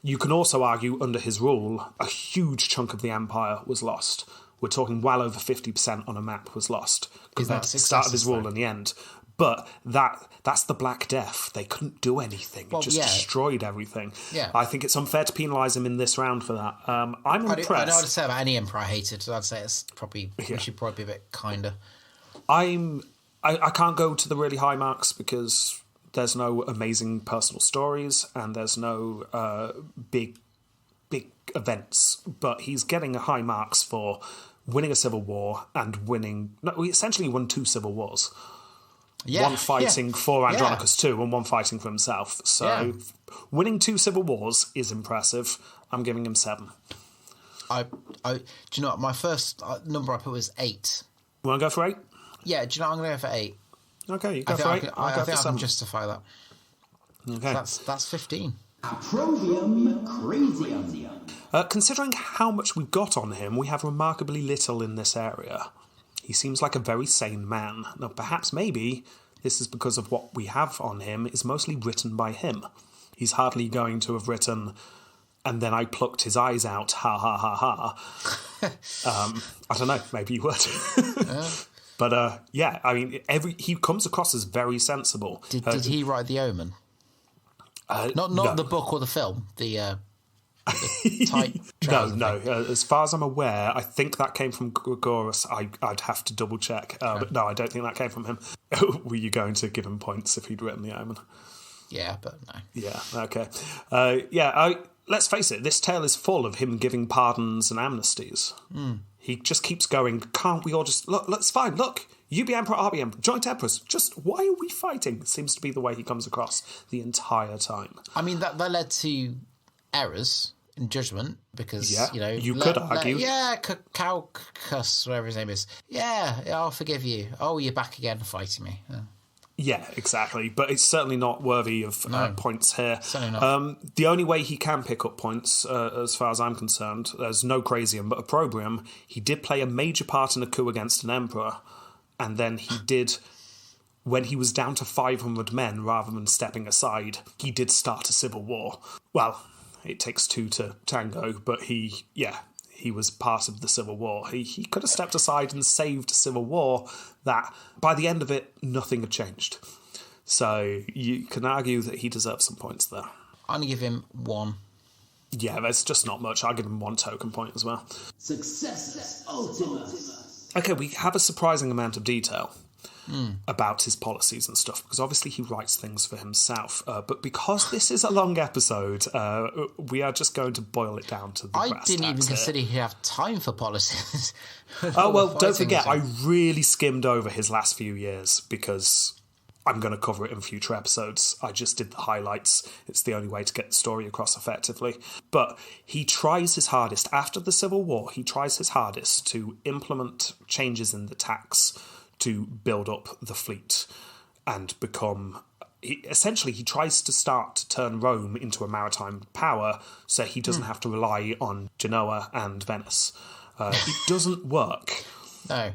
[SPEAKER 3] You can also argue under his rule, a huge chunk of the empire was lost. We're talking well over 50% on a map was lost compared to the start of his rule and the end. But that's the Black Death. They couldn't do anything. It just destroyed everything.
[SPEAKER 2] Yeah.
[SPEAKER 3] I think it's unfair to penalise him in this round for that. I'm impressed.
[SPEAKER 2] I know what to say about any emperor I hated, so I'd say we should probably be a bit kinder.
[SPEAKER 3] I can't go to the really high marks because there's no amazing personal stories and there's no big events. But he's getting a high marks for winning a civil war and winning... No, he essentially won 2 civil wars. Yeah, one fighting for Andronicus too, and one fighting for himself. So winning 2 civil wars is impressive. I'm giving him 7.
[SPEAKER 2] Do you know what? My first number I put was 8.
[SPEAKER 3] You want to go for 8?
[SPEAKER 2] Yeah, do you know what? I'm going to go for 8.
[SPEAKER 3] Okay, you go for 8.
[SPEAKER 2] I think I can justify that.
[SPEAKER 3] Okay.
[SPEAKER 2] That's 15.
[SPEAKER 1] Approvium Crazium.
[SPEAKER 3] Considering how much we got on him, we have remarkably little in this area. He seems like a very sane man. Now, perhaps maybe this is because of what we have on him is mostly written by him. He's hardly going to have written, and then I plucked his eyes out, ha ha ha ha. I don't know, maybe you would. But I mean, he comes across as very sensible.
[SPEAKER 2] Did he write The Omen? Not the book or the film. The type.
[SPEAKER 3] No. As far as I'm aware, I think that came from Gregorus. I'd have to double check. But no, I don't think that came from him. Were you going to give him points if he'd written The Omen?
[SPEAKER 2] Yeah, but no.
[SPEAKER 3] Yeah, okay. Let's face it, this tale is full of him giving pardons and amnesties. He just keeps going, can't we all just... Look, it's fine, look, you be emperor, I'll be emperor, joint emperors. Just, why are we fighting? Seems to be the way he comes across the entire time.
[SPEAKER 2] I mean, that led to errors in judgment, because,
[SPEAKER 3] you could argue.
[SPEAKER 2] Calcus, whatever his name is. Yeah, I'll forgive you. Oh, you're back again fighting me.
[SPEAKER 3] Yeah, exactly. But it's certainly not worthy of points here.
[SPEAKER 2] Certainly not.
[SPEAKER 3] The only way he can pick up points, as far as I'm concerned, there's no Crazium, but Opprobrium, he did play a major part in a coup against an emperor, and then he did, when he was down to 500 men rather than stepping aside, he did start a civil war. Well, it takes 2 to tango, but he was part of the Civil War. He could have stepped aside and saved a Civil War that, by the end of it, nothing had changed. So you can argue that he deserves some points there.
[SPEAKER 2] I'm going to give him 1.
[SPEAKER 3] Yeah, that's just not much. I'll give him 1 token point as well.
[SPEAKER 1] Success Ultimus.
[SPEAKER 3] Okay, we have a surprising amount of detail about his policies and stuff, because obviously he writes things for himself. But because this is a long episode, we are just going to boil it down to the brass tacks.
[SPEAKER 2] I didn't even consider he'd have time for policies.
[SPEAKER 3] Oh, well, don't forget, I really skimmed over his last few years because I'm going to cover it in future episodes. I just did the highlights. It's the only way to get the story across effectively. But he tries his hardest. After the Civil War, he tries his hardest to implement changes in the tax to build up the fleet and become... Essentially, he tries to start to turn Rome into a maritime power so he doesn't have to rely on Genoa and Venice. It doesn't work.
[SPEAKER 2] No.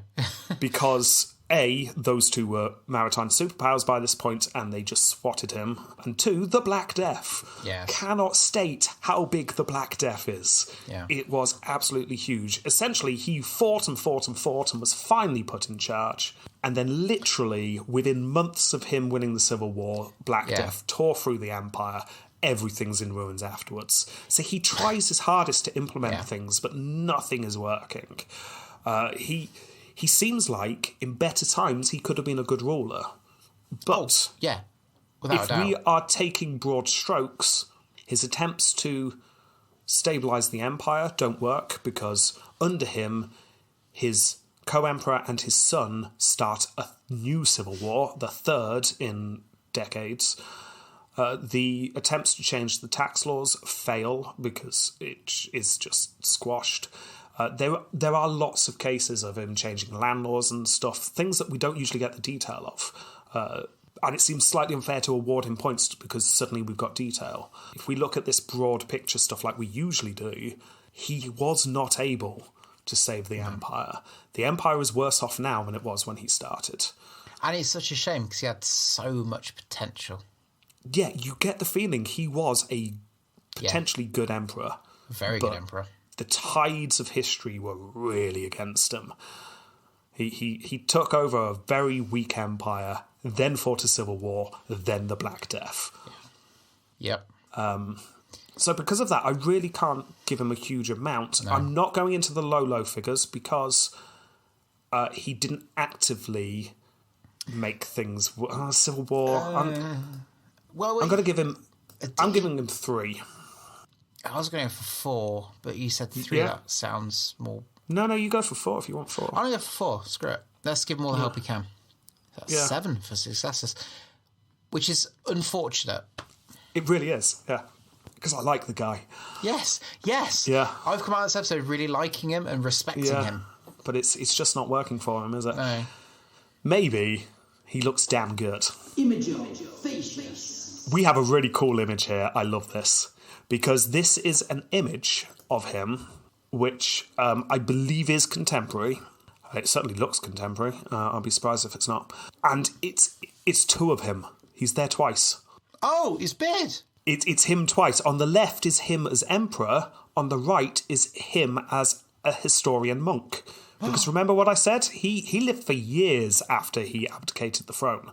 [SPEAKER 3] because A, those two were maritime superpowers by this point, and they just swatted him. And 2, the Black Death.
[SPEAKER 2] Yes.
[SPEAKER 3] Cannot state how big the Black Death is.
[SPEAKER 2] Yeah.
[SPEAKER 3] It was absolutely huge. Essentially, he fought and fought and fought and was finally put in charge. And then literally, within months of him winning the Civil War, Black Death tore through the Empire. Everything's in ruins afterwards. So he tries his hardest to implement things, but nothing is working. He seems like, in better times, he could have been a good ruler. But
[SPEAKER 2] Yeah. Without a
[SPEAKER 3] if
[SPEAKER 2] doubt.
[SPEAKER 3] we are taking broad strokes, his attempts to stabilise the Empire don't work, because under him, his co-emperor and his son start a new civil war, the third in decades. The attempts to change the tax laws fail because it is just squashed. There are lots of cases of him changing land laws and stuff, things that we don't usually get the detail of. And it seems slightly unfair to award him points because suddenly we've got detail. If we look at this broad picture stuff like we usually do, he was not able to save the Empire. The Empire is worse off now than it was when he started.
[SPEAKER 2] And it's such a shame because he had so much potential.
[SPEAKER 3] Yeah, you get the feeling he was a potentially good emperor.
[SPEAKER 2] Very good emperor.
[SPEAKER 3] The tides of history were really against him. He took over a very weak empire, then fought a civil war, then the Black Death.
[SPEAKER 2] Yep.
[SPEAKER 3] So because of that, I really can't give him a huge amount. No. I'm not going into the low figures because he didn't actively make things... civil war... I'm going to give him... I'm giving him 3.
[SPEAKER 2] I was going for 4, but you said 3. Yeah. That sounds more...
[SPEAKER 3] No, you go for 4 if you want 4.
[SPEAKER 2] I'm going to go for 4. Screw it. Let's give him all the help we can. That's 7 for successes, which is unfortunate.
[SPEAKER 3] It really is, yeah. Because I like the guy.
[SPEAKER 2] Yes.
[SPEAKER 3] Yeah.
[SPEAKER 2] I've come out of this episode really liking him and respecting him.
[SPEAKER 3] But it's just not working for him, is it?
[SPEAKER 2] No.
[SPEAKER 3] Maybe he looks damn good.
[SPEAKER 1] Image of face.
[SPEAKER 3] We have a really cool image here. I love this. Because this is an image of him, which I believe is contemporary. It certainly looks contemporary. I'll be surprised if it's not. And it's 2 of him. He's there twice.
[SPEAKER 2] Oh, his beard.
[SPEAKER 3] It's him twice. On the left is him as emperor. On the right is him as a historian monk. Because remember what I said? He lived for years after he abdicated the throne.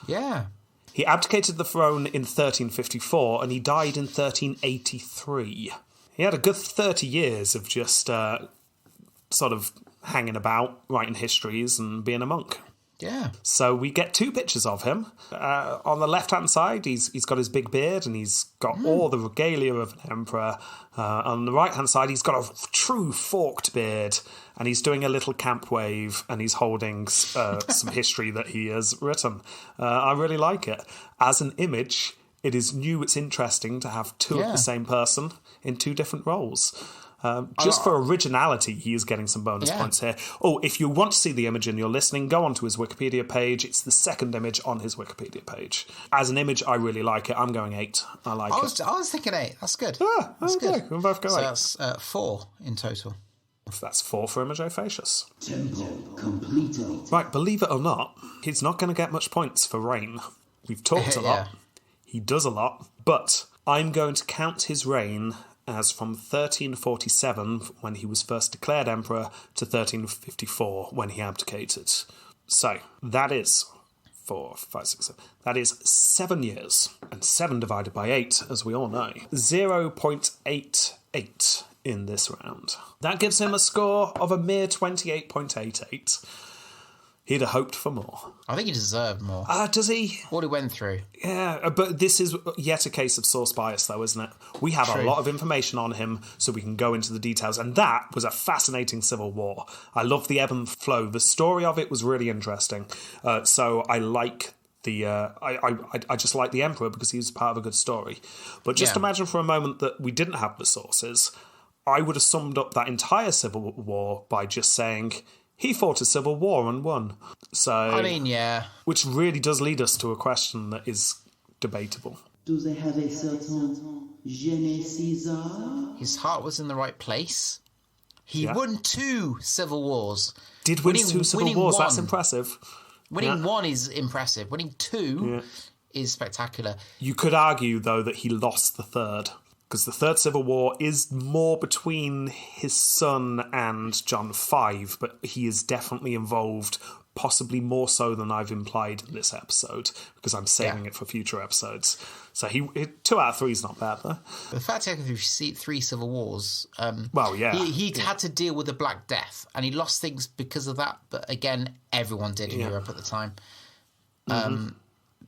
[SPEAKER 2] Yeah.
[SPEAKER 3] He abdicated the throne in 1354 and he died in 1383. He had a good 30 years of just sort of hanging about, writing histories and being a monk.
[SPEAKER 2] Yeah.
[SPEAKER 3] So we get 2 pictures of him. On the left-hand side, he's got his big beard and he's got all the regalia of an emperor. On the right-hand side, he's got a true forked beard and he's doing a little camp wave and he's holding some history that he has written. I really like it. As an image, it is new, it's interesting to have 2 of the same person in 2 different roles. Just for originality, he is getting some bonus points here. Oh, if you want to see the image and you're listening, go onto his Wikipedia page. It's the second image on his Wikipedia page. As an image, I really like it. I'm going 8. I like it.
[SPEAKER 2] I was thinking 8. That's good.
[SPEAKER 3] Yeah,
[SPEAKER 2] that's good.
[SPEAKER 3] We'll both go 8.
[SPEAKER 2] So that's 4 in total.
[SPEAKER 3] That's 4 for Image Facius.
[SPEAKER 1] Temple completed.
[SPEAKER 3] Right, believe it or not, he's not going to get much points for reign. We've talked a lot. He does a lot. But I'm going to count his reign as from 1347, when he was first declared emperor, to 1354, when he abdicated. So, that is 4, 5, 6, 7. That is 7 years. And 7 divided by 8, as we all know. 0.88 in this round. That gives him a score of a mere 28.88. He'd have hoped for more.
[SPEAKER 2] I think he deserved more.
[SPEAKER 3] Does he?
[SPEAKER 2] What he went through.
[SPEAKER 3] Yeah, but this is yet a case of source bias, though, isn't it? We have a lot of information on him, so we can go into the details. And that was a fascinating civil war. I love the ebb and flow. The story of it was really interesting. So I like the... I just like the Emperor because he was part of a good story. But just imagine for a moment that we didn't have the sources. I would have summed up that entire civil war by just saying... He fought a civil war and won. So,
[SPEAKER 2] I mean, yeah.
[SPEAKER 3] Which really does lead us to a question that is debatable.
[SPEAKER 1] Do they have a certain je ne sais?
[SPEAKER 2] His heart was in the right place. He won 2 civil wars.
[SPEAKER 3] Did win 2 civil wars. That's impressive.
[SPEAKER 2] Winning 1 is impressive. Winning 2 is spectacular.
[SPEAKER 3] You could argue, though, that he lost the 3rd, because the 3rd Civil War is more between his son and John V, but he is definitely involved, possibly more so than I've implied in this episode, because I'm saving it for future episodes. So 2 out of 3 is not bad, though.
[SPEAKER 2] The fact that if you see 3 civil wars, he had to deal with the Black Death, and he lost things because of that. But again, everyone did in Europe at the time.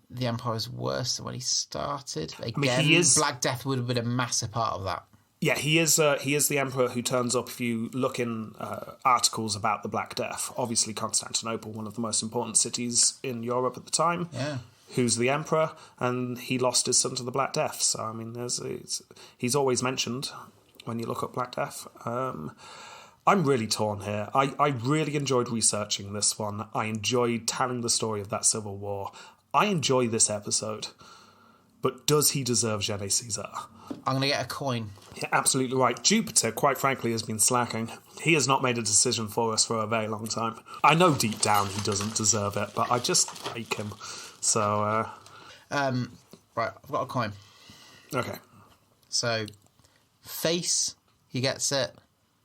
[SPEAKER 2] The Empire was worse than when he started. Again, Black Death would have been a massive part of that.
[SPEAKER 3] Yeah, he is the emperor who turns up if you look in articles about the Black Death. Obviously, Constantinople, one of the most important cities in Europe at the time.
[SPEAKER 2] Yeah.
[SPEAKER 3] Who's the emperor, and he lost his son to the Black Death. So, I mean, he's always mentioned when you look up Black Death. I'm really torn here. I really enjoyed researching this one. I enjoyed telling the story of that civil war. I enjoy this episode. But does he deserve Gene Caesar?
[SPEAKER 2] I'm going to get a coin.
[SPEAKER 3] You're absolutely right. Jupiter, quite frankly, has been slacking. He has not made a decision for us for a very long time. I know deep down he doesn't deserve it, but I just like him. So,
[SPEAKER 2] right, I've got a coin.
[SPEAKER 3] Okay.
[SPEAKER 2] So, face, he gets it.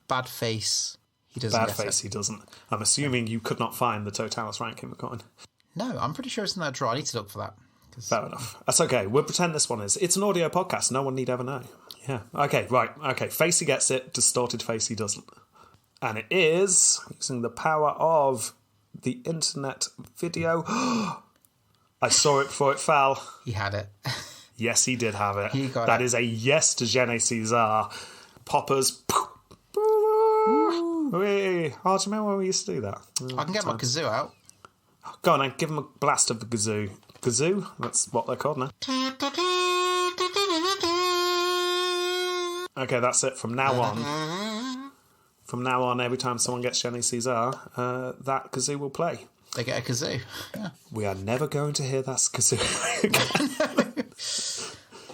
[SPEAKER 2] Bad face, he doesn't get it.
[SPEAKER 3] Bad face, he doesn't. I'm assuming you could not find the Totalis ranking of the coin.
[SPEAKER 2] No, I'm pretty sure it's in that drawer. I need to look for that.
[SPEAKER 3] Fair enough. That's okay. We'll pretend this one is. It's an audio podcast. No one need ever know. Yeah. Okay, right. Okay, face he gets it. Distorted face he doesn't. And it is, using the power of the internet video. I saw it before it fell.
[SPEAKER 2] He had it.
[SPEAKER 3] Yes, he did have it.
[SPEAKER 2] He got
[SPEAKER 3] that
[SPEAKER 2] it.
[SPEAKER 3] is a yes to Gene Caesar. Poppers. Oh, do you remember when we used to do that?
[SPEAKER 2] I can get my kazoo out.
[SPEAKER 3] Go on then, give him a blast of the kazoo. Kazoo? That's what they're called now. Okay, that's it. From now on, every time someone gets Gene Caesar, that kazoo will play.
[SPEAKER 2] They get a kazoo. Yeah.
[SPEAKER 3] We are never going to hear that kazoo again.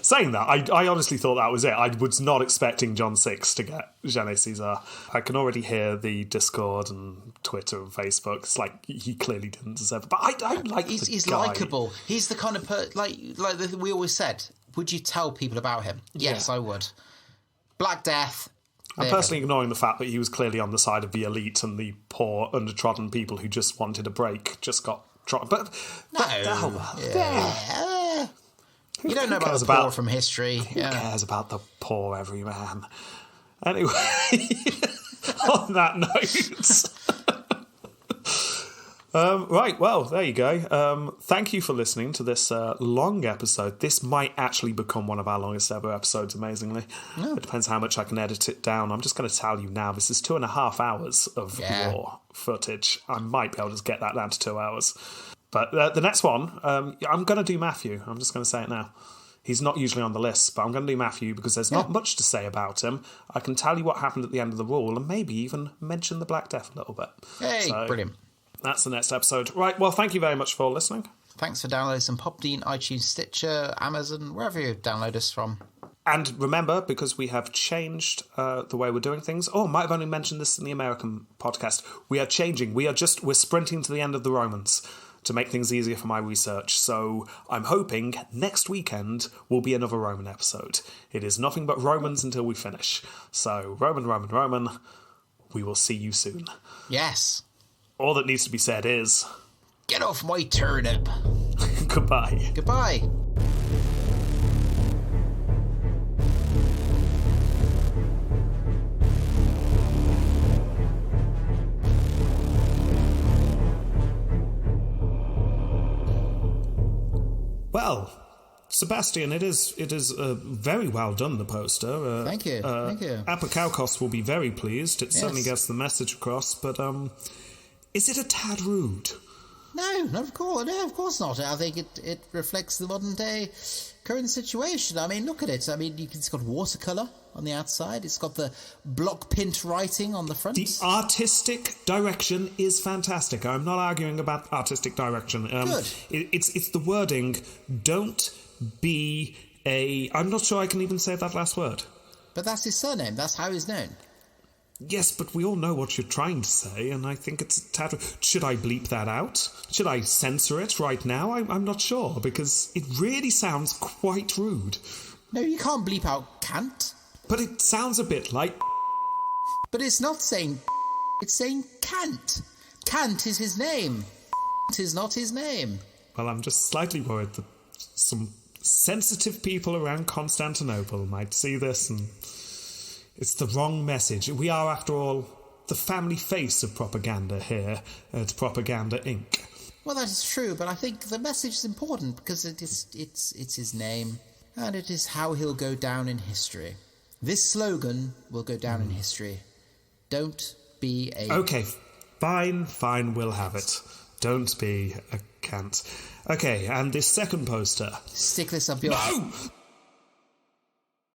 [SPEAKER 3] Saying that, I honestly thought that was it. I was not expecting John VI to get Gene Caesar. I can already hear the Discord and Twitter and Facebook. It's like he clearly didn't deserve it. But I like
[SPEAKER 2] he's likeable. He's the kind of like we always said. Would you tell people about him? Yes, I would. Black Death.
[SPEAKER 3] I'm personally ignoring the fact that he was clearly on the side of the elite and the poor, undertrodden people who just wanted a break, just got trodden. But
[SPEAKER 2] you don't know about the poor from history.
[SPEAKER 3] Who cares about the poor everyman? Anyway, on that note... right, well, there you go. Thank you for listening to this long episode. This might actually become one of our longest ever episodes, amazingly. Yeah. It depends how much I can edit it down. I'm just going to tell you now, this is 2.5 hours of raw footage. I might be able to get that down to 2 hours. But the next one, I'm going to do Matthew. I'm just going to say it now. He's not usually on the list, but I'm going to do Matthew because there's not much to say about him. I can tell you what happened at the end of the rule and maybe even mention the Black Death a little bit.
[SPEAKER 2] Hey, brilliant.
[SPEAKER 3] That's the next episode. Right, well, thank you very much for listening.
[SPEAKER 2] Thanks for downloading some Podbean, iTunes, Stitcher, Amazon, wherever you download us from.
[SPEAKER 3] And remember, because we have changed the way we're doing things, I might have only mentioned this in the American podcast, we are changing. We're sprinting to the end of the Romans to make things easier for my research. So I'm hoping next weekend will be another Roman episode. It is nothing but Romans until we finish. So Roman, we will see you soon.
[SPEAKER 2] Yes.
[SPEAKER 3] All that needs to be said is...
[SPEAKER 2] Get off my turnip.
[SPEAKER 3] Goodbye.
[SPEAKER 2] Goodbye.
[SPEAKER 3] Well, Sebastian, it is very well done, the poster.
[SPEAKER 2] Thank you.
[SPEAKER 3] Apocaukos will be very pleased. It certainly gets the message across, but is it a tad rude?
[SPEAKER 2] No, of course not. I think it reflects the modern day current situation. I mean, look at it. I mean, it's got watercolour on the outside. It's got the block print writing on the front.
[SPEAKER 3] The artistic direction is fantastic. I'm not arguing about artistic direction.
[SPEAKER 2] Good.
[SPEAKER 3] It's the wording. Don't be a... I'm not sure I can even say that last word.
[SPEAKER 2] But that's his surname. That's how he's known.
[SPEAKER 3] Yes, but we all know what you're trying to say, and I think it's a tad... Should I bleep that out? Should I censor it right now? I'm not sure, because it really sounds quite rude.
[SPEAKER 2] No, you can't bleep out Kant.
[SPEAKER 3] But it sounds a bit like...
[SPEAKER 2] But it's not saying... It's saying Kant. Kant is his name. It is not his name.
[SPEAKER 3] Well, I'm just slightly worried that some sensitive people around Constantinople might see this and... It's the wrong message. We are, after all, the family face of propaganda here at Propaganda Inc.
[SPEAKER 2] Well, that is true, but I think the message is important because it's his name, and it is how he'll go down in history. This slogan will go down in history. Don't be a...
[SPEAKER 3] Okay, fine, we'll have it. Don't be a Kant. Okay, and this second poster.
[SPEAKER 2] Stick this up your...
[SPEAKER 3] No!